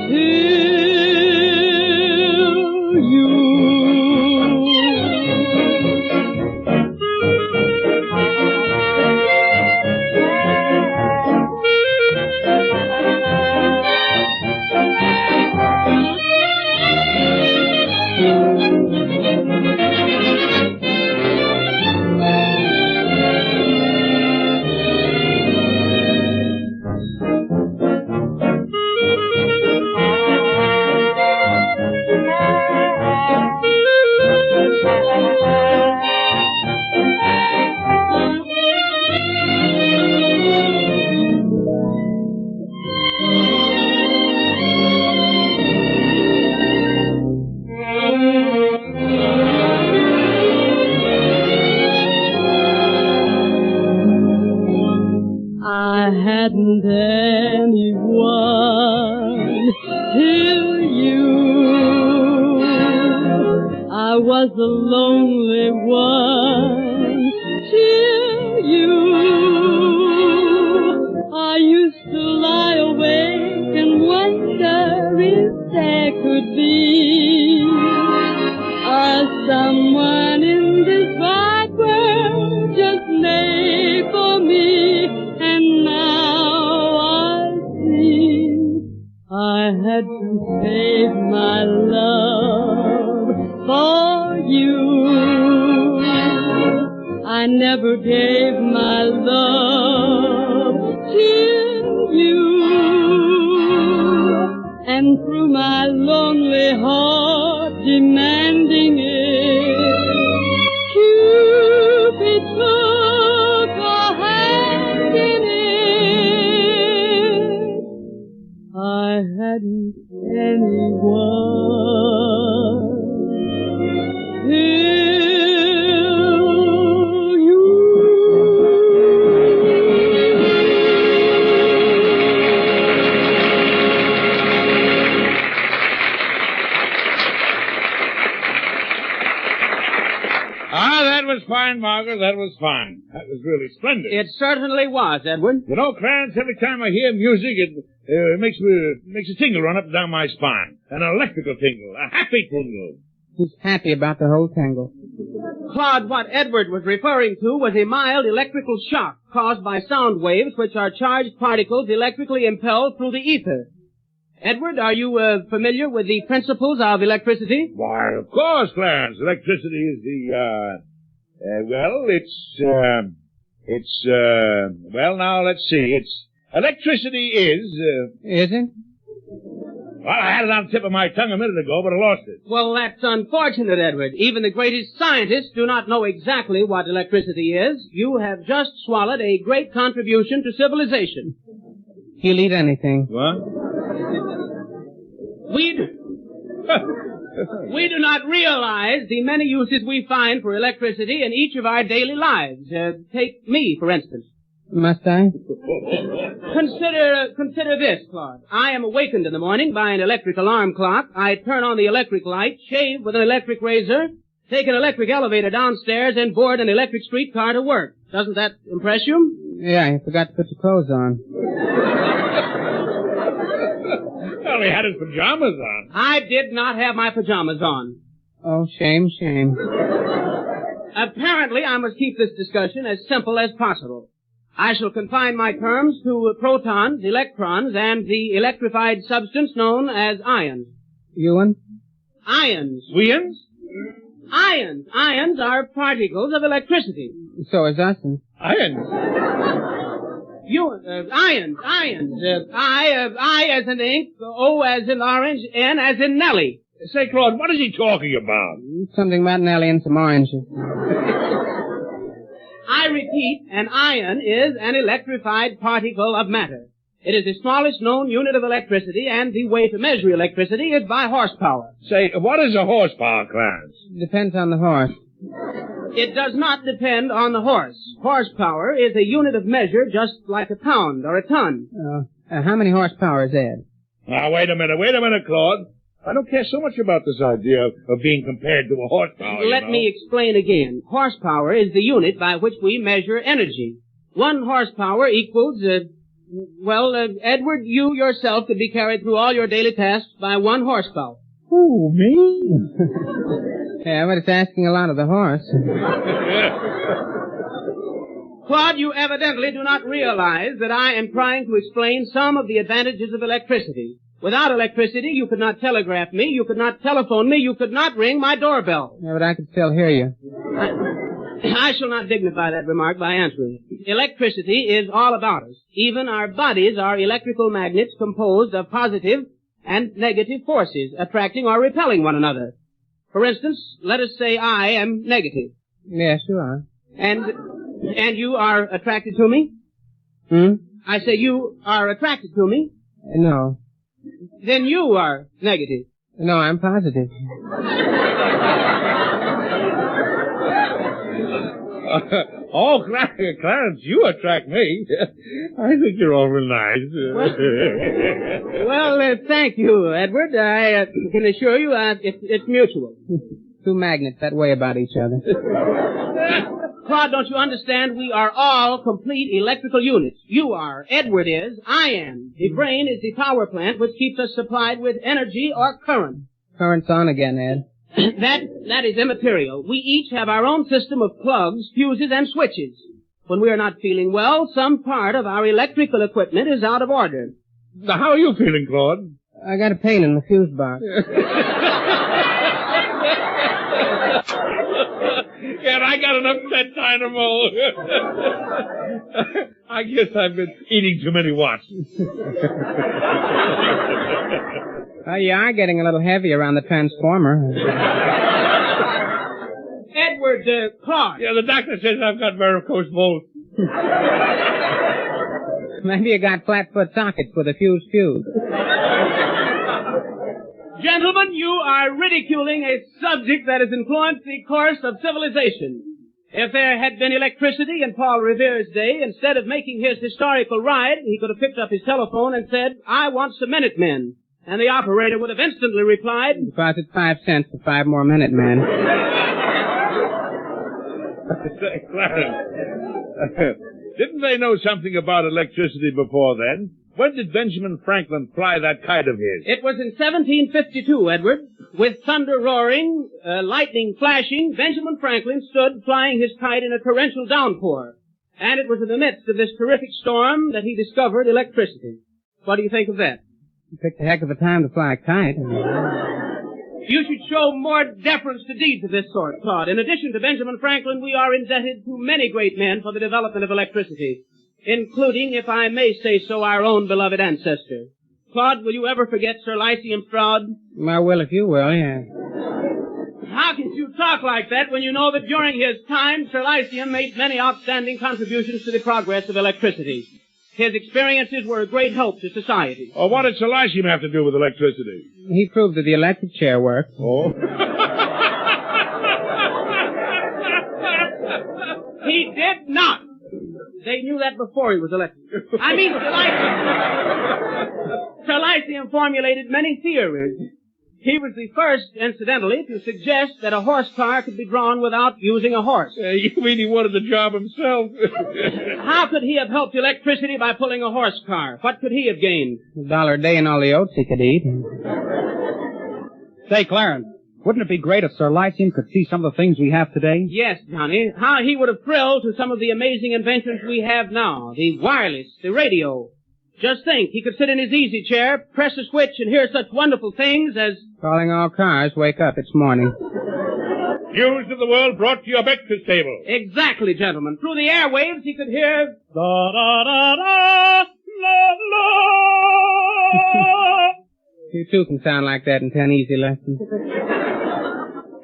till you. I hadn't anyone till you. I was a lonely one till you. I used to lie awake and wonder if there could be someone in this wide world just made for me. And now I see I had to save my love for you. I never gave my love to you. And through my lonely heart demanding it, Cupid took a hand in it. I hadn't anyone till you. That was fine, Margaret. That was fine. That was really splendid. It certainly was, Edward. You know, Clarence, every time I hear music, it makes a tingle run up and down my spine. An electrical tingle. A happy tingle. He's happy about the whole tangle. Claude, what Edward was referring to was a mild electrical shock caused by sound waves which are charged particles electrically impelled through the ether. Edward, are you familiar with the principles of electricity? Why, of course, Clarence. Electricity is electricity is... Is it? Well, I had it on the tip of my tongue a minute ago, but I lost it. Well, that's unfortunate, Edward. Even the greatest scientists do not know exactly what electricity is. You have just swallowed a great contribution to civilization. He'll eat anything. What? We do not realize the many uses we find for electricity in each of our daily lives. Take me, for instance. Must I? Consider this, Claude. I am awakened in the morning by an electric alarm clock. I turn on the electric light, shave with an electric razor, take an electric elevator downstairs, and board an electric streetcar to work. Doesn't that impress you? Yeah, you forgot to put your clothes on. Well, he had his pajamas on. I did not have my pajamas on. Oh, shame, shame. Apparently, I must keep this discussion as simple as possible. I shall confine my terms to protons, electrons, and the electrified substance known as ions. Ewan? Ions. Weans? Ions. Ions are particles of electricity. So is us. Ions? Ions. I as in ink, O as in orange, N as in Nellie. Say, Claude, what is he talking about? Something about Nellie and some oranges. I repeat, an ion is an electrified particle of matter. It is the smallest known unit of electricity, and the way to measure electricity is by horsepower. Say, what is a horsepower, Clarence? Depends on the horse. It does not depend on the horse. Horsepower is a unit of measure just like a pound or a ton. How many horsepower is that? Now, wait a minute, Claude. I don't care so much about this idea of being compared to a horsepower. Let me explain again. Horsepower is the unit by which we measure energy. 1 horsepower equals, Edward, you yourself could be carried through all your daily tasks by 1 horsepower. Who, me? Yeah, but it's asking a lot of the horse. Claude, you evidently do not realize that I am trying to explain some of the advantages of electricity. Without electricity, you could not telegraph me, you could not telephone me, you could not ring my doorbell. Yeah, but I could still hear you. I shall not dignify that remark by answering. Electricity is all about us. Even our bodies are electrical magnets composed of positive and negative forces, attracting or repelling one another. For instance, let us say I am negative. Yes, you are. And you are attracted to me? I say you are attracted to me? No. Then you are negative. No, I'm positive. Clarence, you attract me. I think you're all real nice. Well, thank you, Edward. I can assure you it's mutual. 2 magnets that weigh about each other. Claude, don't you understand? We are all complete electrical units. You are. Edward is. I am. The brain is the power plant which keeps us supplied with energy or current. Current's on again, Ed. That is immaterial. We each have our own system of plugs, fuses, and switches. When we are not feeling well, some part of our electrical equipment is out of order. Now, how are you feeling, Claude? I got a pain in the fuse box. Yeah, I got an upset dynamo. I guess I've been eating too many watts. Well, you are getting a little heavy around the transformer. Edward, Clark. Yeah, the doctor says I've got varicose veins. Maybe you got flat-foot sockets with a fuse. Gentlemen, you are ridiculing a subject that has influenced the course of civilization. If there had been electricity in Paul Revere's day, instead of making his historical ride, he could have picked up his telephone and said, "I want some Minutemen." And the operator would have instantly replied, "Deposit 5 cents for 5 more Minutemen." Clarence, didn't they know something about electricity before then? When did Benjamin Franklin fly that kite of his? It was in 1752, Edward. With thunder roaring, lightning flashing, Benjamin Franklin stood flying his kite in a torrential downpour. And it was in the midst of this terrific storm that he discovered electricity. What do you think of that? You picked a heck of a time to fly a kite. You should show more deference to deeds of this sort, Claude. In addition to Benjamin Franklin, we are indebted to many great men for the development of electricity, including, if I may say so, our own beloved ancestor. Claude, will you ever forget Sir Lyceum Stroud? I will if you will, yeah. How can you talk like that when you know that during his time, Sir Lyceum made many outstanding contributions to the progress of electricity? His experiences were a great help to society. Oh, what did Sir Lyceum have to do with electricity? He proved that the electric chair worked. Oh? He did not. They knew that before he was elected. I mean, Sir Lyceum formulated many theories. He was the first, incidentally, to suggest that a horse car could be drawn without using a horse. You mean he wanted the job himself? How could he have helped electricity by pulling a horse car? What could he have gained? $1 a day and all the oats he could eat. Say, Clarence, wouldn't it be great if Sir Lyceum could see some of the things we have today? Yes, Johnny. How he would have thrilled to some of the amazing inventions we have now. The wireless, the radio. Just think, he could sit in his easy chair, press a switch, and hear such wonderful things as... Calling all cars, wake up, it's morning. News of the world brought to your breakfast table. Exactly, gentlemen. Through the airwaves, he could hear... Da da da da, la la. You too can sound like that in 10 easy lessons.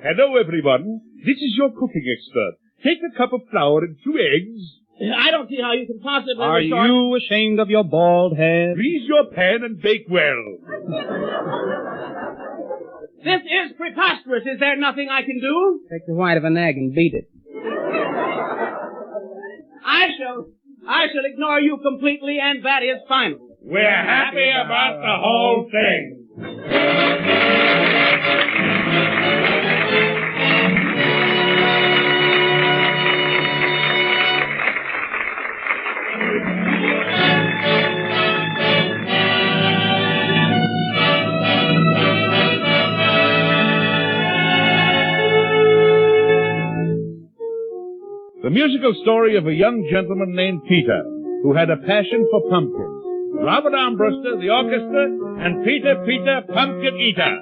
Hello, everyone. This is your cooking expert. Take a cup of flour and 2 eggs. I don't see how you can possibly... Are you ashamed of your bald head? Grease your pan and bake well. This is preposterous. Is there nothing I can do? Take the white of an egg and beat it. I shall ignore you completely, and that is final. We're happy about the whole thing. The musical story of a young gentleman named Peter, who had a passion for pumpkins. Robert Armbruster, the orchestra, and Peter, Pumpkin Eater.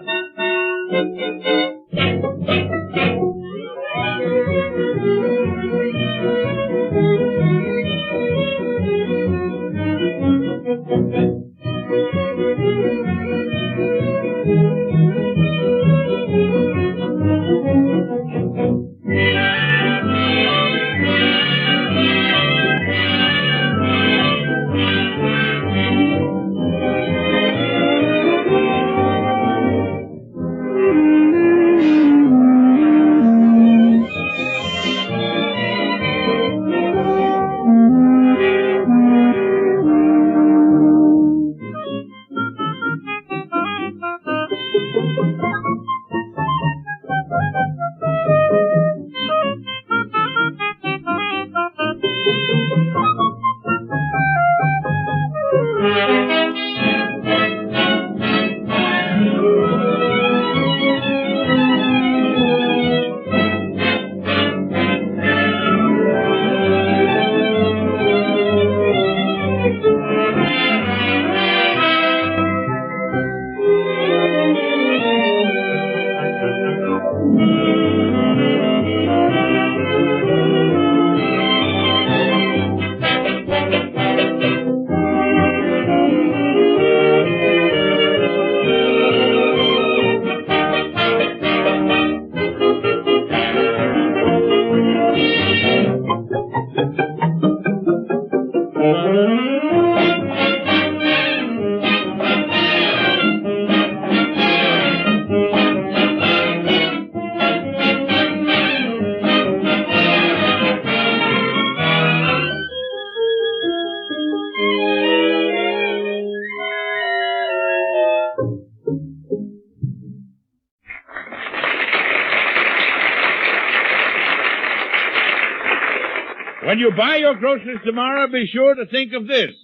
When you buy your groceries tomorrow, be sure to think of this.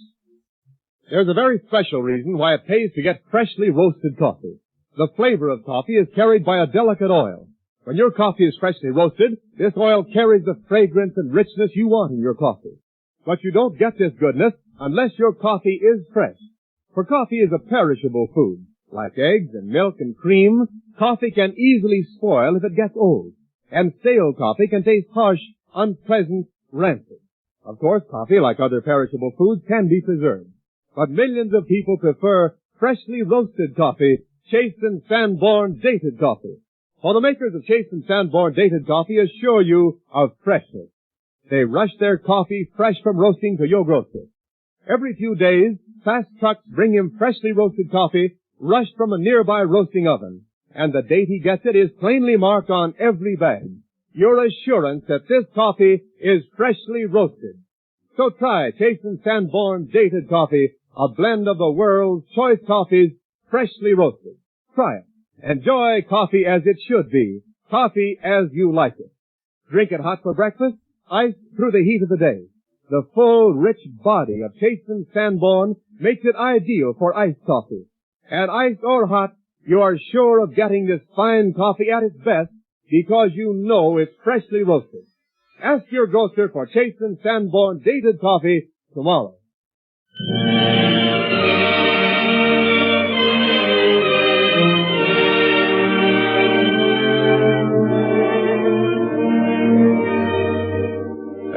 There's a very special reason why it pays to get freshly roasted coffee. The flavor of coffee is carried by a delicate oil. When your coffee is freshly roasted, this oil carries the fragrance and richness you want in your coffee. But you don't get this goodness unless your coffee is fresh. For coffee is a perishable food. Like eggs and milk and cream, coffee can easily spoil if it gets old. And stale coffee can taste harsh, unpleasant, rancid. Of course, coffee, like other perishable foods, can be preserved. But millions of people prefer freshly roasted coffee, Chase and Sanborn dated coffee. For the makers of Chase and Sanborn dated coffee assure you of freshness. They rush their coffee fresh from roasting to your grocer. Every few days, fast trucks bring him freshly roasted coffee rushed from a nearby roasting oven. And the date he gets it is plainly marked on every bag. Your assurance that this coffee is freshly roasted. So try Chase and Sanborn Dated Coffee, a blend of the world's choice coffees, freshly roasted. Try it. Enjoy coffee as it should be. Coffee as you like it. Drink it hot for breakfast, iced through the heat of the day. The full, rich body of Chase and Sanborn makes it ideal for iced coffee. And iced or hot, you are sure of getting this fine coffee at its best because you know it's freshly roasted. Ask your grocer for Chase and Sanborn Dated Coffee tomorrow.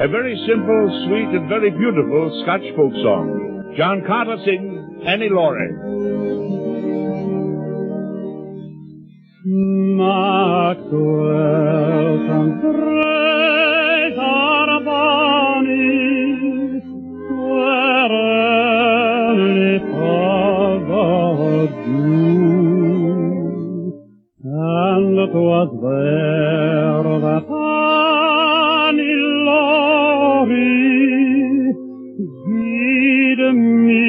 A very simple, sweet, and very beautiful Scotch folk song. John Carter sings Annie Laurie. Maxwell and Grace are bonny, where early fathers do, and 'twas there that Annie Laurie did me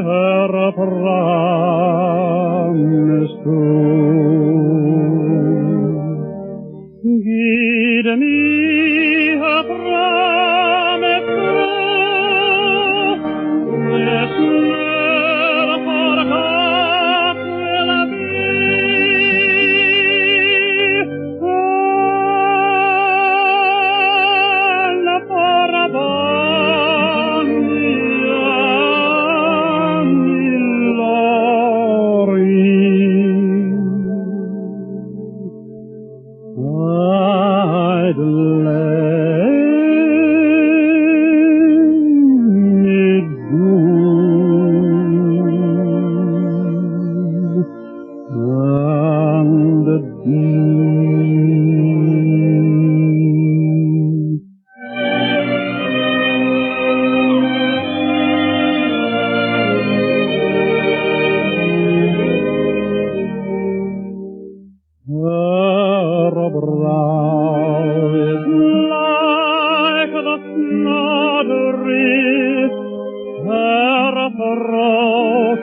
her promise to. Did me her promise to.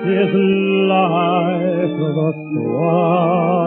This never forgot will be.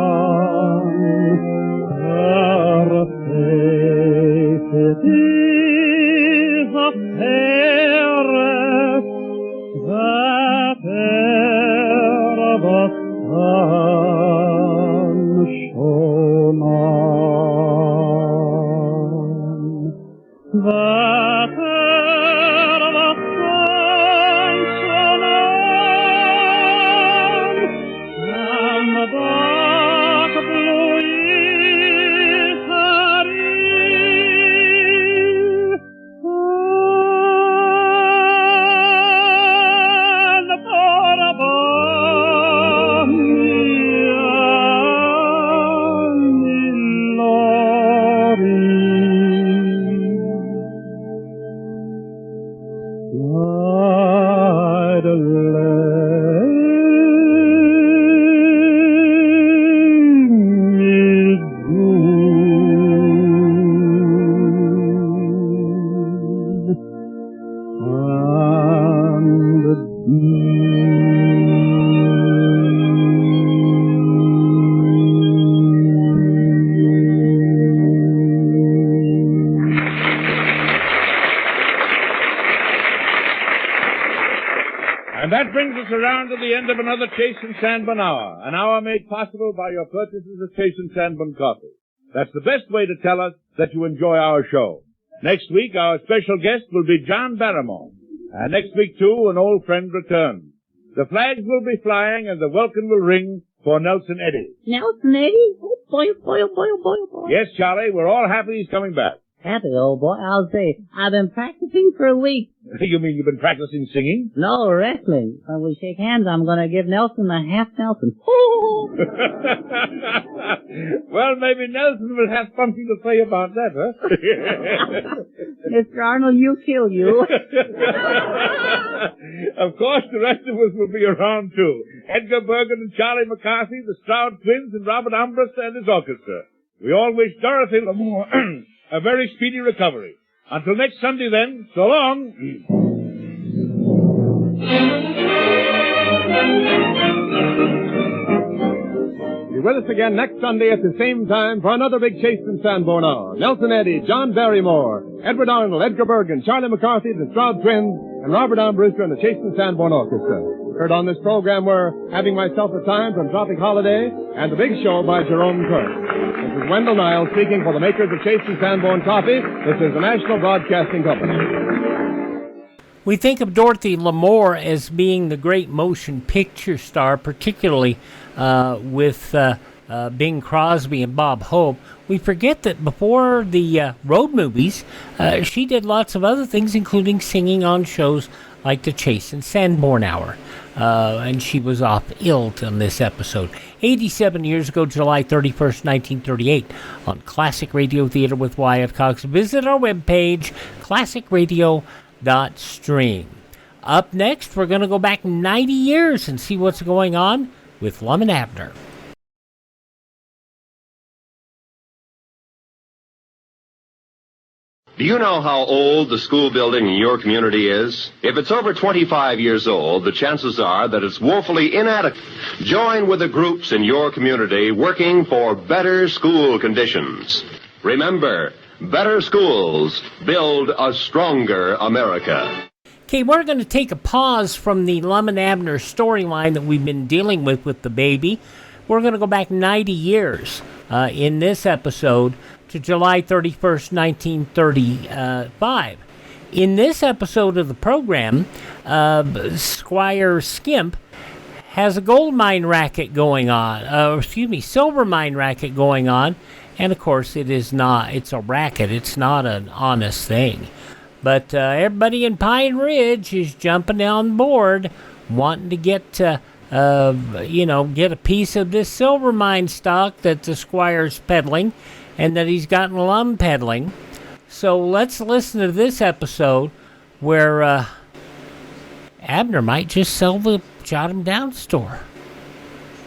And that brings us around to the end of another Chase and Sanborn Hour, an hour made possible by your purchases of Chase and Sanborn coffee. That's the best way to tell us that you enjoy our show. Next week, our special guest will be John Barrymore. And next week, too, an old friend returns. The flags will be flying and the welcome will ring for Nelson Eddy. Nelson Eddy? Oh, boy, oh, boy, oh, boy, oh, boy, oh, boy. Yes, Charlie, we're all happy he's coming back. Happy, old boy. I'll say, I've been practicing for a week. You mean you've been practicing singing? No, wrestling. When we shake hands, I'm going to give Nelson a half Nelson. Well, maybe Nelson will have something to say about that, huh? Mr. Arnold, you kill you. Of course, the rest of us will be around, too. Edgar Bergen and Charlie McCarthy, the Stroud Twins, and Robert Armbruster and his orchestra. We all wish Dorothy Lamour a very speedy recovery. Until next Sunday, then, so long. Be with us again next Sunday at the same time for another big Chase and Sanborn Hour. Nelson Eddy, John Barrymore, Edward Arnold, Edgar Bergen, Charlie McCarthy, the Stroud Twins, and Robert Armbruster and the Chase and Sanborn Orchestra. Heard on this program were Having Myself a Time from Tropic Holiday and The Big Show by Jerome Kern. This is Wendell Niles speaking for the makers of Chase and Sanborn Coffee. This is the National Broadcasting Company. We think of Dorothy Lamour as being the great motion picture star, particularly with Bing Crosby and Bob Hope. We forget that before the road movies, she did lots of other things, including singing on shows like the Chase and Sanborn Hour. And she was off ill on this episode. 87 years ago, July 31st, 1938, on Classic Radio Theater with Wyatt Cox. Visit our webpage, classicradio.stream. Up next, we're going to go back 90 years and see what's going on with Lum and Abner. Do you know how old the school building in your community is? If it's over 25 years old, the chances are that it's woefully inadequate. Join with the groups in your community working for better school conditions. Remember, better schools build a stronger America. Okay, we're going to take a pause from the Lum and Abner storyline that we've been dealing with the baby. We're going to go back 90 years in this episode to July 31st, 1935. In this episode of the program, Squire Skimp has a gold mine racket going on, silver mine racket going on, and of course it's a racket, it's not an honest thing. But everybody in Pine Ridge is jumping on board, wanting to get get a piece of this silver mine stock that the Squire's peddling, and that he's gotten Lum peddling. So let's listen to this episode where Abner might just sell the Jot 'em Down store.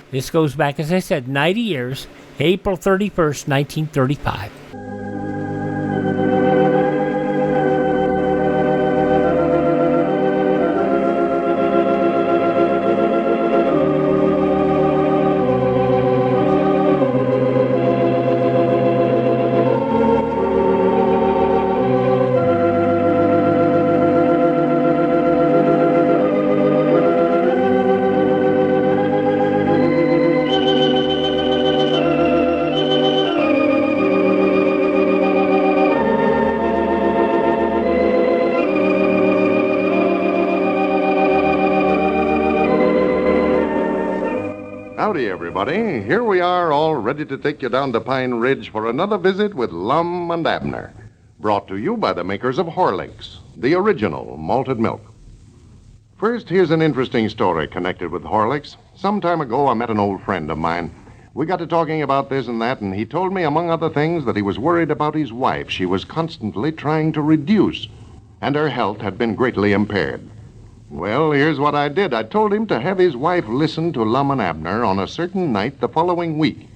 This goes back, as I said, 90 years, April 31st, 1935. Howdy, everybody. Here we are, all ready to take you down to Pine Ridge for another visit with Lum and Abner. Brought to you by the makers of Horlicks, the original malted milk. First, here's an interesting story connected with Horlicks. Some time ago, I met an old friend of mine. We got to talking about this and that, and he told me, among other things, that he was worried about his wife. She was constantly trying to reduce, and her health had been greatly impaired. Well, here's what I did. I told him to have his wife listen to Lum and Abner on a certain night the following week.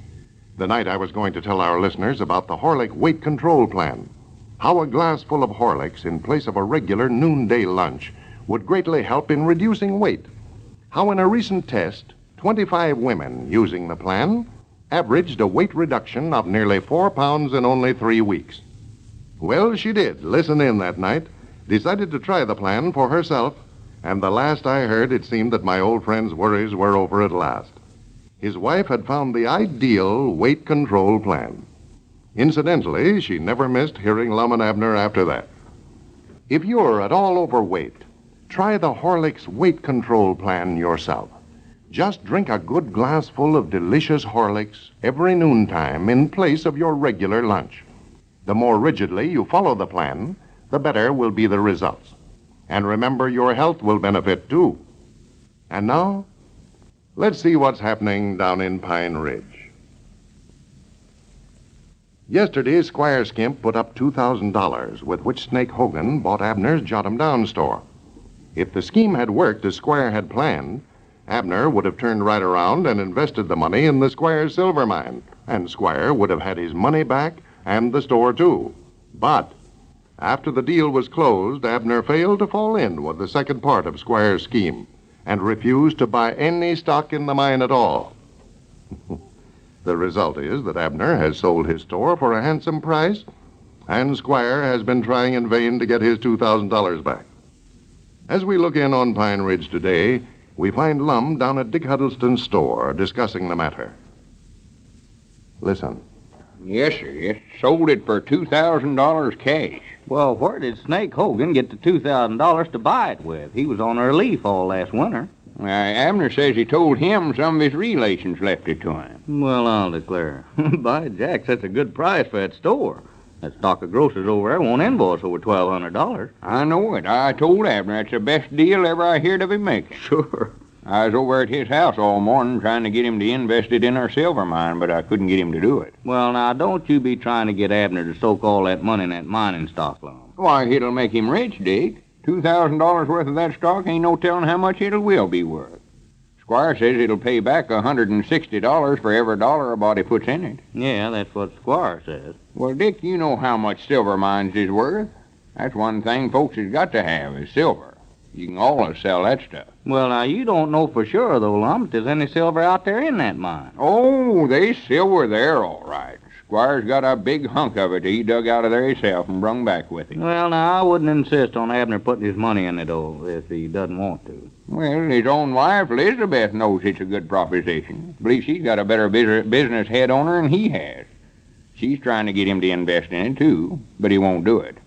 The night I was going to tell our listeners about the Horlick weight control plan. How a glass full of Horlicks in place of a regular noonday lunch would greatly help in reducing weight. How in a recent test, 25 women using the plan averaged a weight reduction of nearly 4 pounds in only 3 weeks. Well, she did. Listen in that night. Decided to try the plan for herself. And the last I heard, it seemed that my old friend's worries were over at last. His wife had found the ideal weight control plan. Incidentally, she never missed hearing Lum and Abner after that. If you're at all overweight, try the Horlicks weight control plan yourself. Just drink a good glassful of delicious Horlicks every noontime in place of your regular lunch. The more rigidly you follow the plan, the better will be the results. And remember, your health will benefit, too. And now, let's see what's happening down in Pine Ridge. Yesterday, Squire Skimp put up $2,000, with which Snake Hogan bought Abner's Jot 'em Down store. If the scheme had worked as Squire had planned, Abner would have turned right around and invested the money in the Squire's silver mine, and Squire would have had his money back and the store, too. But After the deal was closed, Abner failed to fall in with the second part of Squire's scheme and refused to buy any stock in the mine at all. The result is that Abner has sold his store for a handsome price, and Squire has been trying in vain to get his $2,000 back. As we look in on Pine Ridge today, we find Lum down at Dick Huddleston's store discussing the matter. Listen. Yes, sir. Yes. Sold it for $2,000 cash. Well, where did Snake Hogan get the $2,000 to buy it with? He was on a relief all last winter. Abner says he told him some of his relations left it to him. Well, I'll declare. By Jack, that's a good price for that store. That stock of grocers over there won't invoice over $1,200. I know it. I told Abner it's the best deal ever I heard of him making. Sure. I was over at his house all morning trying to get him to invest it in our silver mine, but I couldn't get him to do it. Well, now, don't you be trying to get Abner to soak all that money in that mining stock, Lum. Why, it'll make him rich, Dick. $2,000 worth of that stock ain't no telling how much it will be worth. Squire says it'll pay back $160 for every dollar a body puts in it. Yeah, that's what Squire says. Well, Dick, you know how much silver mines is worth. That's one thing folks has got to have is silver. You can always sell that stuff. Well, now, you don't know for sure, though, Lum, if there's any silver out there in that mine. Oh, there's silver there, all right. Squire's got a big hunk of it he dug out of there himself and brung back with him. Well, now, I wouldn't insist on Abner putting his money in it, though, if he doesn't want to. Well, his own wife, Elizabeth, knows it's a good proposition. I believe she's got a better business head on her than he has. She's trying to get him to invest in it, too, but he won't do it.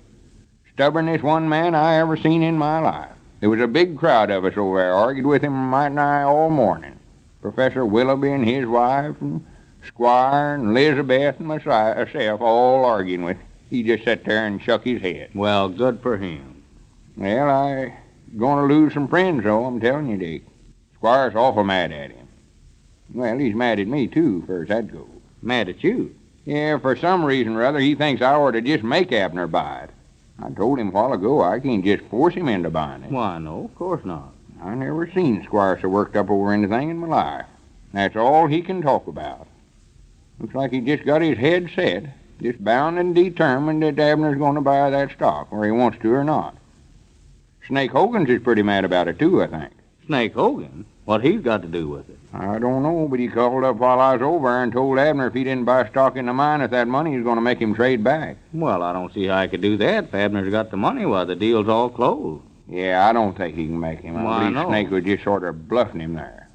Stubbornest one man I ever seen in my life. There was a big crowd of us over there argued with him right nigh all morning. Professor Willoughby and his wife, and Squire and Elizabeth and myself all arguing with him. He just sat there and shook his head. Well, good for him. Well, I'm going to lose some friends, though, I'm telling you, Dick. Squire's awful mad at him. Well, he's mad at me, too, far as that goes. Mad at you? Yeah, for some reason or other, he thinks I ought to just make Abner buy it. I told him a while ago I can't just force him into buying it. Why, no, of course not. I never seen Squire so worked up over anything in my life. That's all he can talk about. Looks like he just got his head set, just bound and determined that Abner's going to buy that stock, whether he wants to or not. Snake Hogan's is pretty mad about it, too, I think. Snake Hogan? What he's got to do with it? I don't know, but he called up while I was over there and told Abner if he didn't buy stock in the mine, if that money was going to make him trade back. Well, I don't see how he could do that. If Abner's got the money, why, the deal's all closed. Yeah, I don't think he can make him. I believe Snake was just sort of bluffing him there.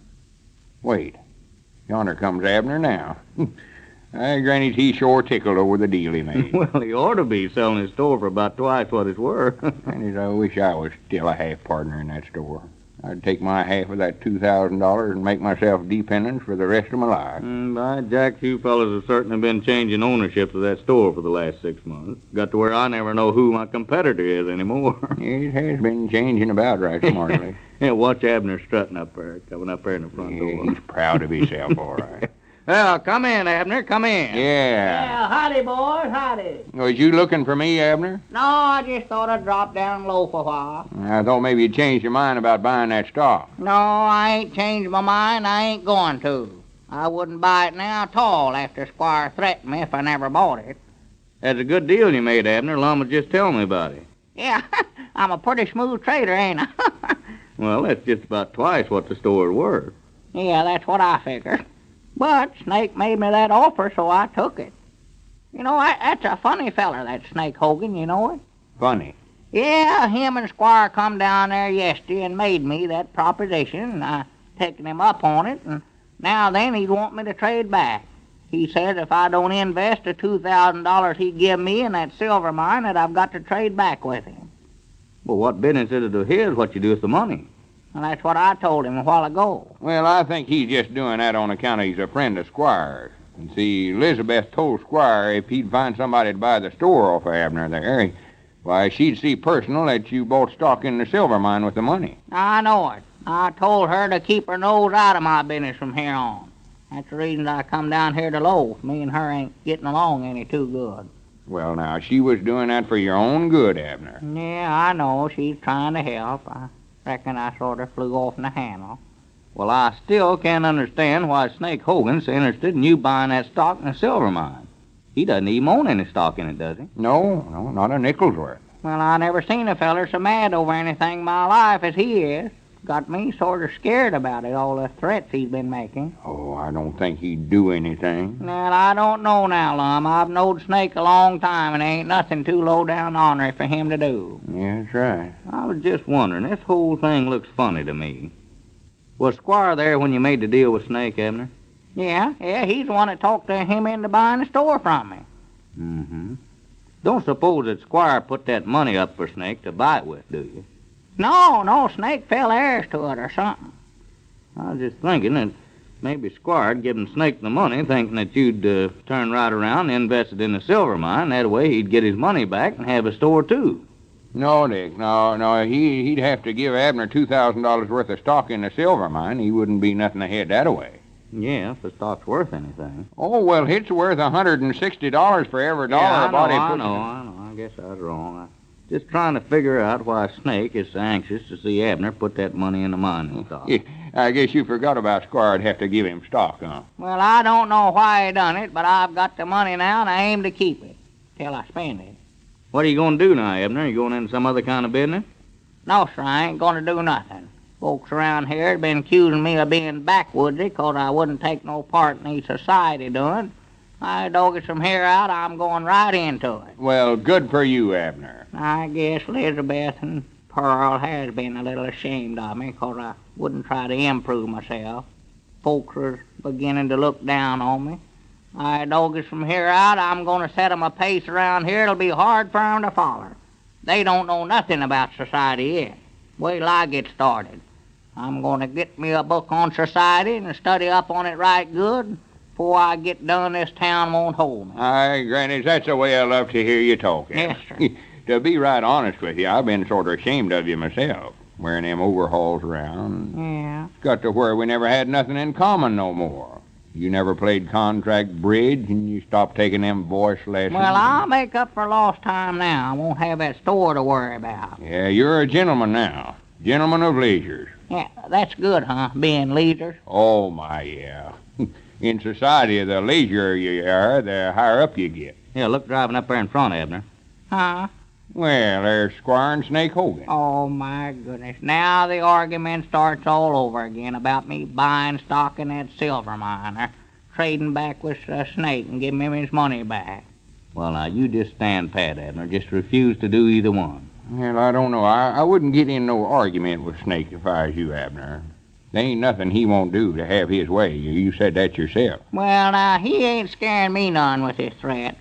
Wait. Yonder comes Abner now. Granny's he sure tickled over the deal he made. Well, he ought to be selling his store for about twice what it's worth. And I wish I was still a half partner in that store. I'd take my half of that $2,000 and make myself dependent for the rest of my life. By Jack, you fellas have certainly been changing ownership of that store for the last 6 months. Got to where I never know who my competitor is anymore. It has been changing about right smartly. Yeah, watch Abner strutting up there, coming up there in the front door. He's proud of himself, all right. Well, come in, Abner, come in. Yeah. Well, howdy, boys, howdy. Was you looking for me, Abner? No, I just thought I'd drop down low for a while. I thought maybe you'd changed your mind about buying that stock. No, I ain't changed my mind. I ain't going to. I wouldn't buy it now at all after Squire threatened me if I never bought it. That's a good deal you made, Abner. Lum was just telling me about it. Yeah, I'm a pretty smooth trader, ain't I? Well, that's just about twice what the store's worth. Yeah, that's what I figured. But Snake made me that offer, so I took it. You know, that's a funny feller, that Snake Hogan, you know it? Funny? Yeah, him and Squire come down there yesterday and made me that proposition, and I taken him up on it, and now then he'd want me to trade back. He said if I don't invest the $2,000 he give me in that silver mine, that I've got to trade back with him. Well, what business is it of his what you do with the money? And that's what I told him a while ago. Well, I think he's just doing that on account of he's a friend of Squire's. And see, Elizabeth told Squire if he'd find somebody to buy the store off of Abner there, why, she'd see personal that you bought stock in the silver mine with the money. I know it. I told her to keep her nose out of my business from here on. That's the reason I come down here to loaf. Me and her ain't getting along any too good. Well, now, she was doing that for your own good, Abner. Yeah, I know. She's trying to help. I reckon I sort of flew off in the handle. Well, I still can't understand why Snake Hogan's interested in you buying that stock in the silver mine. He doesn't even own any stock in it, does he? No, not a nickel's worth. Well, I never seen a feller so mad over anything in my life as he is. Got me sort of scared about it, all the threats he's been making. Oh, I don't think he'd do anything. Well, I don't know now, Lum. I've knowed Snake a long time, and ain't nothing too low down ornery for him to do. Yeah, that's right. I was just wondering, this whole thing looks funny to me. Was Squire there when you made the deal with Snake, Abner? Yeah, he's the one that talked to him into buying the store from me. Mm-hmm. Don't suppose that Squire put that money up for Snake to buy it with, do you? No, Snake fell heirs to it or something. I was just thinking that maybe Squire'd given Snake the money, thinking that you'd turn right around and invest it in the silver mine. That way he'd get his money back and have a store, too. No, Dick, no. He'd have to give Abner $2,000 worth of stock in the silver mine. He wouldn't be nothing ahead that way. Yeah, if the stock's worth anything. Oh, well, it's worth $160 for every dollar. I know. I guess I was wrong. Just trying to figure out why Snake is so anxious to see Abner put that money in the mining stock. I guess you forgot about Squire'd have to give him stock, huh? Well, I don't know why he done it, but I've got the money now, and I aim to keep it till I spend it. What are you going to do now, Abner? You going into some other kind of business? No, sir, I ain't going to do nothing. Folks around here have been accusing me of being backwoodsy 'cause I wouldn't take no part in any society doing. I dog it from here out, I'm going right into it. Well, good for you, Abner. I guess Elizabeth and Pearl has been a little ashamed of me 'cause I wouldn't try to improve myself. Folks are beginning to look down on me. I dog it from here out, I'm going to set 'em a pace around here it'll be hard for 'em to follow. They don't know nothing about society yet. Wait till I get started. I'm going to get me a book on society and study up on it right good. Before I get done, this town won't hold me. Aye, Granny, that's the way I love to hear you talking. Yes, sir. To be right honest with you, I've been sort of ashamed of you myself, wearing them overhauls around. Yeah. Got to where we never had nothing in common no more. You never played contract bridge, and you stopped taking them voice lessons. Well, I'll make up for lost time now. I won't have that store to worry about. Yeah, you're a gentleman now. Gentleman of leisure. Yeah, that's good, huh, being leisure? Oh, my, yeah. In society, the leisure you are, the higher up you get. Yeah, look driving up there in front, Abner. Huh? Well, there's Squire and Snake Hogan. Oh, my goodness. Now the argument starts all over again about me buying stock in that silver mine or trading back with Snake and giving him his money back. Well, now, you just stand pat, Abner. Just refuse to do either one. Well, I don't know. I wouldn't get in no argument with Snake if I was you, Abner. There ain't nothing he won't do to have his way. You said that yourself. Well, now, he ain't scaring me none with his threats.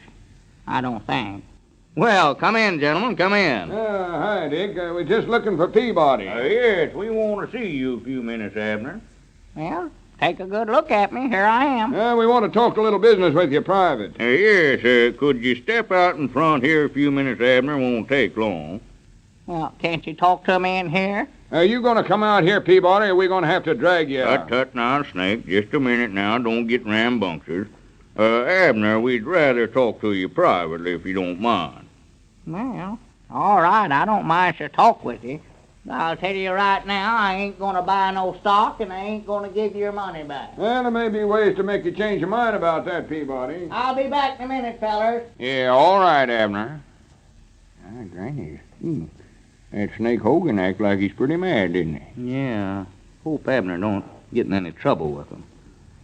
I don't think. Well, come in, gentlemen, come in. Hi, Dick. We're just looking for Peabody. Yes, we want to see you a few minutes, Abner. Well, take a good look at me. Here I am. We want to talk a little business with you private. Yes, could you step out in front here a few minutes, Abner? Won't take long. Well, can't you talk to me in here? Are you going to come out here, Peabody, or are we going to have to drag you out? Tut now, Snake. Just a minute now. Don't get rambunctious. Abner, we'd rather talk to you privately if you don't mind. Well, all right. I don't mind to talk with you. I'll tell you right now, I ain't going to buy no stock, and I ain't going to give you your money back. Well, there may be ways to make you change your mind about that, Peabody. I'll be back in a minute, fellers. Yeah, all right, Abner. Granny. That Snake Hogan act like he's pretty mad, didn't he? Yeah. Hope Abner don't get in any trouble with him.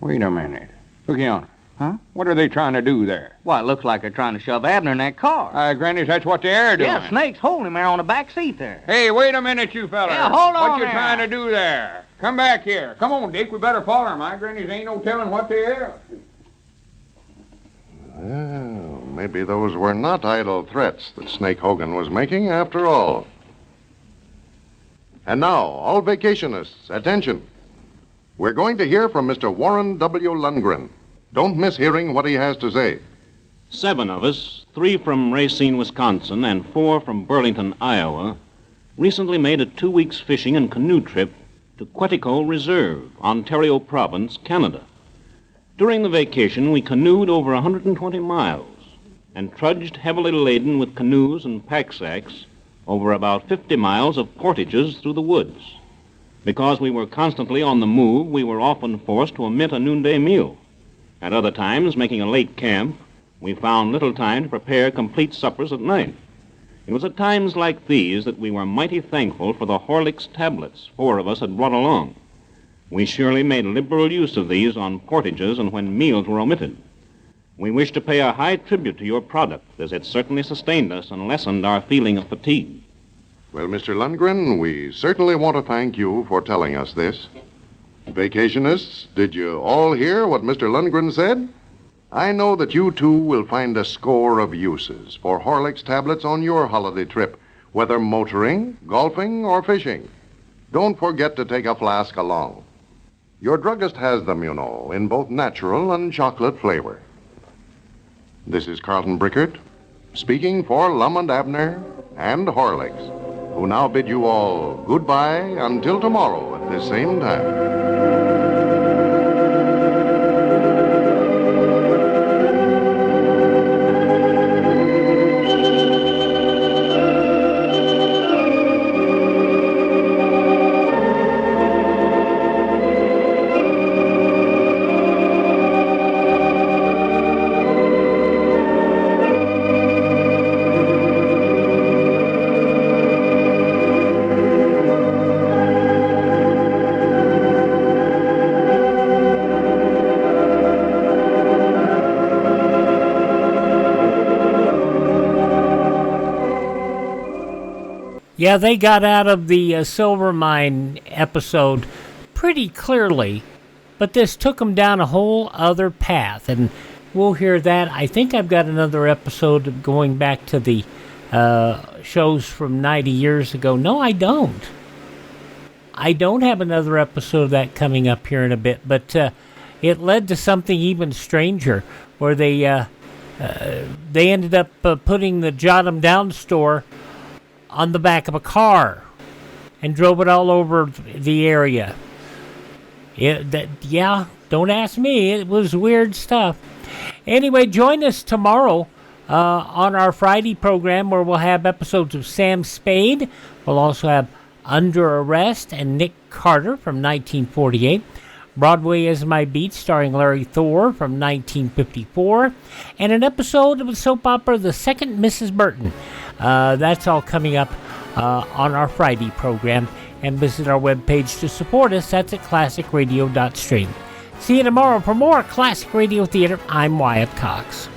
Wait a minute. Look yonder. Huh? What are they trying to do there? Why, it looks like they're trying to shove Abner in that car. Granny, that's what they are doing. Yeah, Snake's holding him there on the back seat there. Hey, wait a minute, you fellas. Yeah, hold on What you there. trying to do there? Come back here. Come on, Dick. We better follow her. My grannies ain't no telling what they are. Well, maybe those were not idle threats that Snake Hogan was making after all. And now, all vacationists, attention. We're going to hear from Mr. Warren W. Lundgren. Don't miss hearing what he has to say. 7 of us, 3 from Racine, Wisconsin, and 4 from Burlington, Iowa, recently made a 2 weeks fishing and canoe trip to Quetico Reserve, Ontario Province, Canada. During the vacation, we canoed over 120 miles and trudged heavily laden with canoes and pack sacks over about 50 miles of portages through the woods. Because we were constantly on the move, we were often forced to omit a noonday meal. At other times, making a late camp, we found little time to prepare complete suppers at night. It was at times like these that we were mighty thankful for the Horlicks tablets 4 of us had brought along. We surely made liberal use of these on portages and when meals were omitted. We wish to pay a high tribute to your product, as it certainly sustained us and lessened our feeling of fatigue. Well, Mr. Lundgren, we certainly want to thank you for telling us this. Vacationists, did you all hear what Mr. Lundgren said? I know that you, too, will find a score of uses for Horlicks tablets on your holiday trip, whether motoring, golfing, or fishing. Don't forget to take a flask along. Your druggist has them, you know, in both natural and chocolate flavor. This is Carlton Brickert, speaking for Lum and Abner and Horlicks, who now bid you all goodbye until tomorrow at this same time. Yeah, they got out of the silver mine episode pretty clearly, but this took them down a whole other path, and we'll hear that. I think I've got another episode going back to the shows from 90 years ago. No, I don't. I don't have another episode of that coming up here in a bit, but it led to something even stranger, where they ended up putting the Jot 'em Down store on the back of a car and drove it all over the area. Don't ask me. It was weird stuff. Anyway, join us tomorrow on our Friday program, where we'll have episodes of Sam Spade. We'll also have Under Arrest and Nick Carter from 1948. Broadway is My Beat, starring Larry Thor from 1954. And an episode of the soap opera The Second Mrs. Burton. That's all coming up on our Friday program. And visit our webpage to support us. That's at classicradio.stream. See you tomorrow for more Classic Radio Theater. I'm Wyatt Cox.